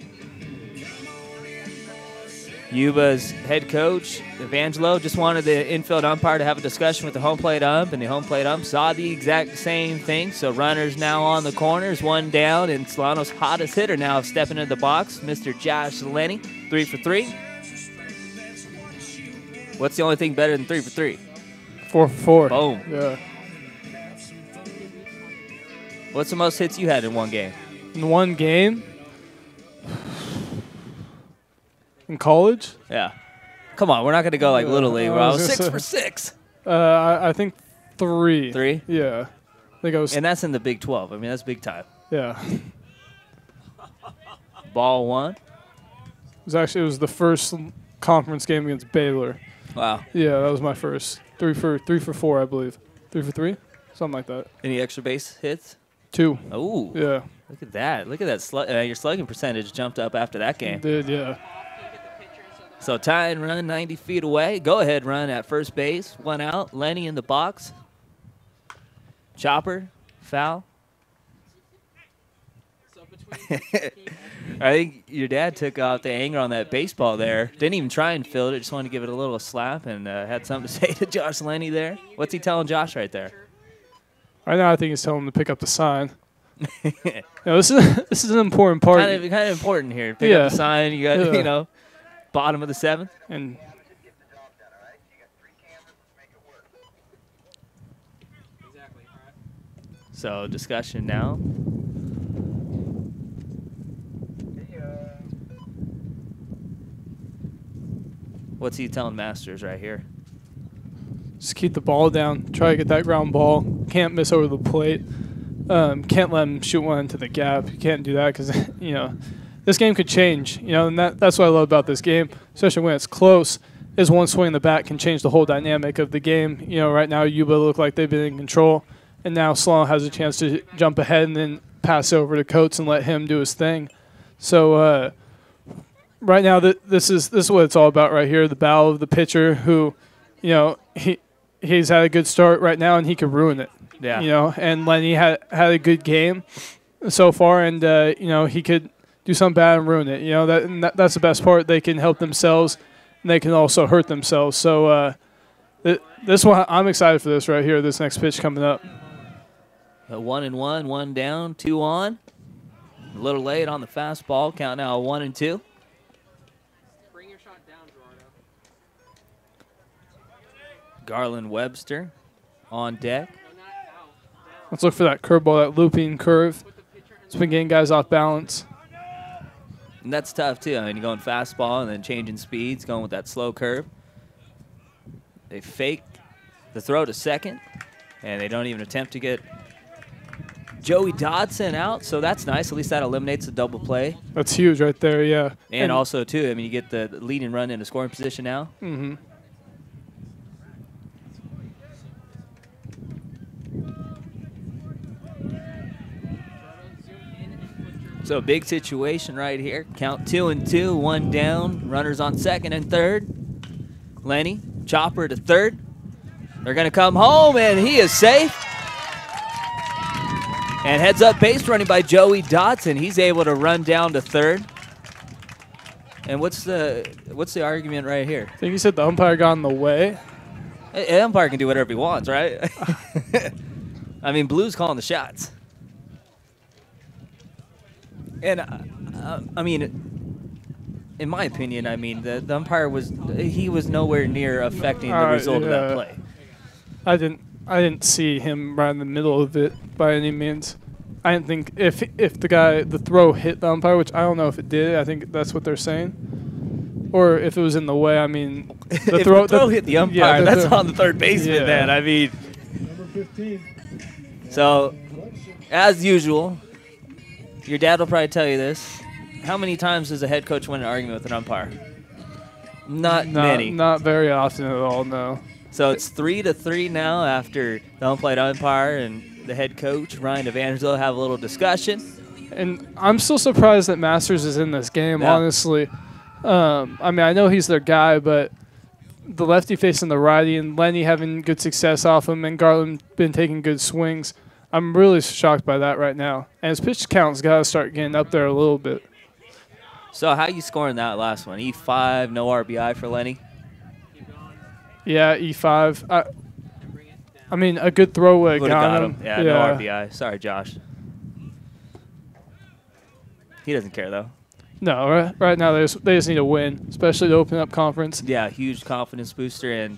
Yuba's head coach, Evangelo, just wanted the infield umpire to have a discussion with the home plate ump, and the home plate ump saw the exact same thing. So runners now on the corners, 1 down, and Solano's hottest hitter now stepping into the box, Mr. Josh Lenny, 3 for 3. What's the only thing better than 3 for 3? 4 for 4. Boom. Yeah. What's the most hits you had in one game? In one game? In college? Yeah. Come on, we're not going to go like Little League where I was 6 for 6. I think 3. 3? Yeah. I think I was. And that's in the Big 12. I mean, that's big time. Yeah. Ball 1? It was the first conference game against Baylor. Wow. Yeah, that was my first. 3 for 4, I believe. 3 for 3? Something like that. Any extra base hits? 2. Oh. Yeah. Look at that. Look at that. Your slugging percentage jumped up after that game. It did, yeah. So tie and run 90 feet away. Go ahead run at first base. 1 out. Lenny in the box. Chopper. Foul. I think your dad took off the anger on that baseball there. Didn't even try and field it. Just wanted to give it a little slap and had something to say to Josh Lenny there. What's he telling Josh right there? Right now, I think he's telling him to pick up the sign. This is an important part. Kind of important here. Pick up the sign. You got bottom of the 7th. And so discussion now. What's he telling Masters right here? Just keep the ball down. Try to get that ground ball. Can't miss over the plate. Can't let him shoot one into the gap. You can't do that because, this game could change. And that's what I love about this game, especially when it's close, is one swing in the bat can change the whole dynamic of the game. Right now Yuba look like they've been in control, and now Solano has a chance to jump ahead and then pass over to Coates and let him do his thing. So right now this is what it's all about right here, the battle of the pitcher who, he's had a good start right now and he could ruin it. Yeah. And Lenny had a good game so far, and he could do something bad and ruin it. That's the best part. They can help themselves, and they can also hurt themselves. So this one, I'm excited for this right here. This next pitch coming up. 1-1, 1 down, 2 on. A little late on the fastball. Count now 1-2. Bring your shot down, Gerardo. Garland Webster on deck. Let's look for that curveball, that looping curve. It's been getting guys off balance. And that's tough, too. I mean, you're going fastball and then changing speeds, going with that slow curve. They fake the throw to second, and they don't even attempt to get Joey Dodson out, so that's nice. At least that eliminates the double play. That's huge right there, yeah. And also, too, I mean, you get the leading run into scoring position now. Mm-hmm. So big situation right here. Count 2-2, 1 down. Runners on second and third. Lenny, chopper to third. They're going to come home, and he is safe. And heads up base running by Joey Dodson. He's able to run down to third. And what's the argument right here? I think he said the umpire got in the way. The umpire can do whatever he wants, right? I mean, Blue's calling the shots. And, I mean, in my opinion, I mean, the umpire was nowhere near affecting the result of that play. I didn't see him right in the middle of it by any means. I didn't think if the throw hit the umpire, which I don't know if it did. I think that's what they're saying, or if it was in the way. I mean, the throw hit the umpire. That's on the third baseman. Then I mean, Number 15. So, as usual, your dad will probably tell you this. How many times does a head coach win an argument with an umpire? Not many. Not very often at all. No. So it's 3-3 now after the umpire and the head coach, Ryan Evangelo, have a little discussion. And I'm still surprised that Masters is in this game, honestly. I mean, I know he's their guy, but the lefty facing the righty and Lenny having good success off him and Garland been taking good swings. I'm really shocked by that right now. And his pitch count's got to start getting up there a little bit. So how you scoring that last one? E5, no RBI for Lenny? Yeah, E5. I mean, a good throw would have got him. Yeah, no RBI. Sorry, Josh. He doesn't care, though. No, right now they just need to win, especially to open up conference. Yeah, huge confidence booster, and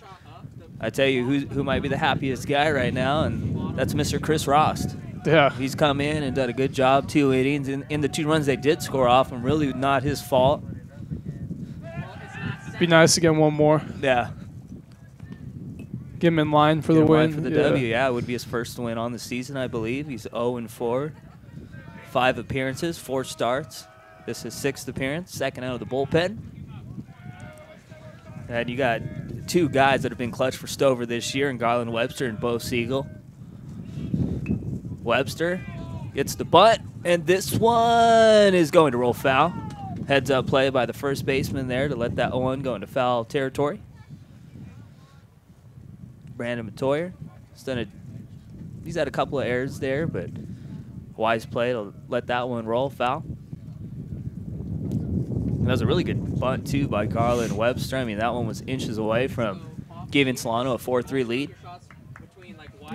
I tell you who might be the happiest guy right now, and that's Mr. Chris Rost. Yeah. He's come in and done a good job, 2 innings. In the 2 runs they did score off, and really not his fault. Be nice to get one more. Yeah. Get him in line for the win. For the W, yeah, it would be his first win on the season, I believe. He's 0-4, 5 appearances, 4 starts. This is his 6th appearance, second out of the bullpen. And you got 2 guys that have been clutch for Stover this year, in Garland Webster and Bo Siegel. Webster gets the bunt, and this one is going to roll foul. Heads up play by the first baseman there to let that one go into foul territory. Brandon Matoyer, he's had a couple of errors there, but wise play to let that one roll foul. And that was a really good bunt too by Garland Webster. I mean, that one was inches away from giving Solano a 4-3 lead.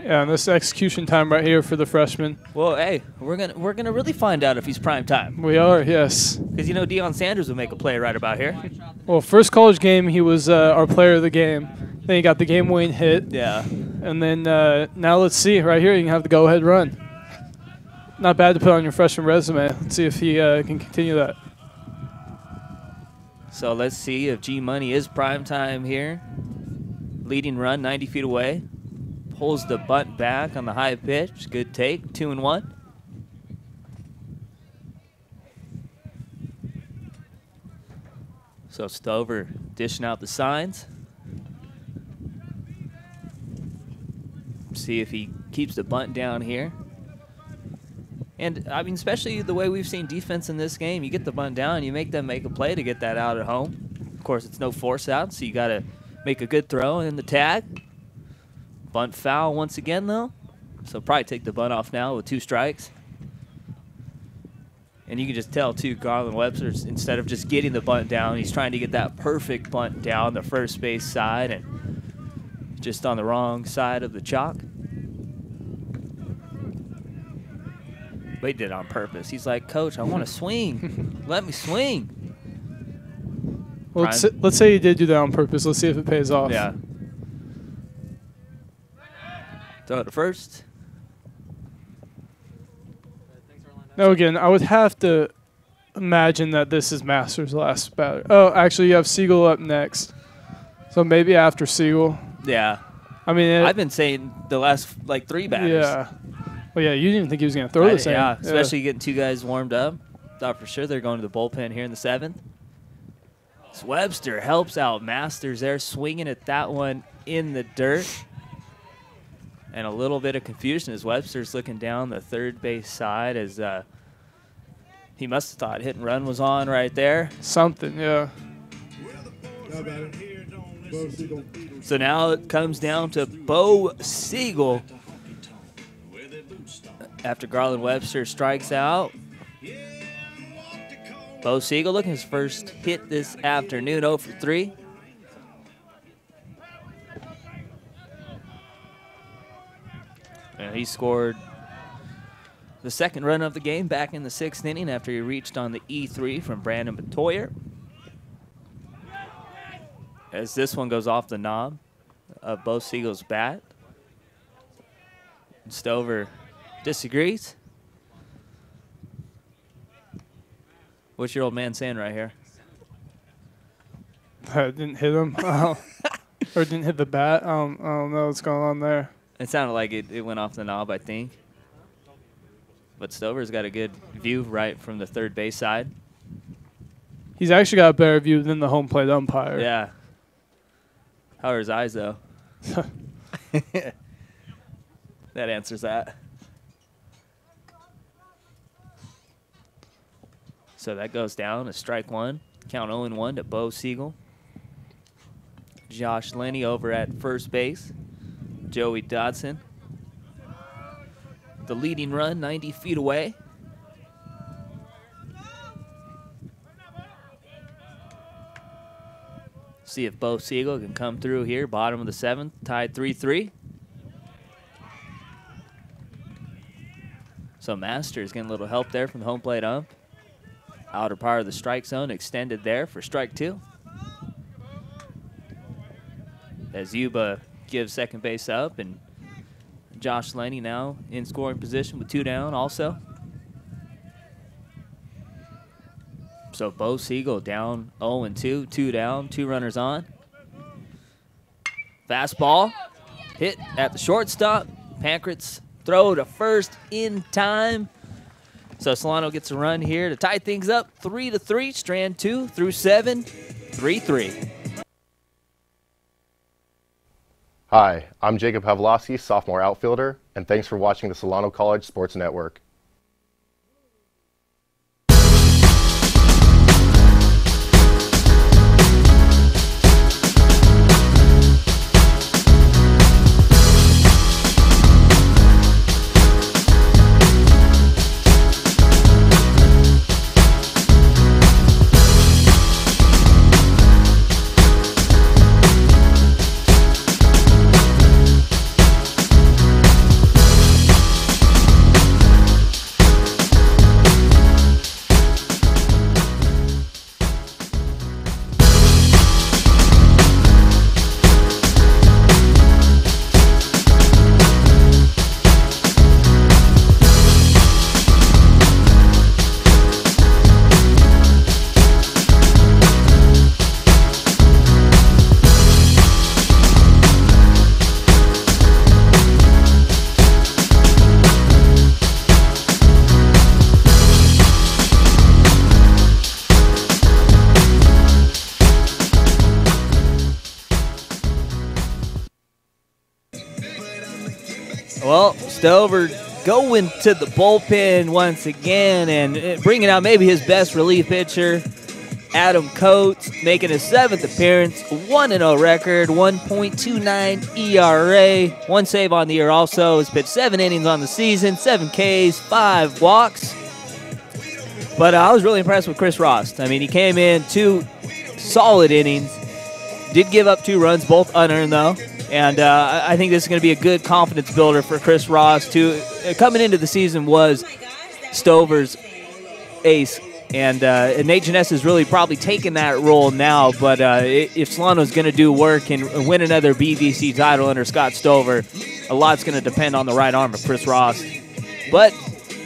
Yeah, and this execution time right here for the freshman. Well, hey, we're gonna really find out if he's prime time. We are, yes. Because you know Deion Sanders would make a play right about here. Well, first college game he was our player of the game. Then he got the game-winning hit. Yeah. And then now let's see right here. You can have the go-ahead run. Not bad to put on your freshman resume. Let's see if he can continue that. So let's see if G Money is prime time here. Leading run, 90 feet away. Pulls the bunt back on the high pitch. Good take, 2-1. So Stover dishing out the signs. See if he keeps the bunt down here. And, I mean, especially the way we've seen defense in this game, you get the bunt down, you make them make a play to get that out at home. Of course, it's no force out, so you got to make a good throw in the tag. Bunt foul once again, though. So probably take the bunt off now with 2 strikes. And you can just tell, too, Garland Webster, instead of just getting the bunt down, he's trying to get that perfect bunt down the first base side and just on the wrong side of the chalk. But he did it on purpose. He's like, Coach, I want to swing. Let me swing. Well, let's say he did do that on purpose. Let's see if it pays off. Yeah. Throw it to first. Now, again, I would have to imagine that this is Masters' last batter. Oh, actually, you have Siegel up next. So maybe after Siegel. Yeah. I mean, I've been saying the last, like, 3 batters. Yeah. Well, yeah, you didn't think he was going to throw the same. Yeah, especially getting 2 guys warmed up. Thought for sure they're going to the bullpen here in the 7th. So Webster helps out Masters there, swinging at that one in the dirt. And a little bit of confusion as Webster's looking down the third base side as he must have thought hit and run was on right there. Something, yeah. So now it comes down to Bo Siegel after Garland Webster strikes out. Bo Siegel looking his first hit this afternoon, 0 for 3. And he scored the 2nd run of the game back in the 6th inning after he reached on the E3 from Brandon Matoyer. As this one goes off the knob of Bo Siegel's bat. And Stover disagrees. What's your old man saying right here? I didn't hit him. Or didn't hit the bat. I don't know what's going on there. It sounded like it went off the knob, I think. But Stover's got a good view right from the third base side. He's actually got a better view than the home plate umpire. Yeah. How are his eyes, though? That answers that. So that goes down to strike 1. Count 0-1 to Bo Siegel. Josh Lenny over at first base. Joey Dodson. The leading run, 90 feet away. See if Bo Siegel can come through here. Bottom of the 7th, tied 3-3. So Masters getting a little help there from the home plate ump. Outer part of the strike zone extended there for strike 2. As Yuba gives second base up, and Josh Lenny now in scoring position with 2 down also. So Bo Siegel down 0-2, 2 down, 2 runners on. Fastball hit at the shortstop. Pankratz throw to first in time. So Solano gets a run here to tie things up 3-3. Strand 2 through 7, 3-3. Hi, I'm Jacob Pavlovsky, sophomore outfielder, and thanks for watching the Solano College Sports Network. Well, Stover going to the bullpen once again and bringing out maybe his best relief pitcher, Adam Coates, making his 7th appearance, 1-0 record, 1.29 ERA, 1 save on the year also. Has pitched 7 innings on the season, 7 Ks, 5 walks. But I was really impressed with Chris Rost. I mean, he came in 2 solid innings, did give up 2 runs, both unearned though. And I think this is going to be a good confidence builder for Chris Ross, who coming into the season was Stover's ace. And Nate Janess is really probably taking that role now. But if Solano's going to do work and win another BVC title under Scott Stover, a lot's going to depend on the right arm of Chris Ross. But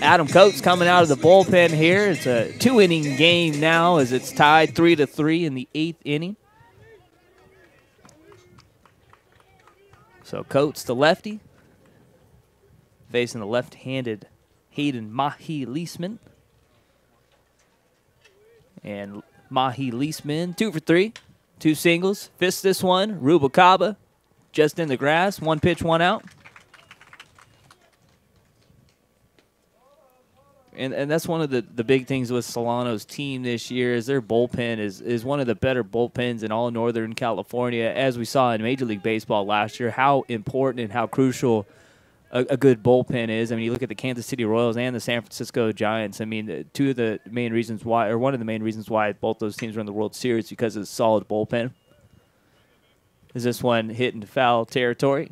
Adam Coates coming out of the bullpen here. It's a 2-inning game now as it's tied 3-3 in the 8th inning. So Coates, the lefty, facing the left-handed Hayden Mahi-Leisman. And Mahi-Leisman, 2 for 3, 2 singles. Fists this one. Rubalcaba just in the grass. 1 pitch, 1 out. And that's one of the big things with Solano's team this year is their bullpen is one of the better bullpens in all Northern California. As we saw in Major League Baseball last year, how important and how crucial a good bullpen is. I mean, you look at the Kansas City Royals and the San Francisco Giants. I mean, one of the main reasons why both those teams were in the World Series because of the solid bullpen. Is this one hit into foul territory?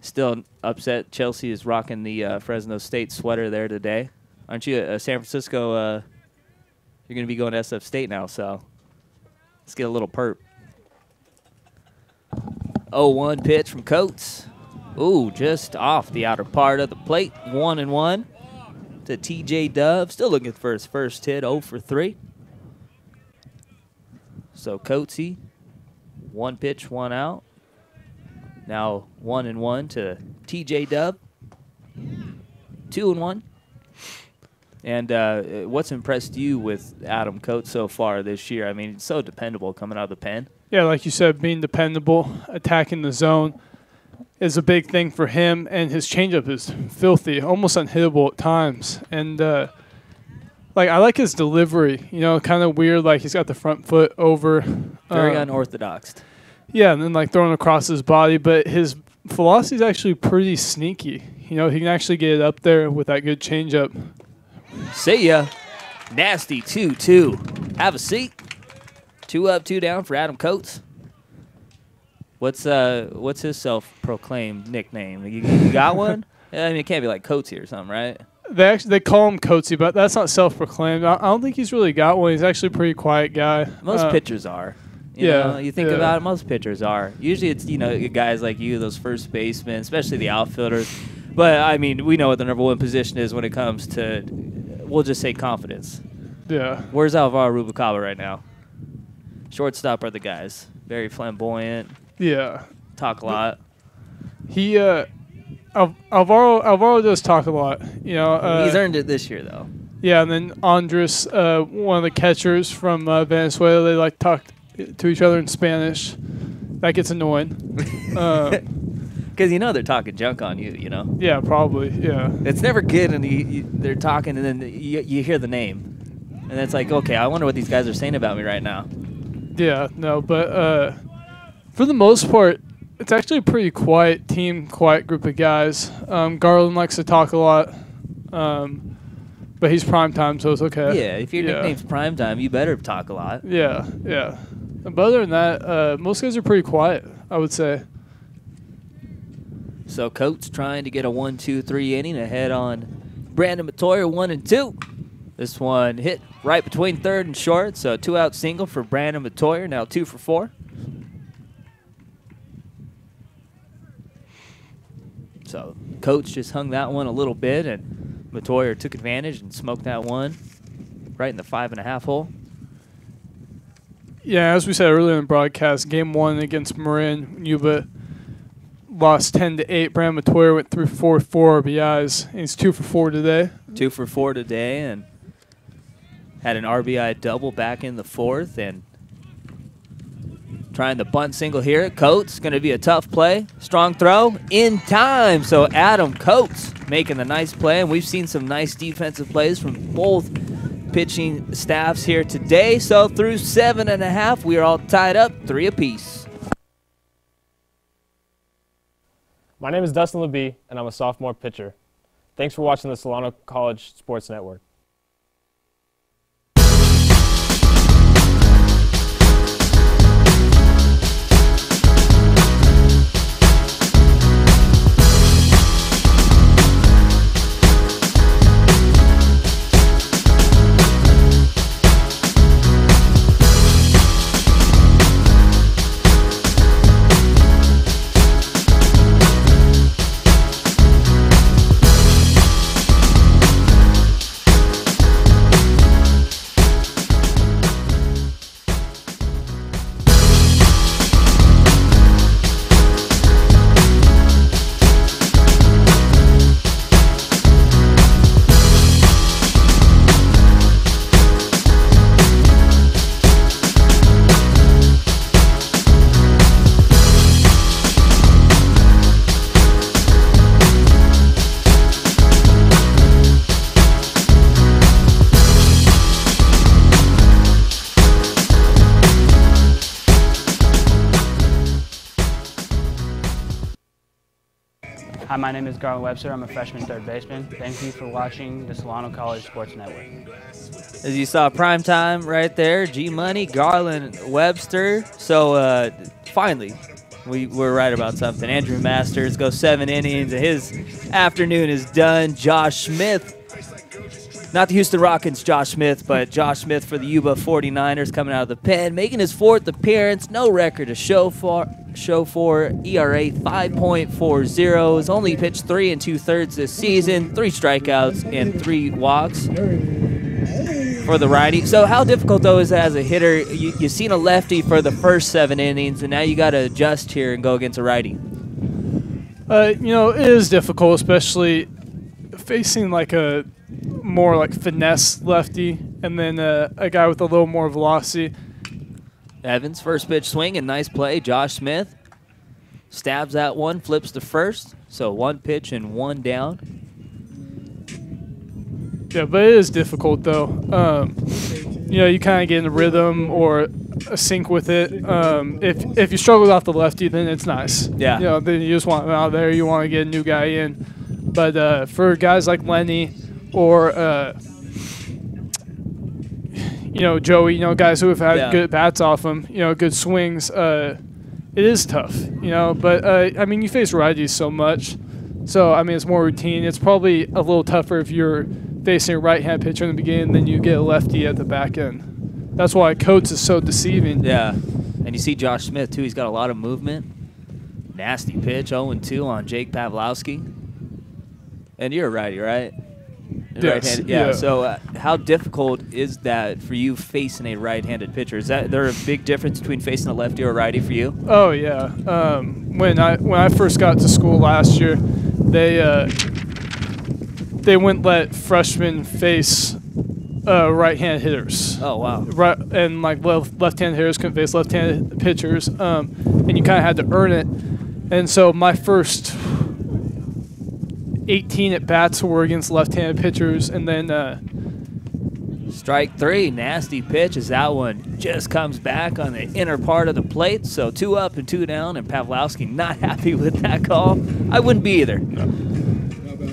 Still upset. Chelsea is rocking the Fresno State sweater there today. Aren't you San Francisco? You're going to be going to SF State now, so let's get a little perp. 0-1 pitch from Coates. Ooh, just off the outer part of the plate. 1-1 to TJ Dove. Still looking for his first hit. 0 for 3. So Coatesy, 1 pitch, 1 out. Now 1-1 to TJ Dub. 2-1. And what's impressed you with Adam Coates so far this year? I mean, it's so dependable coming out of the pen. Yeah, like you said, being dependable, attacking the zone is a big thing for him. And his changeup is filthy, almost unhittable at times. And like I like his delivery. You know, kind of weird. Like he's got the front foot over. Very unorthodox. Yeah, and then like throwing across his body, but his velocity is actually pretty sneaky. You know, he can actually get it up there with that good changeup. See ya. Nasty 2-2. Have a seat. 2 up, 2 down for Adam Coates. What's his self-proclaimed nickname? You got one? I mean, it can't be like Coatesy or something, right? They call him Coatsy, but that's not self-proclaimed. I don't think he's really got one. He's actually a pretty quiet guy. Most pitchers are. You Yeah, know, you think yeah. about it, most pitchers are. Usually it's, guys like you, those first basemen, especially the outfielders. But, I mean, we know what the number one position is when it comes to, we'll just say confidence. Yeah. Where's Alvaro Rubalcaba right now? Shortstop are the guys. Very flamboyant. Yeah. Talk a lot. He Alvaro does talk a lot. You know, He's earned it this year, though. Yeah, and then Andres, one of the catchers from Venezuela, they like talk to each other in Spanish. That gets annoying. Because they're talking junk on you, you know? Yeah, probably, yeah. It's never good, and they're talking, and then you hear the name. And it's like, okay, I wonder what these guys are saying about me right now. Yeah, no, but for the most part, it's actually a pretty quiet team, quiet group of guys. Garland likes to talk a lot, but he's primetime, so it's okay. Yeah, if your nickname's Primetime, you better talk a lot. Yeah, yeah. But other than that, most guys are pretty quiet, I would say. So Coates trying to get a 1-2-3 inning ahead on Brandon Matoyer, 1 and 2. This one hit right between third and short, so a 2-out single for Brandon Matoyer, now 2 for 4. So Coates just hung that one a little bit, and Matoyer took advantage and smoked that one right in the 5.5 hole. Yeah, as we said earlier in the broadcast, game 1 against Marin, Yuba lost 10-8. Brandon Matoyer went 3 for 4 RBIs. And he's 2 for 4 today. 2 for 4 today, and had an RBI double back in the 4th, and trying the bunt single here. Coates going to be a tough play. Strong throw in time. So Adam Coates making the nice play, and we've seen some nice defensive plays from both pitching staffs here today. So through 7.5, we are all tied up 3 apiece. My name is Dustin LeBee, and I'm a sophomore pitcher. Thanks for watching the Solano College Sports Network. Hi, my name is Garland Webster. I'm a freshman third baseman. Thank you for watching the Solano College Sports Network. As you saw, primetime right there, G-Money, Garland Webster. So finally, we're right about something. Andrew Masters goes 7 innings, and his afternoon is done. Josh Smith, not the Houston Rockets Josh Smith, but Josh Smith for the Yuba 49ers coming out of the pen, making his 4th appearance. No record to show for. ERA 5.40. Has only pitched 3 2/3 this season. 3 strikeouts and 3 walks for the righty. So how difficult, though, is that as a hitter? You've seen a lefty for the first 7 innings, and now you got to adjust here and go against a righty. It is difficult, especially facing like a more like finesse lefty and then a guy with a little more velocity. Evans, first pitch swing and nice play. Josh Smith stabs that one, flips to first. So 1 pitch and 1 down. Yeah, but it is difficult though. You kind of get in a rhythm or a sync with it. If you struggle without the lefty, then it's nice. Yeah. Then you just want him out there. You want to get a new guy in. But for guys like Lenny or Joey, guys who have had good bats off him, good swings, it is tough, But, you face righties so much So, I mean, it's more routine. It's probably a little tougher if you're facing a right-hand pitcher in the beginning than you get a lefty at the back end. That's why Coates is so deceiving. Yeah. And you see Josh Smith, too. He's got a lot of movement. Nasty pitch, 0-2 on Jake Pavlowski. And you're a righty, right? Yes. Right-handed. Yeah. So how difficult is that for you facing a right-handed pitcher? Is there a big difference between facing a lefty or a righty for you? Oh yeah. When I first got to school last year, they wouldn't let freshmen face right-hand hitters. Oh wow. Right, and like left-hand hitters couldn't face left-handed pitchers, and you kind of had to earn it. And so my first 18 at bats were against left-handed pitchers, and then strike 3, nasty pitch as that one just comes back on the inner part of the plate. So 2 up and 2 down, and Pavlowski not happy with that call. I wouldn't be either. No.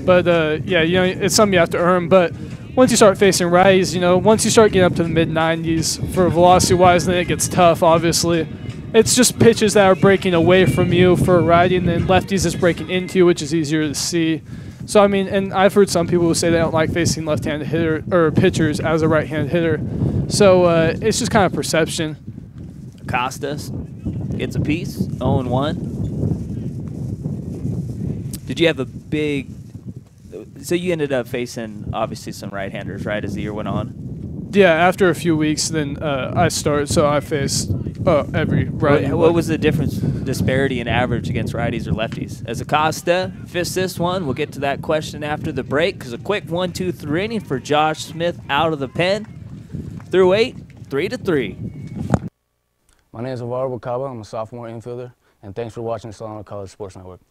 But yeah, you know, it's something you have to earn. But once you start facing righties, you know, once you start getting up to the mid-90s for velocity-wise, then it gets tough. Obviously, it's just pitches that are breaking away from you for a righty, and then lefties is breaking into you, which is easier to see. So I mean, and I've heard some people who say they don't like facing left-handed hitter or pitchers as a right-handed hitter. So it's just kind of perception. Acosta gets a piece, 0-1. Did you have a big? So you ended up facing obviously some right-handers, right, as the year went on? Yeah, after a few weeks, then I started, so I faced every righty. What was the disparity in average against righties or lefties? As Acosta fists this one, we'll get to that question after the break, because a quick 1-2-3 inning for Josh Smith out of the pen. Through 8, 3-3. My name is Alvaro Bacaba. I'm a sophomore infielder, and thanks for watching the Solano College Sports Network.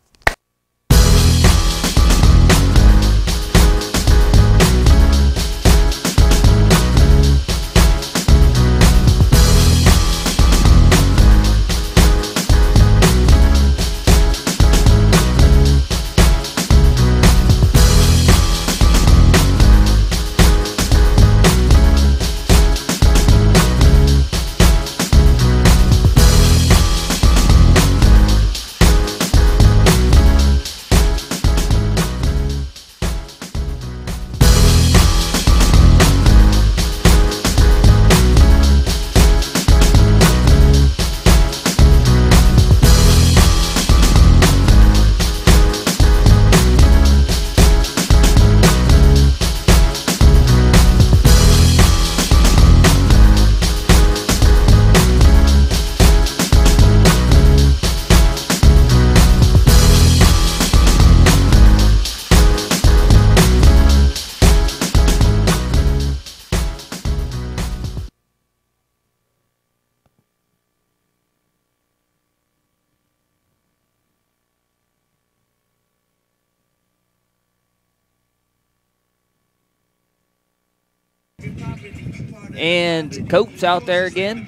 And Coates out there again,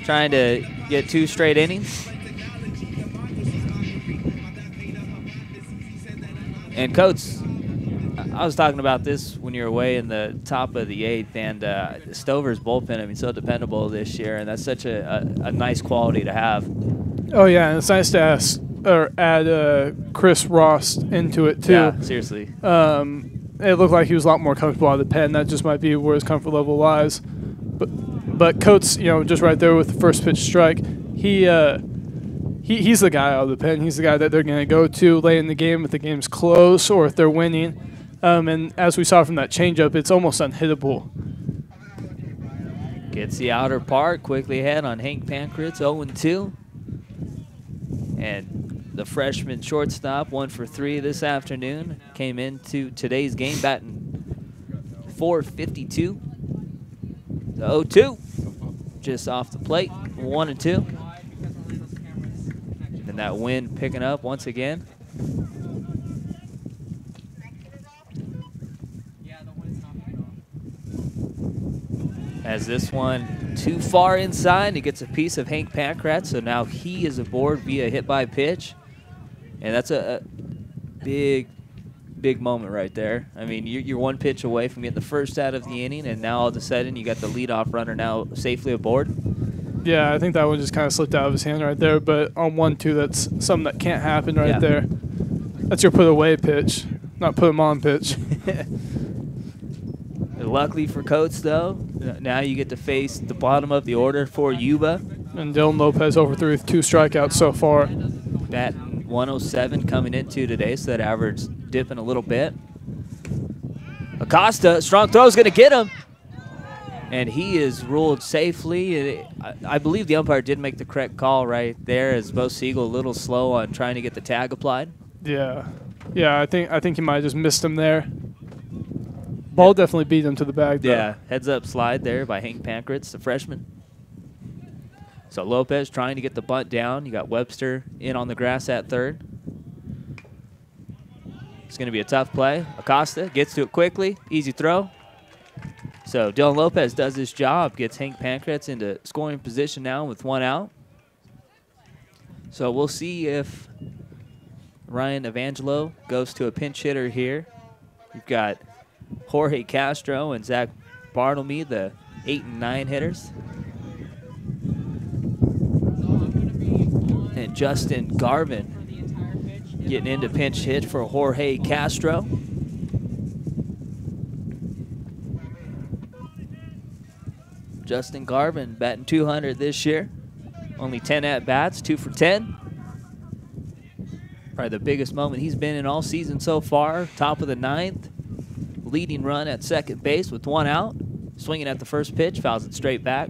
trying to get 2 straight innings. And Coates, I was talking about this when you were away in the top of the 8th, and Stover's bullpen, I mean, so dependable this year, and that's such a nice quality to have. Oh yeah, and it's nice to add Chris Ross into it too. Yeah, seriously. It looked like he was a lot more comfortable out of the pen. That just might be where his comfort level lies. But Coates, you know, just right there with the first pitch strike, he's the guy out of the pen. He's the guy that they're going to go to late in the game if the game's close or if they're winning. And as we saw from that changeup, it's almost unhittable. Gets the outer part, quickly ahead on Hank Pankratz, 0-2. And the freshman shortstop, 1 for 3 this afternoon, came into today's game batting .452. The 0-2, just off the plate, 1-2. And that wind picking up once again. As this one too far inside, he gets a piece of Hank Pankratz, so now he is aboard via hit by pitch. And that's a big moment right there. I mean, you're 1 pitch away from getting the first out of the inning, and now all of a sudden you got the leadoff runner now safely aboard. Yeah, I think that one just kind of slipped out of his hand right there, but on 1-2, that's something that can't happen right there. That's your put away pitch, not put him on pitch. Luckily for Coates, though, now you get to face the bottom of the order for Yuba. And Dylan Lopez overthrew with 2 strikeouts so far. Batting 107 coming into today, so that average dipping a little bit. Acosta, strong throw is going to get him. And he is ruled safely. I believe the umpire did make the correct call right there, as Bo Siegel a little slow on trying to get the tag applied. Yeah. Yeah, I think he might have just missed him there. Ball definitely beat him to the bag, though. Yeah, heads-up slide there by Hank Pankratz, the freshman. So Lopez trying to get the bunt down. You got Webster in on the grass at third. It's going to be a tough play. Acosta gets to it quickly. Easy throw. So Dylan Lopez does his job, gets Hank Pankratz into scoring position now with 1 out. So we'll see if Ryan Evangelo goes to a pinch hitter here. You've got Jorge Castro and Zach Bartlemy, the 8 and 9 hitters. And Justin Garvin getting into pinch hit for Jorge Castro. Justin Garvin batting 200 this year. Only 10 at-bats, 2 for 10. Probably the biggest moment he's been in all season so far. Top of the 9th. Leading run at second base with 1 out. Swinging at the first pitch, fouls it straight back.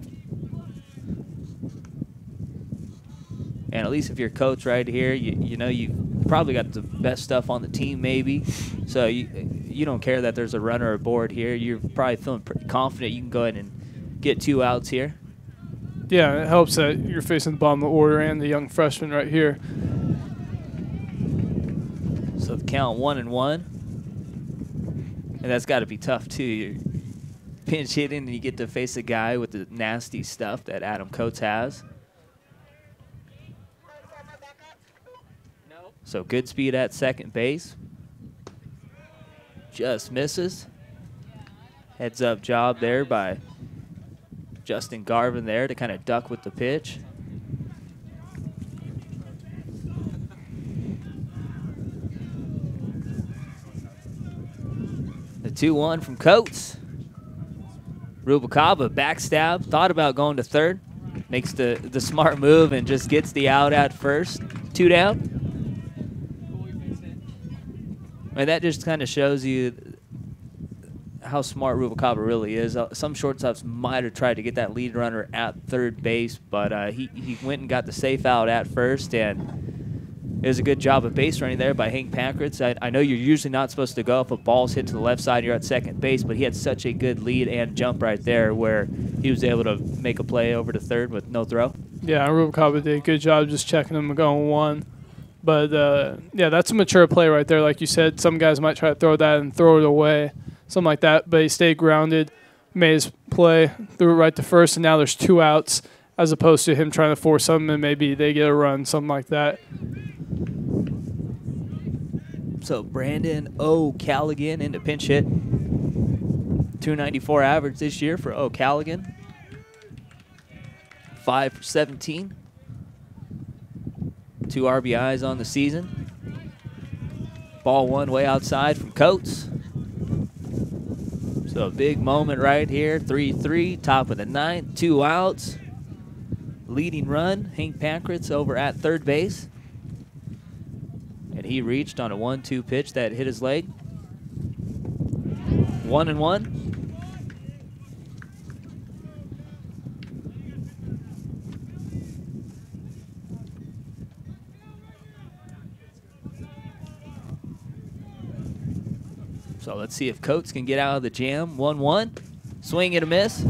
And at least if you're coach right here, you know you've probably got the best stuff on the team maybe. So you don't care that there's a runner aboard here. You're probably feeling pretty confident you can go ahead and get 2 outs here. Yeah, it helps that you're facing the bottom of the order and the young freshman right here. So the count 1-1. And that's got to be tough too. You're pinch hitting and you get to face a guy with the nasty stuff that Adam Coates has. So good speed at second base. Just misses. Heads up job there by Justin Garvin there to kind of duck with the pitch. The 2-1 from Coates. Rubalcaba backstab, thought about going to third. Makes the smart move and just gets the out at first. 2 down. And that just kind of shows you how smart Rubalcaba really is. Some shortstops might have tried to get that lead runner at third base, but he went and got the safe out at first, and it was a good job of base running there by Hank Pankratz. I know you're usually not supposed to go if a ball's hit to the left side, you're at second base, but he had such a good lead and jump right there where he was able to make a play over to third with no throw. Yeah, Rubalcaba did a good job just checking him and going 1. But, yeah, that's a mature play right there. Like you said, some guys might try to throw that and throw it away, something like that. But he stayed grounded, made his play, threw it right to first, and now there's 2 outs as opposed to him trying to force something and maybe they get a run, something like that. So Brandon O'Callaghan into pinch hit. 294 average this year for O'Callaghan. 5 for 17. 2 RBIs on the season. Ball 1 way outside from Coates. So a big moment right here. 3-3, top of the 9th, 2 outs. Leading run, Hank Pankratz over at third base. And he reached on a 1-2 pitch that hit his leg. 1-1. So let's see if Coates can get out of the jam. 1-1. Swing and a miss.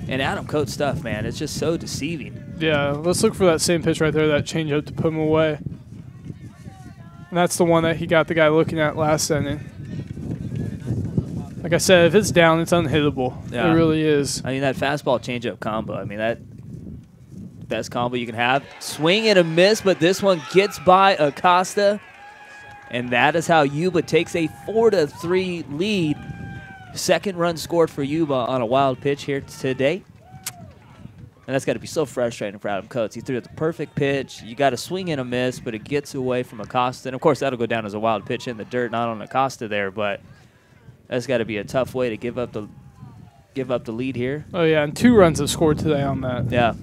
And Adam Coates stuff, man, it's just so deceiving. Yeah, let's look for that same pitch right there, that changeup to put him away. And that's the one that he got the guy looking at last inning. Like I said, if it's down, it's unhittable. Yeah. It really is. I mean, that fastball changeup combo, I mean, that best combo you can have. Swing and a miss, but this one gets by Acosta. And that is how Yuba takes a 4-3 lead. Second run scored for Yuba on a wild pitch here today. And that's got to be so frustrating for Adam Coates. He threw the perfect pitch. You got a swing and a miss, but it gets away from Acosta. And, of course, that'll go down as a wild pitch in the dirt, not on Acosta there. But that's got to be a tough way to give up the lead here. Oh, yeah, and 2 runs have scored today on that. Yeah,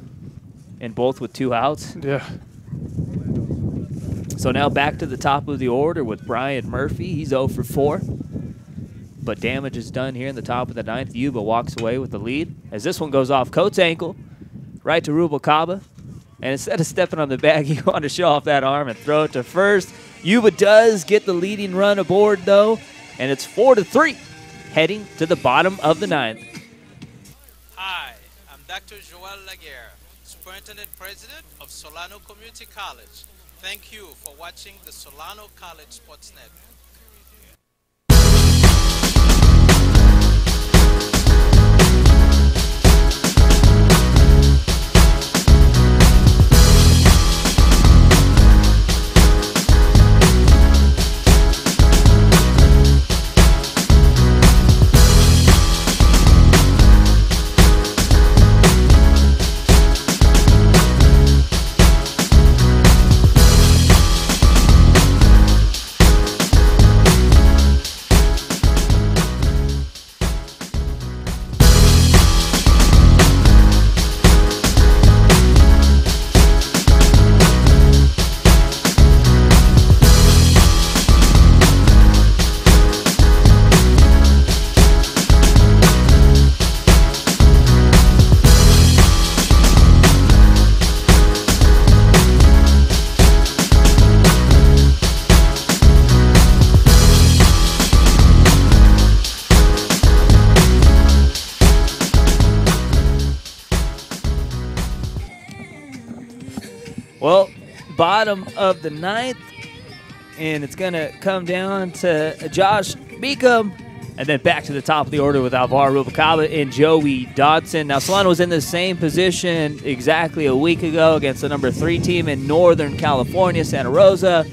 and both with 2 outs. Yeah. So now back to the top of the order with Brian Murphy. He's 0 for 4. But damage is done here in the top of the 9th. Yuba walks away with the lead as this one goes off Coates' ankle. Right to Rubalcaba. And instead of stepping on the bag, he wanted to show off that arm and throw it to first. Yuba does get the leading run aboard, though, and it's 4-3, heading to the bottom of the 9th. Hi, I'm Dr. Joel Laguerre, Superintendent President of Solano Community College. Thank you for watching the Solano College Sports Network. Well, bottom of the 9th, and it's going to come down to Josh Beacom, and then back to the top of the order with Alvaro Rubalcaba and Joey Dodson. Now, Solano was in the same position exactly a week ago against the number 3 team in Northern California, Santa Rosa.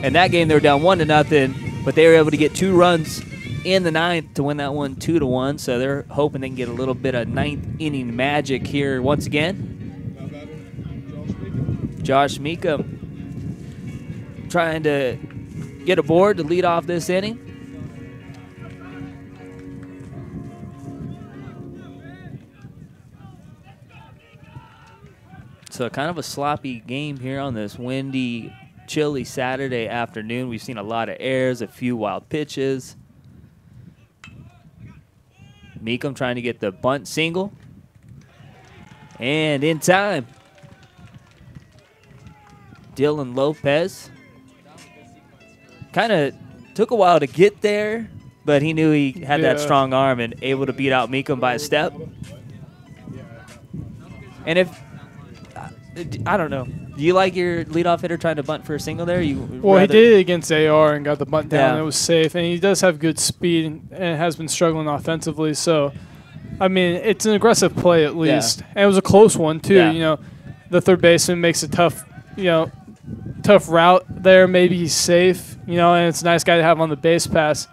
And that game, they were down 1-0, but they were able to get 2 runs in the 9th to win that one 2-1. So they're hoping they can get a little bit of 9th inning magic here once again. Josh Meekum trying to get aboard to lead off this inning. So kind of a sloppy game here on this windy, chilly Saturday afternoon. We've seen a lot of errors, a few wild pitches. Meekum trying to get the bunt single. And in time. Dylan Lopez kind of took a while to get there, but he knew he had that strong arm and able to beat out Meekum by a step. And if, I don't know, do you like your leadoff hitter trying to bunt for a single there? Well, he did it against AR and got the bunt down. Yeah. It was safe, and he does have good speed and has been struggling offensively. So, I mean, it's an aggressive play at least. Yeah. And it was a close one, too. Yeah. You know, the third baseman makes a tough route there. Maybe he's safe, you know, and it's a nice guy to have on the base pass.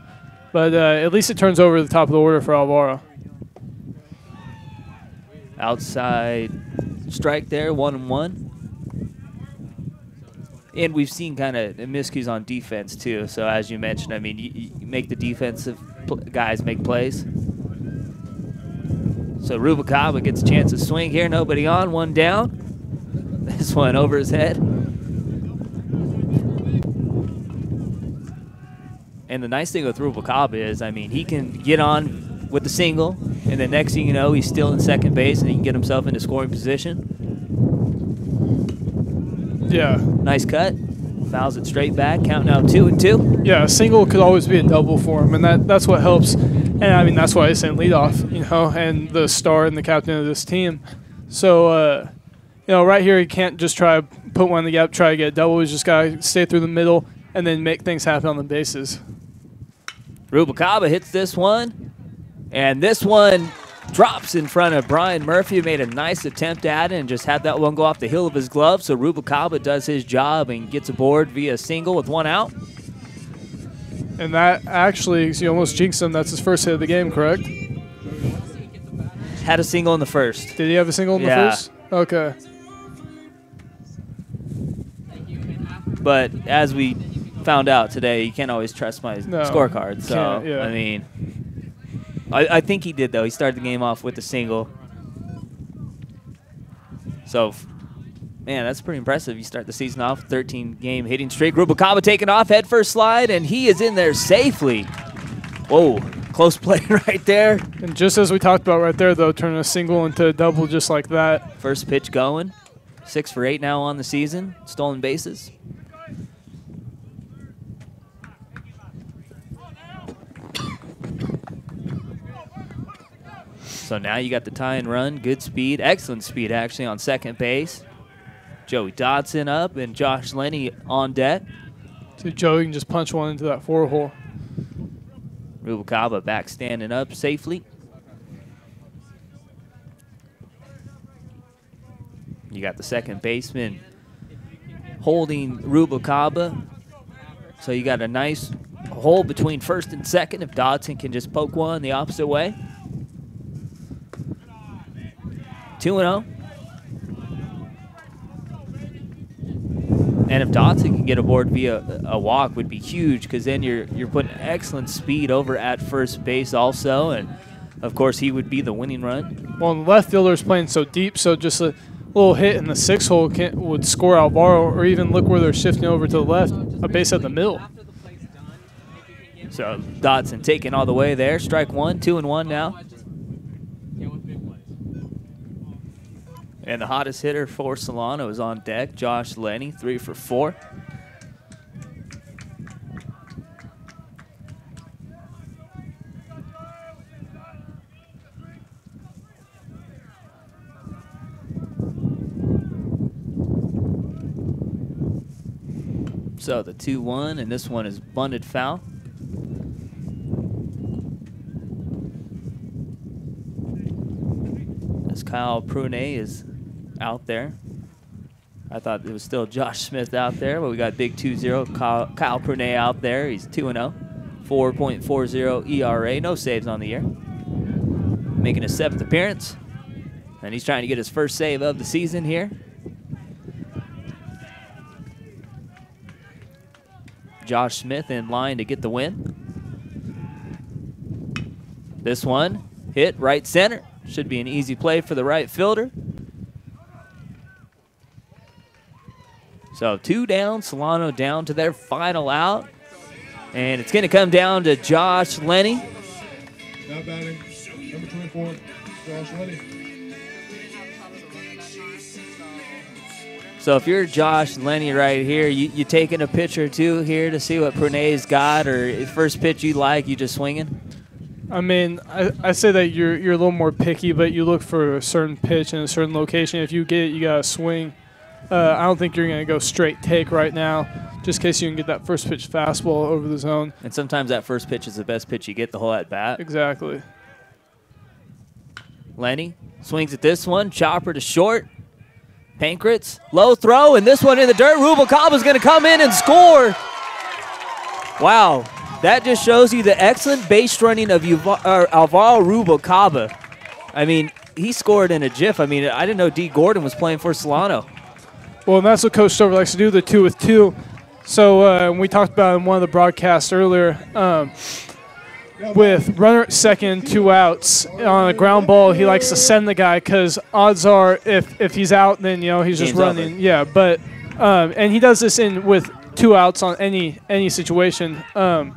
But at least it turns over the top of the order for Alvaro. Outside strike there, 1-1. And we've seen kind of miscues on defense, too. So, as you mentioned, I mean, you make the defensive guys make plays. So, Rubalcaba gets a chance to swing here. Nobody on, 1 down. This one over his head. And the nice thing with Rubalcaba is, I mean, he can get on with the single, and the next thing you know, he's still in second base, and he can get himself into scoring position. Yeah. Nice cut. Fouls it straight back. Count now 2-2. Yeah, a single could always be a double for him, and that's what helps. And, I mean, that's why he's in leadoff, you know, and the star and the captain of this team. So, you know, right here, he can't just try to put one in the gap, try to get a double. He's just got to stay through the middle and then make things happen on the bases. Rubalcaba hits this one, and this one drops in front of Brian Murphy, who made a nice attempt at it and just had that one go off the heel of his glove. So Rubalcaba does his job and gets aboard via single with 1 out. And that actually, you almost jinxed him. That's his first hit of the game, correct? Had a single in the first. Did he have a single in the first? Okay. But as we found out today, you can't always trust my scorecard. So, I mean, I think he did, though. He started the game off with a single. So, man, that's pretty impressive. You start the season off with 13-game hitting streak. Rubalcaba taking off, head first slide, and he is in there safely. Whoa, close play right there. And just as we talked about right there, though, turning a single into a double just like that. First pitch going. 6 for 8 now on the season. Stolen bases. So now you got the tie and run. Good speed. Excellent speed, actually, on second base. Joey Dodson up and Josh Lenny on deck. So Joey can just punch one into that 4-hole. Rubalcaba back standing up safely. You got the second baseman holding Rubalcaba. So you got a nice hole between first and second if Dodson can just poke one the opposite way. 2-0. And if Dodson can get aboard via a walk, would be huge, because then you're putting excellent speed over at first base also, and of course he would be the winning run. Well, the left fielder is playing so deep, so just a little hit in the 6-hole would score Alvaro, or even look where they're shifting over to the left, a base at the middle. So Dodson taking all the way there. Strike one, 2-1 now. And the hottest hitter for Solano is on deck, Josh Lenny, 3 for 4. So the 2-1, and this one is bunted foul. As Kyle Prune is out there. I thought it was still Josh Smith out there, but we got big 2-0. Kyle Prune out there. He's 2-0. 4.40 ERA. No saves on the year. Making his 7th appearance. And he's trying to get his first save of the season here. Josh Smith in line to get the win. This one hit right center. Should be an easy play for the right fielder. So 2 down, Solano down to their final out. And it's going to come down to Josh Lenny. Now batting, number 24, Josh Lenny. So if you're Josh Lenny right here, you taking a pitch or two here to see what Prune's got, or first pitch you like, you just swinging? I mean, I say that you're a little more picky, but you look for a certain pitch in a certain location. If you get it, you got to swing. I don't think you're going to go straight take right now, just in case you can get that first pitch fastball over the zone. And sometimes that first pitch is the best pitch you get the whole at-bat. Exactly. Lenny swings at this one, chopper to short. Pankratz, low throw, and this one in the dirt. Rubalcaba's going to come in and score. Wow, that just shows you the excellent base running of Alvaro Rubalcaba. I mean, he scored in a jiff. I mean, I didn't know D. Gordon was playing for Solano. Well, and that's what Coach Stover likes to do, the 2 with 2. So we talked about in one of the broadcasts earlier, with runner at second, 2 outs on a ground ball, he likes to send the guy because odds are if he's out, then he's just running. Over. Yeah, but and he does this with 2 outs on any situation, and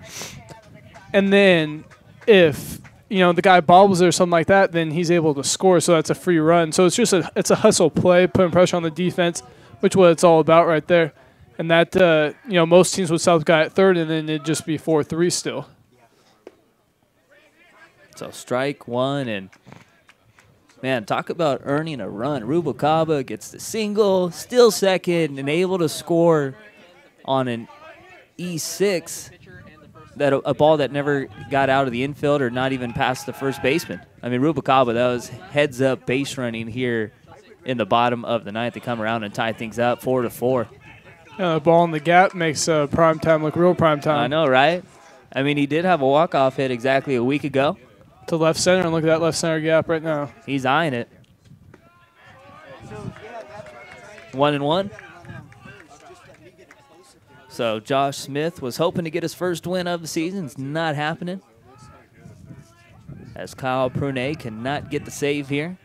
then if the guy bobbles it or something like that, then he's able to score. So that's a free run. So it's just it's a hustle play, putting pressure on the defense, which is what it's all about right there. And that most teams would stop the guy at third, and then it'd just be 4-3 still. So strike one, and man, talk about earning a run. Rubalcaba gets the single, still second, and able to score on an E6, that a ball that never got out of the infield or not even past the first baseman. I mean, Rubalcaba, that was heads-up base running here in the bottom of the ninth to come around and tie things up 4-4. The ball in the gap makes prime time look real prime time. I know, right? I mean, he did have a walk-off hit exactly a week ago. to left center, and look at that left center gap right now. He's eyeing it. 1-1. So Josh Smith was hoping to get his first win of the season. It's not happening, as Kyle Prunet cannot get the save here.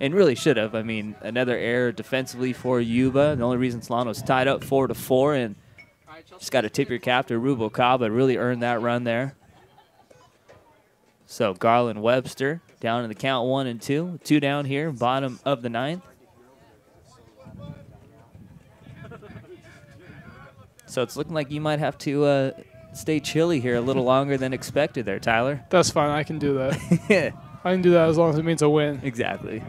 And really should have. I mean, another error defensively for Yuba. The only reason Solano's tied up 4-4, and just got to tip your cap to Rubalcaba. Really earned that run there. So Garland Webster down in the count 1-2. 2 down here, bottom of the 9th. So it's looking like you might have to stay chilly here a little longer than expected there, Tyler. That's fine. I can do that. I can do that as long as it means a win. Exactly.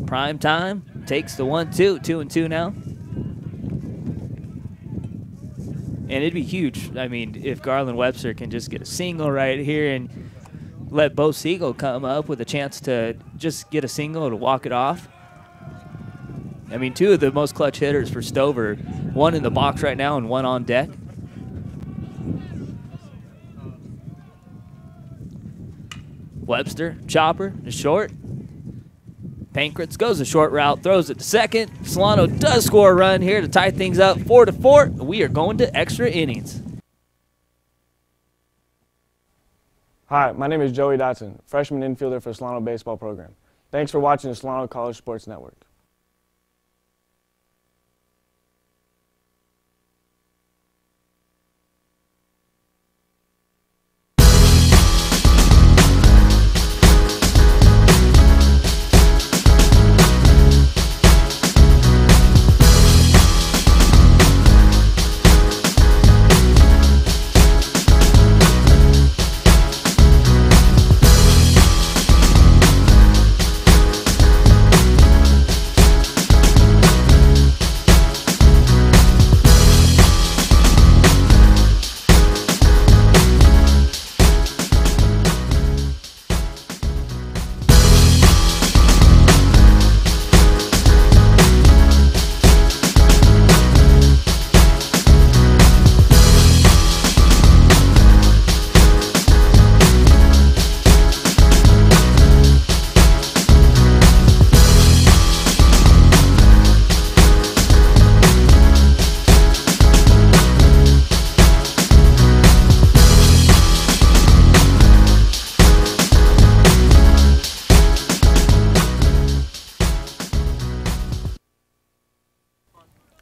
Prime time takes the 1-2. 2-2 now. And it'd be huge, I mean, if Garland Webster can just get a single right here and let Bo Siegel come up with a chance to just get a single to walk it off. I mean, 2 of the most clutch hitters for Stover, 1 in the box right now and 1 on deck. Webster, chopper, to short. Pankratz goes a short route, throws it to second. Solano does score a run here to tie things up 4-4. We are going to extra innings. Hi, my name is Joey Dotson, freshman infielder for Solano baseball program. Thanks for watching the Solano College Sports Network.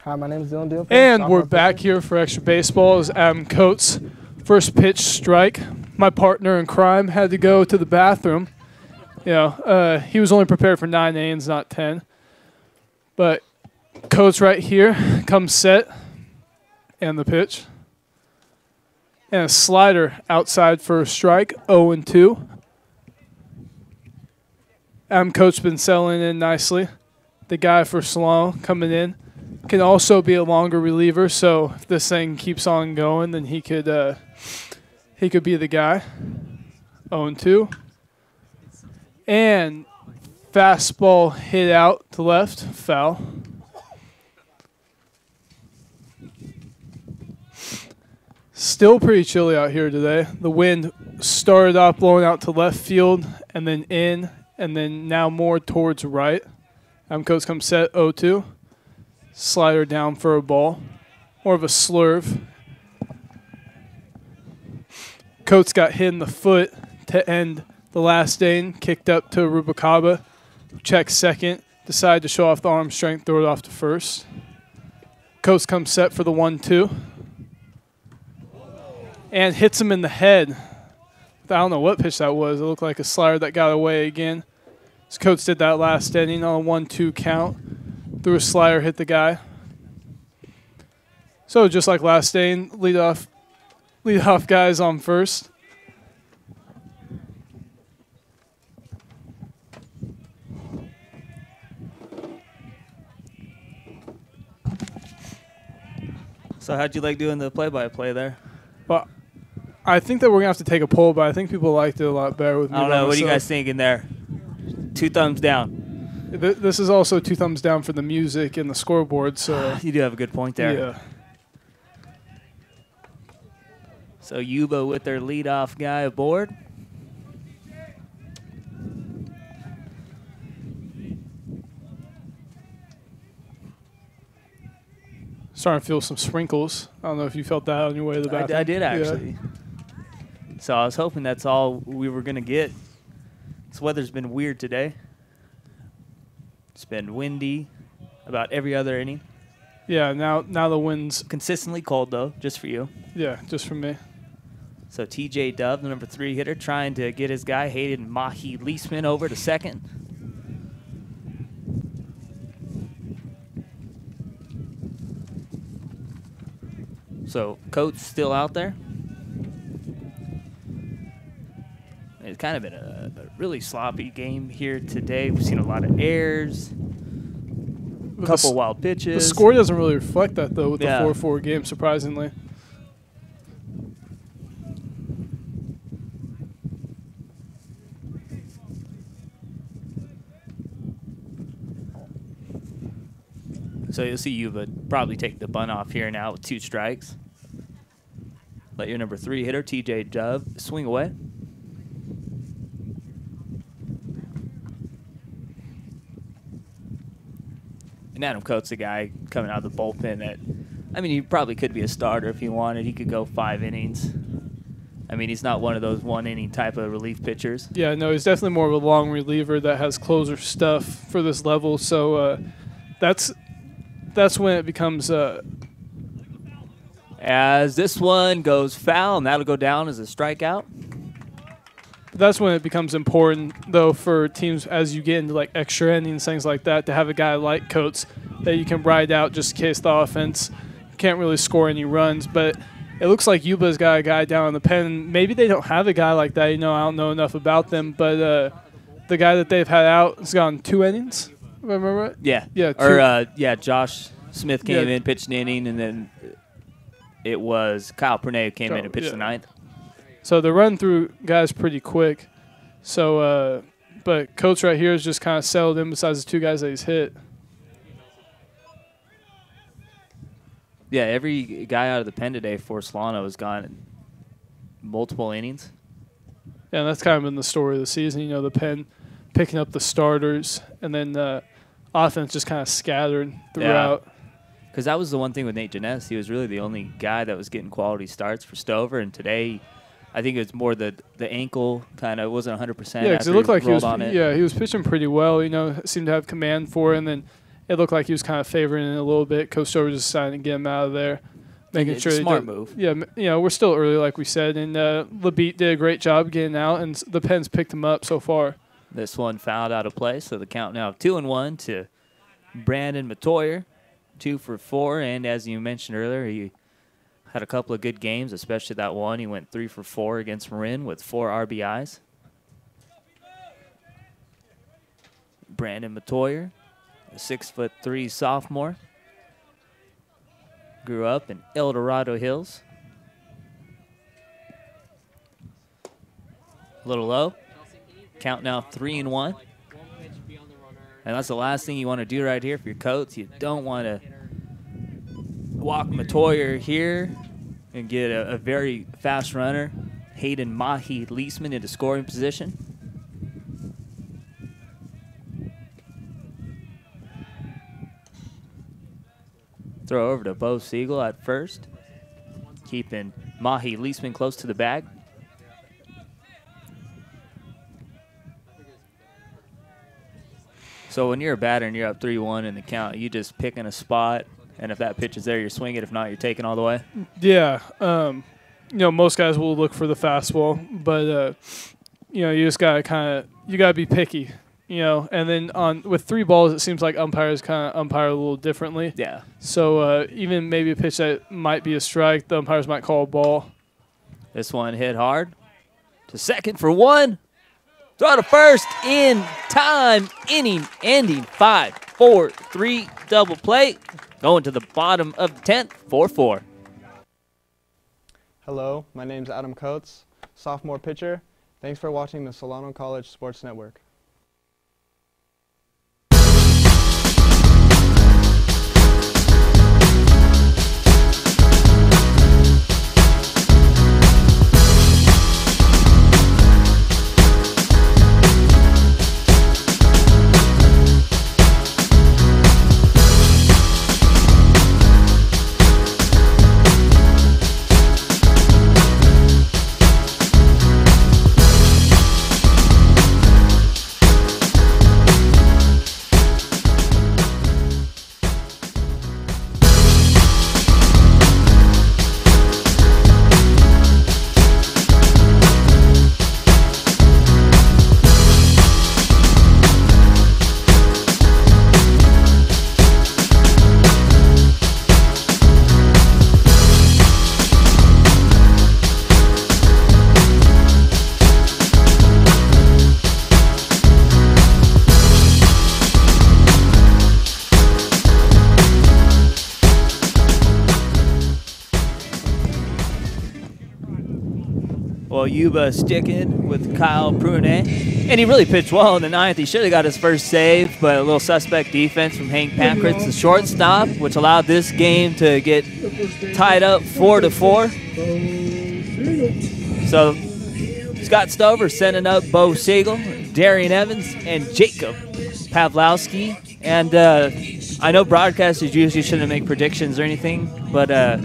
Hi, my name is Dylan Dill. And we're back here for Extra Baseball as Adam Coates' first pitch strike. My partner in crime had to go to the bathroom. You know, he was only prepared for 9 innings, not 10. But Coates right here comes set, and the pitch. And a slider outside for a strike, 0-2. Adam Coates been settling in nicely. The guy for Solano coming in. Can also be a longer reliever, so if this thing keeps on going, then he could be the guy. 0-2. And fastball hit out to left, foul. Still pretty chilly out here today. The wind started off blowing out to left field and then in, and then now more towards right. Coates comes set 0-2. Slider down for a ball. More of a slurve. Coates got hit in the foot to end the last inning. Kicked up to Rubalcaba. Check second. Decided to show off the arm strength. Throw it off to first. Coates comes set for the 1-2. And hits him in the head. I don't know what pitch that was. It looked like a slider that got away again. So Coates did that last inning on a 1-2 count. Threw a slider, hit the guy. So just like last inning, lead off guys on first. So how'd you like doing the play-by-play there? Well, I think that we're going to have to take a poll, but I think people liked it a lot better with me. I don't know. What are you guys thinking there? 2 thumbs down. This is also 2 thumbs down for the music and the scoreboard. So you do have a good point there. Yeah. So Yuba with their leadoff guy aboard. Starting to feel some sprinkles. I don't know if you felt that on your way to the bathroom. I did actually. So I was hoping that's all we were going to get. This weather's been weird today. It's been windy about every other inning. Yeah, now the wind's consistently cold though, just for you. Yeah, just for me. So TJ Dove, the number 3 hitter, trying to get his guy Hayden Mahi Leisman over to second. So Coates still out there. It's kind of been a really sloppy game here today. We've seen a lot of errors, a couple wild pitches. The score doesn't really reflect that, though, with Yeah. the 4-4 game, surprisingly. So you'll see Yuba probably take the bunt off here now with 2 strikes. Let your number 3 hitter, TJ Dove, swing away. And Adam Coates, the guy coming out of the bullpen that, I mean, he probably could be a starter if he wanted. He could go 5 innings. I mean, he's not one of those 1-inning type of relief pitchers. Yeah, no, he's definitely more of a long reliever that has closer stuff for this level. So that's when it becomes as this one goes foul, and that'll go down as a strikeout. That's when it becomes important, though, for teams as you get into like extra innings, things like that, to have a guy like Coates that you can ride out just in case the offense can't really score any runs. But it looks like Yuba's got a guy down in the pen. Maybe they don't have a guy like that. You know, I don't know enough about them, but the guy that they've had out has gone 2 innings. If I remember right? Yeah. Yeah. Or Josh Smith came in, pitched an inning, and then it was Kyle Pernay who came in and pitched the 9th. So the run through guy's pretty quick. So, but Coates right here is just kind of settled in besides the 2 guys that he's hit. Yeah, every guy out of the pen today for Solano has gone multiple innings. Yeah, and that's kind of been the story of the season. You know, the pen picking up the starters, and then offense just kind of scattered throughout. Because that was the one thing with Nate Janess. He was really the only guy that was getting quality starts for Stover, and today I think it was more the ankle kind of wasn't 100%. Yeah, because it looked like he was. On it. Yeah, he was pitching pretty well. You know, seemed to have command for it, and then it looked like he was kind of favoring it a little bit. Coach Stover just decided to get him out of there, making It's sure a he smart did- move. Yeah, you know, we're still early, like we said, and Labitte did a great job getting out, and the Pens picked him up so far. This one fouled out of play, so the count now 2-1 to Brandon Matoyer, 2 for 4, and as you mentioned earlier, he had a couple of good games, especially that one. He went 3 for 4 against Marin with 4 RBIs. Brandon Matoyer, a 6'3" sophomore, grew up in El Dorado Hills. A little low. Count now 3-1. And that's the last thing you want to do right here for your Coates. You don't want to walk Matoyer here and get a very fast runner, Hayden Mahi Leisman, into scoring position. Throw over to Bo Siegel at first, keeping Mahi Leisman close to the bag. So when you're a batter and you're up 3-1 in the count, you just picking a spot, and if that pitch is there, you're swinging. If not, you're taking all the way. Yeah, you know, most guys will look for the fastball, but you know, you just gotta be picky, you know. And then with 3 balls, it seems like umpires kind of umpire a little differently. Yeah. So even maybe a pitch that might be a strike, the umpires might call a ball. This one hit hard to second for 1. Throw to first in time, inning ending 5-4-3 double play. Going to the bottom of the 10th, 4-4. Hello, my name's Adam Coates, sophomore pitcher. Thanks for watching the Solano College Sports Network. Well, Yuba sticking with Kyle Prunet. And he really pitched well in the ninth. He should have got his first save, but a little suspect defense from Hank Pankratz, the shortstop, which allowed this game to get tied up 4-4. So Scott Stover sending up Bo Siegel, Darian Evans, and Jacob Pavlowski. And I know broadcasters usually shouldn't make predictions or anything, but I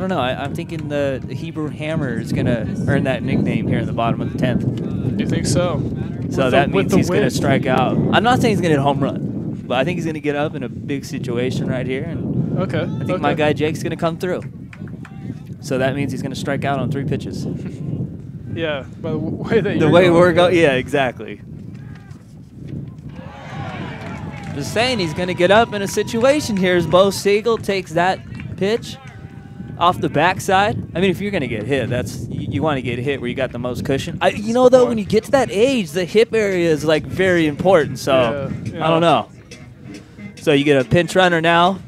don't know. I'm thinking the Hebrew Hammer is going to earn that nickname here in the bottom of the 10th. You think so? So that means he's going to strike out. I'm not saying he's going to hit a home run, but I think he's going to get up in a big situation right here. And I think my guy Jake's going to come through. So that means he's going to strike out on 3 pitches. Yeah, by the way that the way we're going. Yeah, exactly. Just saying he's going to get up in a situation here as Bo Siegel takes that pitch off the backside. I mean, if you're going to get hit, you want to get hit where you got the most cushion. You know, though, when you get to that age, the hip area is, like, very important. So, I don't know. So you get a pinch runner now.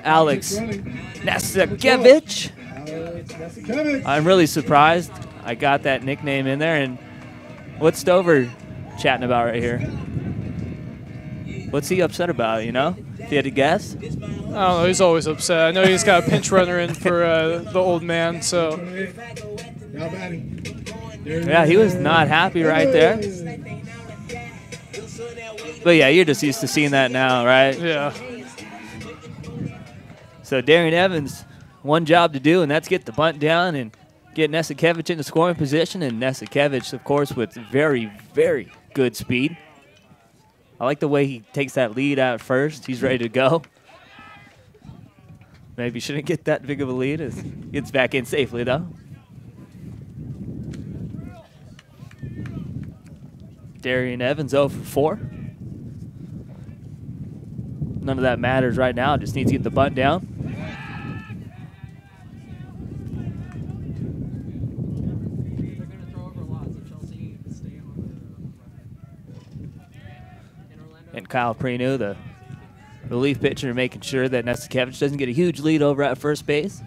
Alex Nasakevich. I'm really surprised I got that nickname in there. And what's Stover chatting about right here? What's he upset about, you know? If you had to guess? I don't know. He's always upset. I know he's got a pinch runner in for the old man, so. Yeah, he was not happy right there. But, yeah, you're just used to seeing that now, right? Yeah. So Darian Evans, one job to do, and that's get the bunt down and get Nasakevich in the scoring position. And Nasakevich, of course, with very, very good speed. I like the way he takes that lead out first. He's ready to go. Maybe shouldn't get that big of a lead as he gets back in safely, though. Darian Evans 0 for 4. None of that matters right now. Just needs to get the bunt down. And Kyle Prenu, the relief pitcher, making sure that Nasakevich doesn't get a huge lead over at first base.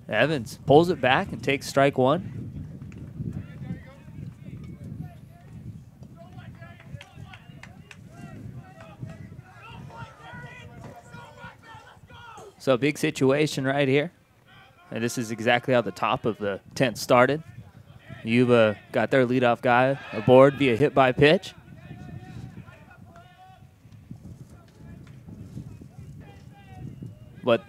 Evans pulls it back and takes strike 1. So big situation right here. And this is exactly how the top of the 10th started. Yuba got their leadoff guy aboard via hit by pitch. But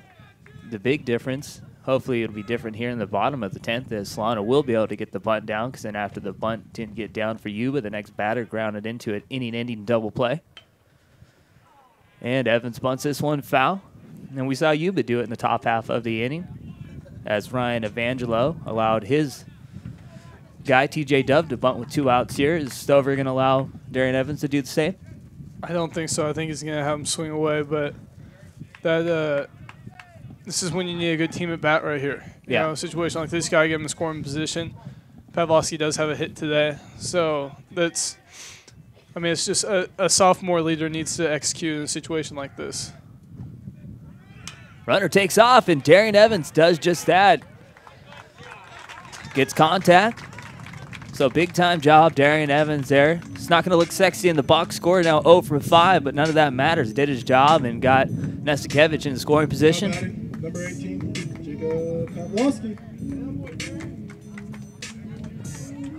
the big difference, hopefully it'll be different here in the bottom of the 10th, is Solano will be able to get the bunt down, because then after the bunt didn't get down for Yuba, the next batter grounded into an inning-ending double play. And Evans bunts this one foul. And we saw Yuba do it in the top half of the inning, as Ryan Evangelo allowed his guy, TJ Dove, to bunt with 2 outs here. Is Stover going to allow Darian Evans to do the same? I don't think so. I think he's going to have him swing away, but that this is when you need a good team at bat right here. You know, a situation like this, you got to get him in scoring position. Pavlovsky does have a hit today, so that's, I mean, it's just a sophomore leader needs to execute in a situation like this. Runner takes off, and Darian Evans does just that. Gets contact. So big-time job, Darian Evans there. It's not going to look sexy in the box score, now 0 for 5, but none of that matters. Did his job and got Nasakevich in the scoring position. Number 18, Jacob Pavlowski.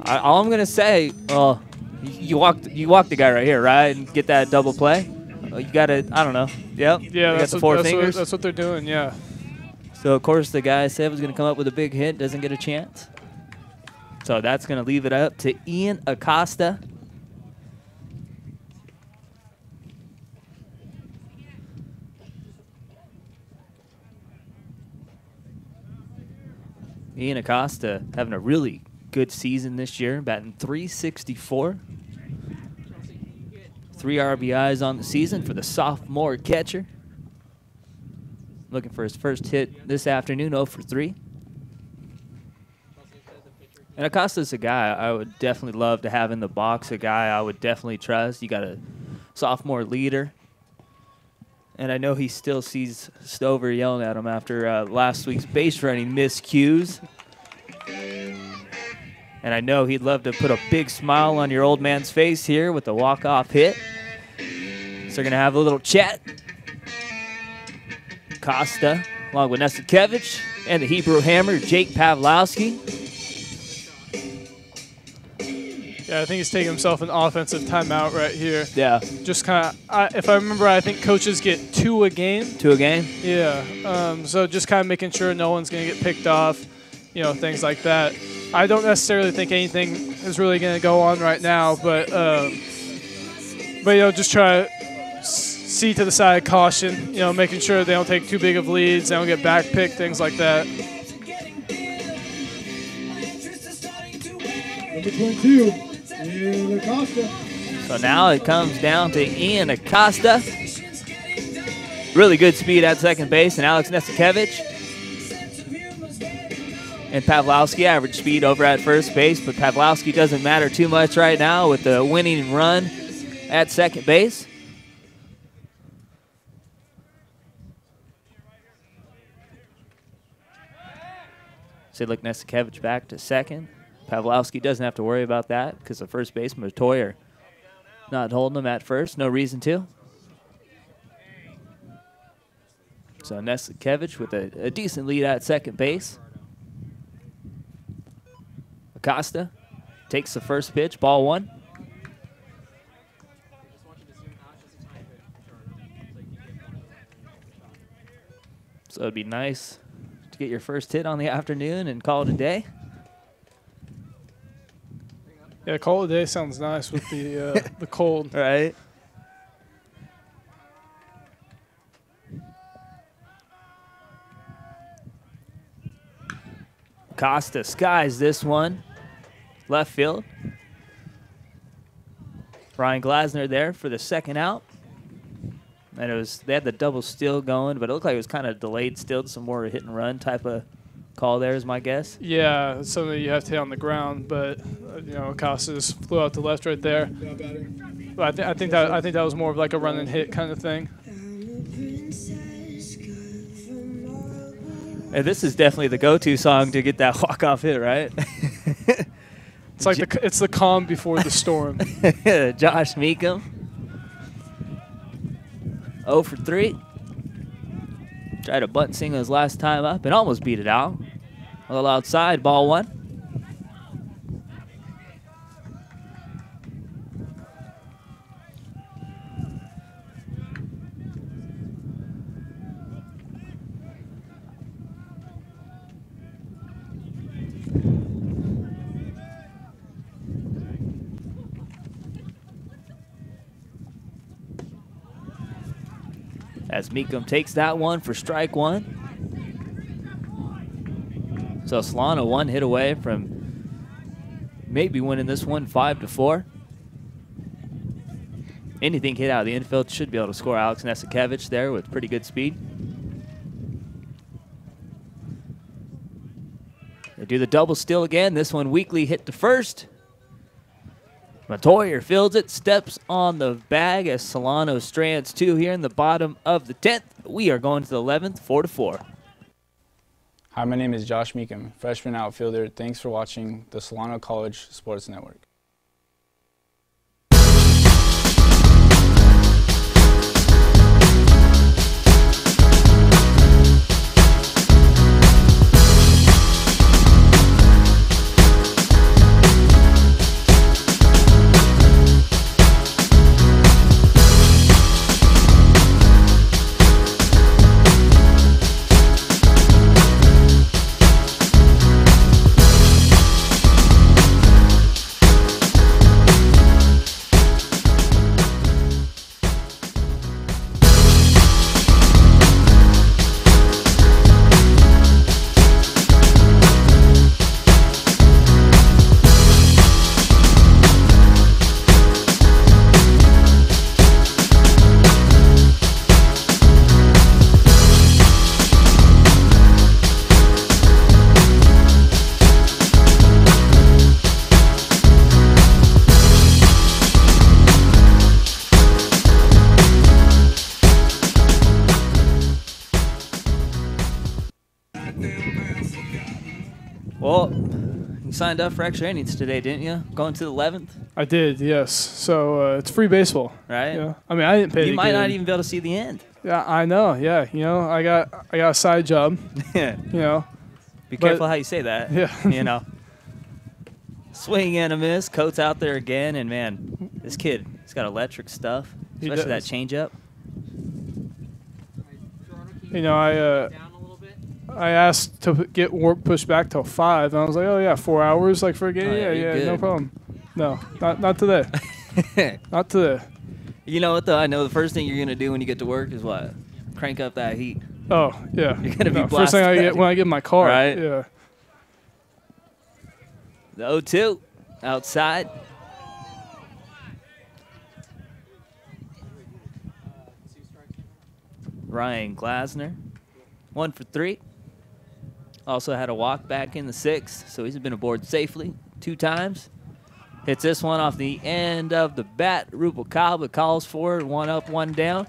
All I'm going to say, you walk the guy right here, right, and get that double play. You got to, I don't know. Yep. Yeah, that's what that's what they're doing, yeah. So, of course, the guy said was going to come up with a big hit, doesn't get a chance. So that's going to leave it up to Ian Acosta. Ian Acosta having a really good season this year, batting .364. 3 RBIs on the season for the sophomore catcher. Looking for his first hit this afternoon, 0 for 3. And Acosta's a guy I would definitely love to have in the box, a guy I would definitely trust. You got a sophomore leader. And I know he still sees Stover yelling at him after last week's base running miscues. And I know he'd love to put a big smile on your old man's face here with the walk-off hit. So they're going to have a little chat. Costa, along with Nesikevich, and the Hebrew Hammer, Jake Pavlowski. Yeah, I think he's taking himself an offensive timeout right here. Yeah. Just kind of, if I remember, I think coaches get 2 a game. 2 a game? Yeah. So just kind of making sure no one's going to get picked off, you know, things like that. I don't necessarily think anything is really going to go on right now, but you know, just try to see to the side of caution, you know, making sure they don't take too big of leads, they don't get backpicked, things like that. Number 22, Ian Acosta. So now it comes down to Ian Acosta. Really good speed at second base, and Alex Nesikevich. And Pavlowski, average speed over at first base, but Pavlowski doesn't matter too much right now with the winning run at second base. So look, Nesikevich back to second. Pavlowski doesn't have to worry about that because the first baseman, Toyer, not holding him at first. No reason to. So Nesikevich with a decent lead at second base. Acosta takes the first pitch, ball 1. So it'd be nice to get your first hit on the afternoon and call it a day. Yeah, call it a day sounds nice with the cold. Right. Costa skies this one. Left field. Ryan Glasner there for the second out. And they had the double steal going, but it looked like it was kind of delayed still, some more hit and run type of call there is my guess. Yeah, it's something you have to hit on the ground, but you know, Acosta just flew out to left right there. But I think that was more of like a run and hit kind of thing. And this is definitely the go-to song to get that walk-off hit, right? It's like it's the calm before the storm. Josh Meekum. 0 for 3. Tried a bunt single his last time up and almost beat it out. A little outside, ball 1. As Meekum takes that one for strike 1. So Solano 1 hit away from maybe winning this one 5-4. Anything hit out of the infield should be able to score. Alex Nesikevich there with pretty good speed. They do the double steal again. This one weakly hit to first. Matoyer fields it, steps on the bag as Solano strands 2 here in the bottom of the 10th. We are going to the 11th, 4-4. Hi, my name is Josh Meekum, freshman outfielder. Thanks for watching the Solano College Sports Network. signed up for extra innings today, didn't you? Going to the 11th? I did, yes. So it's free baseball. Right. Yeah. I mean, I didn't pay. You might not even be able to see the end. Yeah, I know. Yeah, I got a side job. Yeah. Be careful how you say that. Yeah. Swing and a miss. Coates out there again, and man, this kid, he's got electric stuff, especially that changeup. I asked to get work pushed back till 5, and I was like, oh yeah, 4 hours like for a game. Oh, yeah, good. no problem. No, not today. Not today. You know what though? I know the first thing you're gonna do when you get to work is what? Crank up that heat. Oh yeah. You're gonna be blasted. First thing I get when I get in my car. Right. Yeah. The 0-2 outside. Ryan Glasner, 1 for 3. Also had a walk back in the 6th, so he's been aboard safely 2 times. Hits this one off the end of the bat. Rubalcaba calls for it, 1 up, 1 down.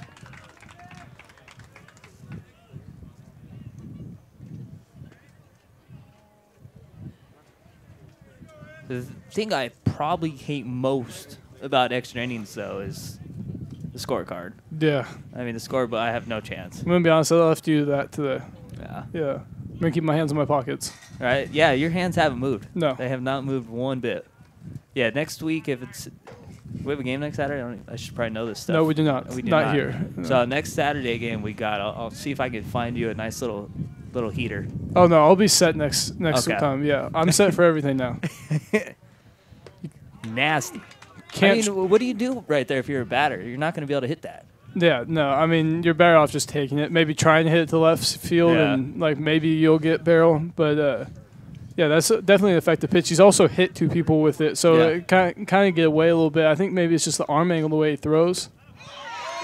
The thing I probably hate most about extra innings, though, is the scorecard. Yeah. I mean, the score, but I have no chance. I'm gonna be honest. I left you that today. Yeah. Yeah. I'm gonna keep my hands in my pockets. Right? Yeah, your hands haven't moved. No. They have not moved one bit. Yeah, next week, if it's... We have a game next Saturday? I should probably know this stuff. No, we do not. We do Not here. No. So next Saturday game we got, I'll see if I can find you a nice little heater. Oh no, I'll be set next Okay. time. Yeah, I'm set for everything now. Nasty. Can't I mean, what do you do right there if you're a batter? You're not going to be able to hit that. Yeah, no. I mean, you're better off just taking it. Maybe trying to hit it to left field, Yeah. and like maybe you'll get barrel. But yeah, that's definitely an effective pitch. He's also hit 2 people with it, so Yeah. it kind of get away a little bit. I think maybe it's just the arm angle, the way he throws.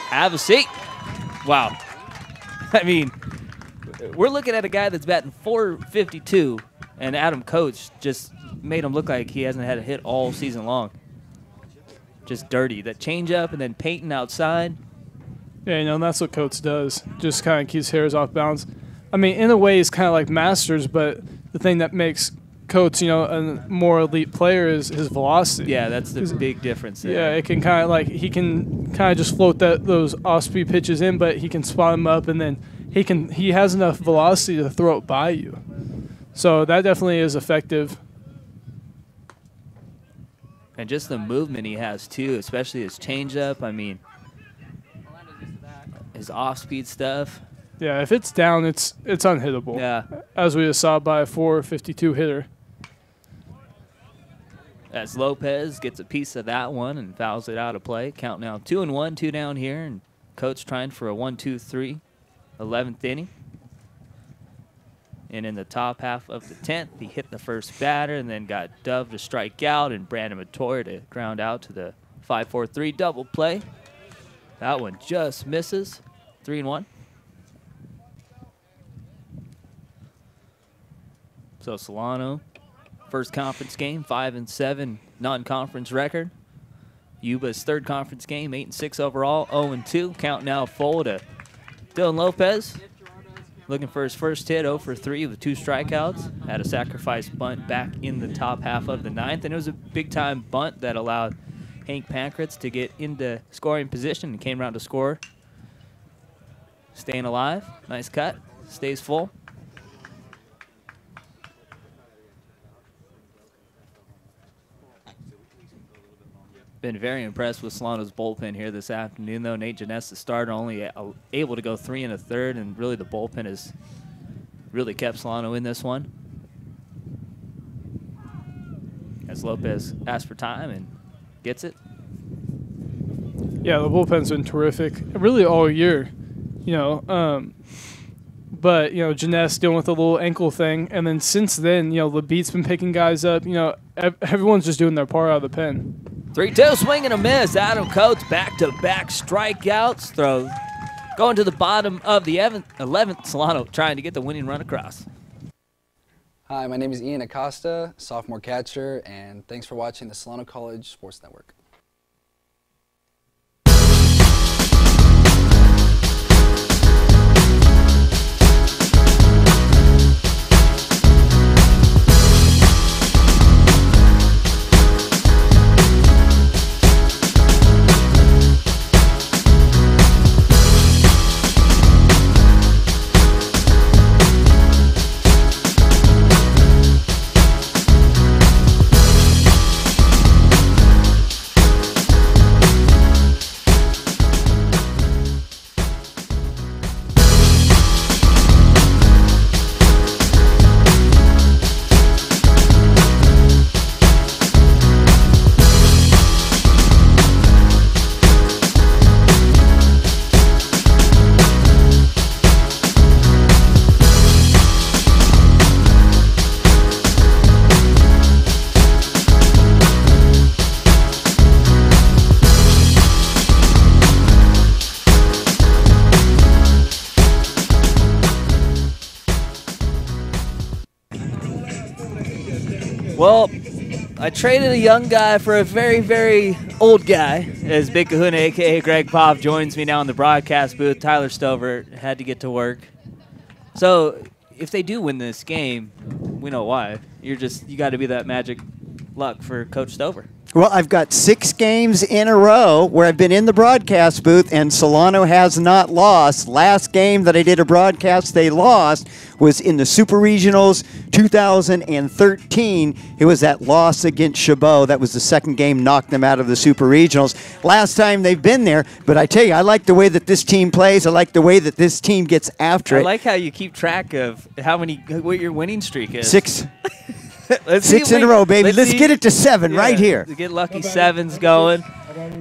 Have a seat. Wow. I mean, we're looking at a guy that's batting .452, and Adam Coates just made him look like he hasn't had a hit all season long. Just dirty. That changeup and then Peyton outside. Yeah, and that's what Coates does. Just kind of keeps hairs off balance. I mean, in a way, he's kind of like Masters, but the thing that makes Coates, a more elite player is his velocity. Yeah, that's the big difference there. Yeah, it can kind of like he can kind of just float those off-speed pitches in, but he can spot them up, and then he has enough velocity to throw it by you. So that definitely is effective. And just the movement he has, too, especially his changeup. I mean, his off-speed stuff. Yeah, if it's down, it's unhittable. Yeah. As we just saw by a .452 hitter. As Lopez gets a piece of that one and fouls it out of play. Count now 2-1, 2 down here. And Coates trying for a 1-2-3, 11th inning. And in the top half of the 10th, he hit the first batter and then got Dove to strike out and Brandon Matoyer to ground out to the 5-4-3 double play. That one just misses. 3-1. So Solano, first conference game, 5-7 non-conference record. Yuba's third conference game, 8-6 overall, 0-2. Count now full to Dylan Lopez. Looking for his first hit, 0 for 3 with 2 strikeouts. Had a sacrifice bunt back in the top half of the 9th, and it was a big-time bunt that allowed Hank Pankratz to get into scoring position and came around to score. Staying alive, nice cut, stays full. Been very impressed with Solano's bullpen here this afternoon, though. Nate Janess, the starter, only able to go 3 1/3, and really the bullpen has really kept Solano in this one. As Lopez asks for time and gets it. Yeah, the bullpen's been terrific, really all year, But Janess dealing with a little ankle thing, and then since then, Labitte's been picking guys up. Everyone's just doing their part out of the pen. 3-2, swing and a miss. Adam Coates back-to-back strikeouts. Throw going to the bottom of the 11th. Solano trying to get the winning run across. Hi, my name is Ian Acosta, sophomore catcher, and thanks for watching the Solano College Sports Network. Well, I traded a young guy for a very, very old guy. As Big Kahuna, a.k.a. Greg Pop, joins me now in the broadcast booth. Tyler Stover had to get to work. So if they do win this game, we know why. You got to be that magic luck for Coach Stover. Well, I've got 6 games in a row where I've been in the broadcast booth, and Solano has not lost. Last game that I did a broadcast they lost was in the Super Regionals 2013. It was that loss against Chabot. That was the second game, knocked them out of the Super Regionals. Last time they've been there, but I tell you, I like the way that this team plays. I like the way that this team gets after it. I like how you keep track of what your winning streak is. 6. 6 in a row, baby. Let's get it to 7 right here. To get lucky 7s going.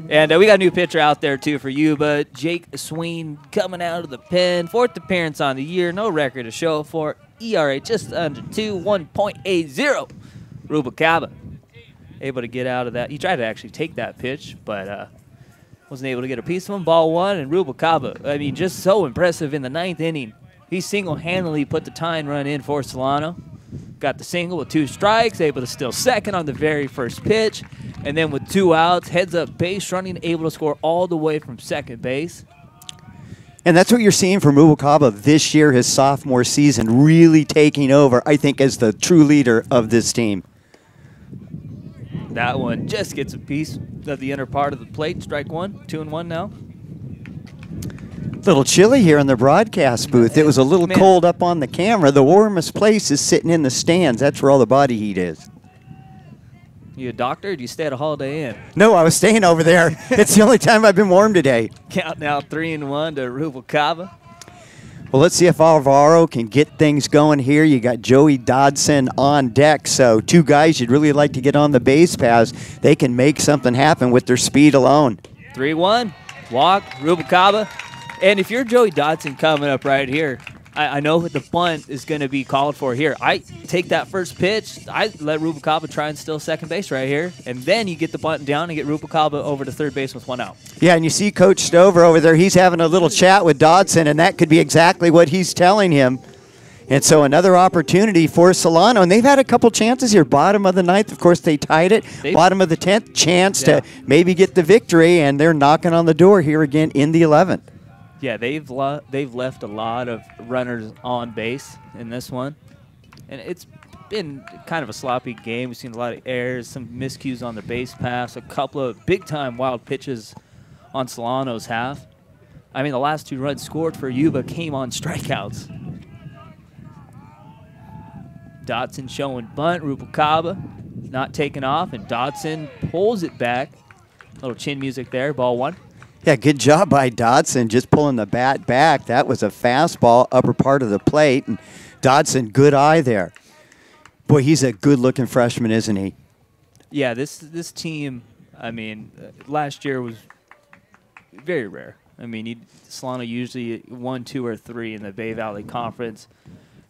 And we got a new pitcher out there, too, for Yuba. Jake Sween coming out of the pen. 4th appearance on the year. No record to show for. ERA just under 2, 1.80. Rubalcaba able to get out of that. He tried to actually take that pitch, but wasn't able to get a piece of him. Ball 1, and Rubalcaba, I mean, just so impressive in the 9th inning. He single-handedly put the tying run in for Solano. Got the single with 2 strikes, able to steal second on the very first pitch. And then with 2 outs, heads up base running, able to score all the way from second base. And that's what you're seeing from Rubalcaba this year, his sophomore season, really taking over, I think, as the true leader of this team. That one just gets a piece of the inner part of the plate. Strike 1, 2-1 now. Little chilly here in the broadcast booth. It was a little cold up on the camera. The warmest place is sitting in the stands. That's where all the body heat is. You a doctor, or do you stay at a Holiday Inn? No, I was staying over there. It's the only time I've been warm today. Count now 3-1 to Rubalcaba. Well, let's see if Alvaro can get things going here. You got Joey Dodson on deck, so 2 guys you'd really like to get on the base paths. They can make something happen with their speed alone. 3-1, walk, Rubalcaba. And if you're Joey Dodson coming up right here, I know the bunt is going to be called for here. I take that first pitch. I let Rubalcaba try and steal second base right here. And then you get the bunt down and get Rubalcaba over to third base with 1 out. Yeah, and you see Coach Stover over there. He's having a little chat with Dodson, and that could be exactly what he's telling him. And so another opportunity for Solano. And they've had a couple chances here. Bottom of the 9th, of course, they tied it. Bottom of the 10th, chance to maybe get the victory, and they're knocking on the door here again in the 11th. Yeah, they've left a lot of runners on base in this one. And it's been kind of a sloppy game. We've seen a lot of errors, some miscues on the base pass, a couple of big-time wild pitches on Solano's half. I mean, the last 2 runs scored for Yuba came on strikeouts. Dodson showing bunt, Rubalcaba not taking off, and Dodson pulls it back. Little chin music there, ball 1. Yeah, good job by Dodson just pulling the bat back. That was a fastball, upper part of the plate. And Dodson, good eye there. Boy, he's a good-looking freshman, isn't he? Yeah, this team, I mean, last year was very rare. I mean, Solano usually 1, 2, or 3 in the Bay Valley Conference.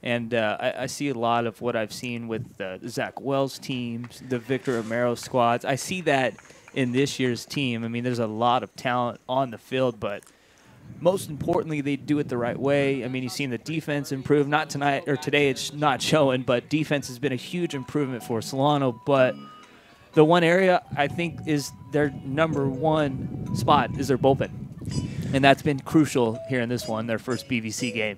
And I see a lot of what I've seen with the Zach Wells teams, the Victor Romero squads. I see that in this year's team. I mean, there's a lot of talent on the field, but most importantly, they do it the right way. I mean, you've seen the defense improve. Not tonight or today, it's not showing, but defense has been a huge improvement for Solano. But the one area I think is their #1 spot is their bullpen, and that's been crucial here in this one, their first BVC game.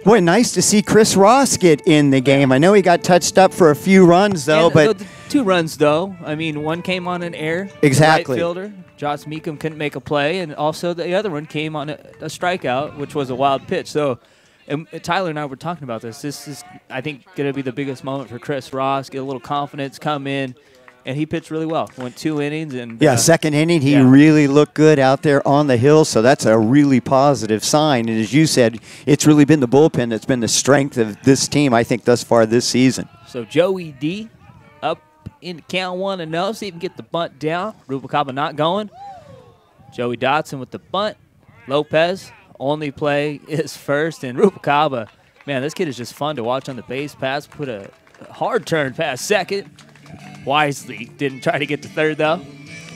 Boy, nice to see Chris Ross get in the game. I know he got touched up for a few runs, though, Yeah, but... the 2 runs, though. I mean, one came on an error. Exactly. Right fielder. Josh Meekum couldn't make a play, and also the other one came on a strikeout, which was a wild pitch. So and Tyler and I were talking about this. This is, I think, going to be the biggest moment for Chris Ross. Get a little confidence, come in, and he pitched really well. Went 2 innings. And yeah, second inning, he really looked good out there on the hill, so that's a really positive sign. And as you said, it's really been the bullpen that's been the strength of this team, I think, thus far this season. So Joey D up in count 1-0, see if he can get the bunt down. Rubalcaba not going. Joey Dodson with the bunt. Lopez, only play is first. And Rubalcaba, man, this kid is just fun to watch on the base pass. Put a hard turn past second. Wisely didn't try to get to third, though.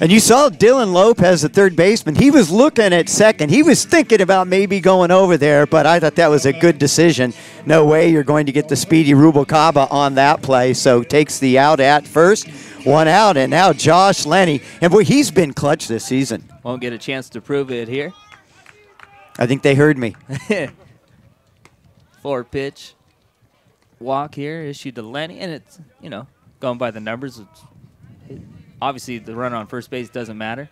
And you saw Dylan Lopez, the third baseman. He was looking at second. He was thinking about maybe going over there, but I thought that was a good decision. No way you're going to get the speedy Rubalcaba on that play, so takes the out at first. One out, and now Josh Lenny. And boy, he's been clutch this season. Won't get a chance to prove it here. I think they heard me. 4-pitch walk here issued to Lenny, and it's, you know, going by the numbers, obviously the runner on first base doesn't matter.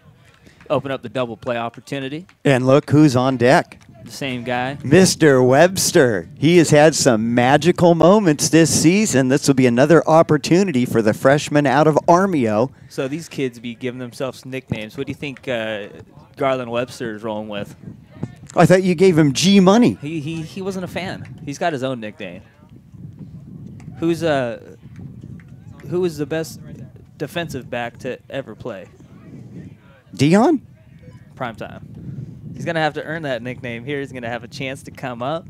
Open up the double play opportunity. And look who's on deck. The same guy. Mr. Webster. He has had some magical moments this season. This will be another opportunity for the freshman out of Armio. So these kids be giving themselves nicknames. What do you think Garland Webster is rolling with? I thought you gave him G Money. He wasn't a fan. He's got his own nickname. Who is the best defensive back to ever play? Dion? Primetime. He's going to have to earn that nickname here. He's going to have a chance to come up.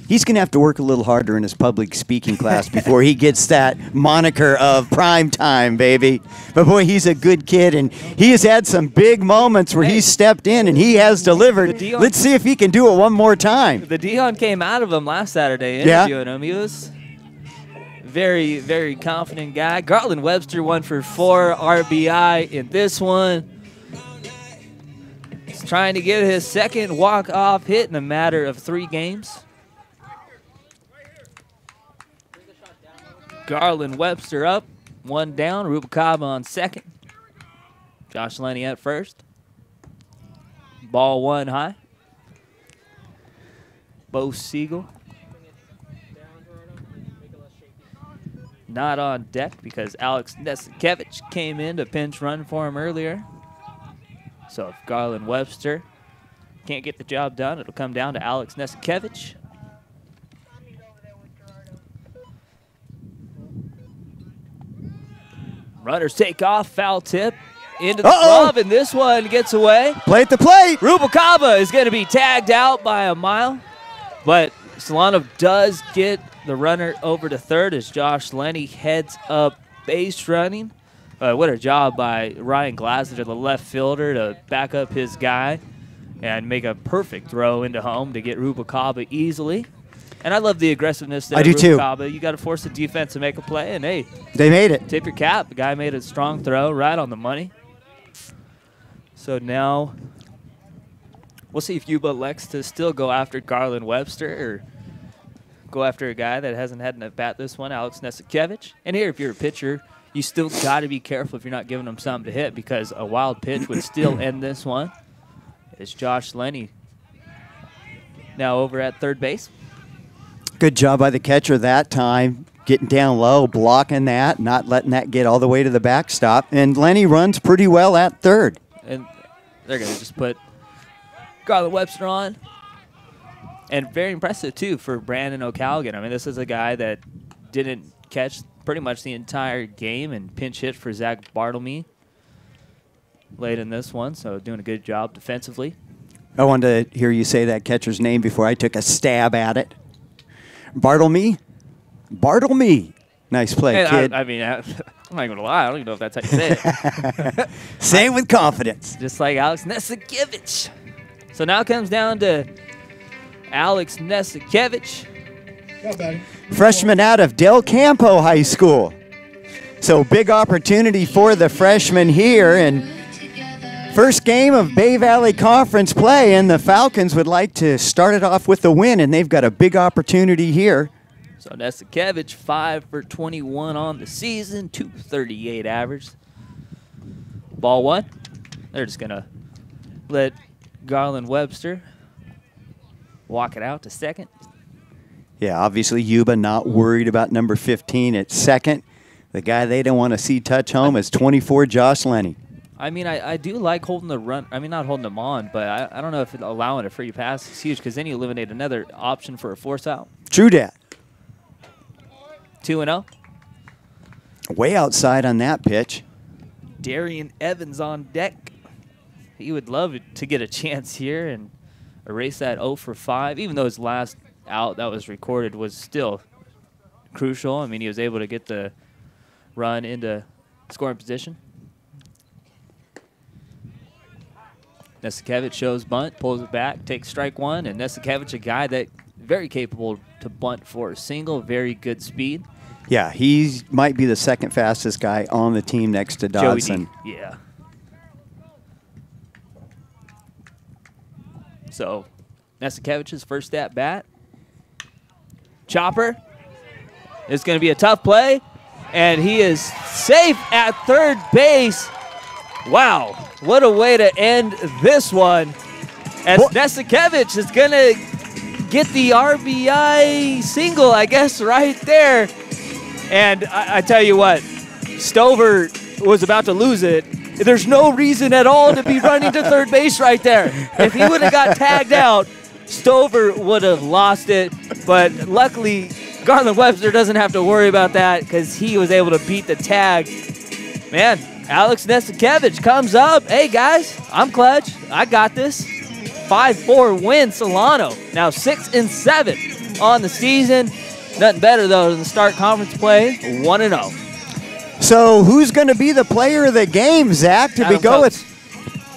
He's going to have to work a little harder in his public speaking class before he gets that moniker of prime time, baby. But, boy, he's a good kid, and he has had some big moments where he's stepped in and he has delivered. Let's see if he can do it one more time. The Dion came out of him last Saturday interviewing him. He was very, very confident guy. Garland Webster 1 for 4 RBI in this one. He's trying to get his second walk-off hit in a matter of 3 games. Garland Webster up, 1 down. Rubalcaba on second. Josh Lenny at first. Ball 1 high. Bo Siegel not on deck because Alex Nesikevich came in to pinch run for him earlier. So if Garland Webster can't get the job done, it'll come down to Alex Nesikevich. Runners take off, foul tip into the glove, and this one gets away. Play at the plate. Rubalcaba is going to be tagged out by a mile, but Solano does get the runner over to third as Josh Lenny heads up base running. What a job by Ryan Glasser, the left fielder, to back up his guy and make a perfect throw into home to get Rubalcaba easily. And I love the aggressiveness there. I do too. You got to force the defense to make a play, and hey, they made it. Tip your cap. The guy made a strong throw right on the money. So now we'll see if Yuba elects to still go after Garland Webster or go after a guy that hasn't had an at-bat this one, Alex Nesikevich. And here, if you're a pitcher, you still got to be careful if you're not giving them something to hit because a wild pitch would still end this one. It's Josh Lenny now over at third base. Good job by the catcher that time, getting down low, blocking that, not letting that get all the way to the backstop. And Lenny runs pretty well at third. And they're going to just put Garland Webster on. And very impressive, too, for Brandon O'Callaghan. I mean, this is a guy that didn't catch pretty much the entire game and pinch hit for Zach Bartlemy late in this one, so doing a good job defensively. I wanted to hear you say that catcher's name before I took a stab at it. Bartlemy? Bartlemy. Nice play, kid. I'm not going to lie. I don't even know if that's how you say it. Say it with confidence. Just like Alex Nesikevich. So now it comes down to Alex Nesikevich. Freshman out of Del Campo High School. So big opportunity for the freshman here. And first game of Bay Valley Conference play, and the Falcons would like to start it off with a win, and they've got a big opportunity here. So Nesikevich, 5 for 21 on the season, 238 average. Ball 1. They're just going to let Garland Webster walk it out to second. Yeah, obviously Yuba not worried about number 15 at second. The guy they don't want to see touch home is 24, Josh Lenny. I mean, I do like holding the run. I mean, not holding them on, but I don't know if allowing a free pass is huge because then you eliminate another option for a force out. True dat. 2-0. Way outside on that pitch. Darian Evans on deck. He would love to get a chance here and erase that 0 for 5, even though his last out that was recorded was still crucial. I mean, he was able to get the run into scoring position. Nesikevich shows bunt, pulls it back, takes strike one, and Nesikevich, a guy that very capable to bunt for a single, very good speed. Yeah, he might be the second fastest guy on the team next to Dodson. Joey D. Yeah. So, Nesikevich's first at bat. Chopper. It's going to be a tough play, and he is safe at third base. Wow, what a way to end this one. As Nesikevich is going to get the RBI single, I guess, right there. And I tell you what, Stover was about to lose it. There's no reason at all to be running to third base right there. If he would have got tagged out, Stover would have lost it. But luckily, Garland Webster doesn't have to worry about that because he was able to beat the tag. Man, Alex Nesikevich comes up. Hey, guys, I'm clutch. I got this. 5-4 win Solano. Now 6-7 on the season. Nothing better, though, than start conference play 1-0. So who's going to be the player of the game, Zach? Did we go with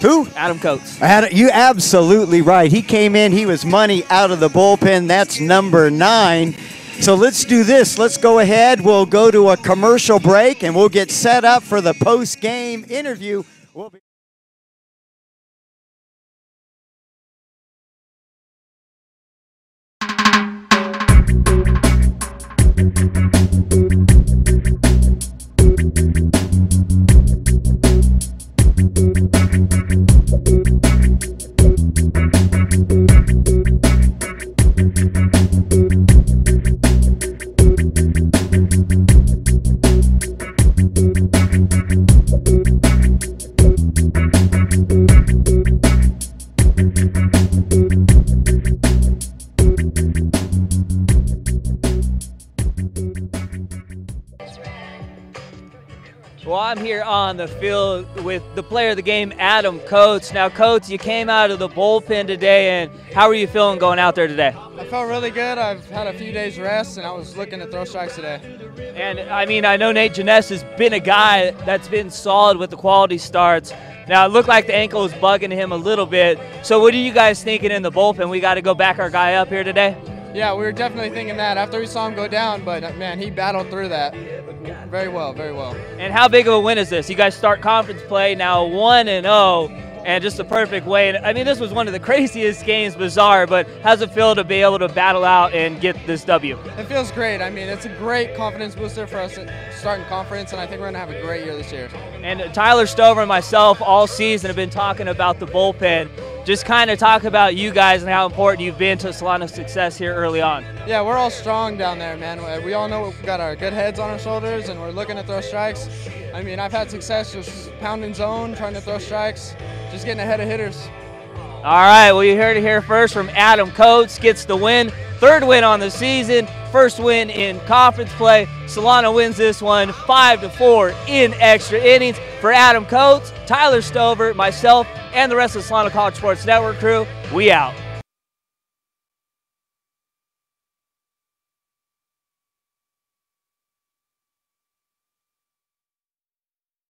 who? Adam Coates. You absolutely right. He came in. He was money out of the bullpen. That's number 9. So let's do this. Let's go ahead. We'll go to a commercial break, and we'll get set up for the post-game interview. We'll be Well, I'm here on the field with the player of the game, Adam Coates. Now, Coates, you came out of the bullpen today, and how are you feeling going out there today? I felt really good. I've had a few days rest, and I was looking to throw strikes today. And, I mean, I know Nate Janess has been a guy that's been solid with the quality starts. Now, it looked like the ankle was bugging him a little bit. So what are you guys thinking in the bullpen? We got to go back our guy up here today? Yeah, we were definitely thinking that after we saw him go down, but, man, he battled through that very well, very well. And how big of a win is this? You guys start conference play now 1-0, and just the perfect way. And, I mean, this was one of the craziest games, bizarre, but how's it feel to be able to battle out and get this W? It feels great. I mean, it's a great confidence booster for us starting conference, and I think we're going to have a great year this year. And Tyler Stover and myself all season have been talking about the bullpen. Just kind of talk about you guys and how important you've been to Solano's success here early on. Yeah, we're all strong down there, man. We all know we've got our good heads on our shoulders, and we're looking to throw strikes. I mean, I've had success just pounding zone, trying to throw strikes, just getting ahead of hitters. All right, well, you heard it here first from Adam Coates. Gets the win. 3rd win on the season. 1st win in conference play. Solano wins this one 5-4 in extra innings. For Adam Coates, Tyler Stover, myself, and the rest of the Solano College Sports Network crew, we out.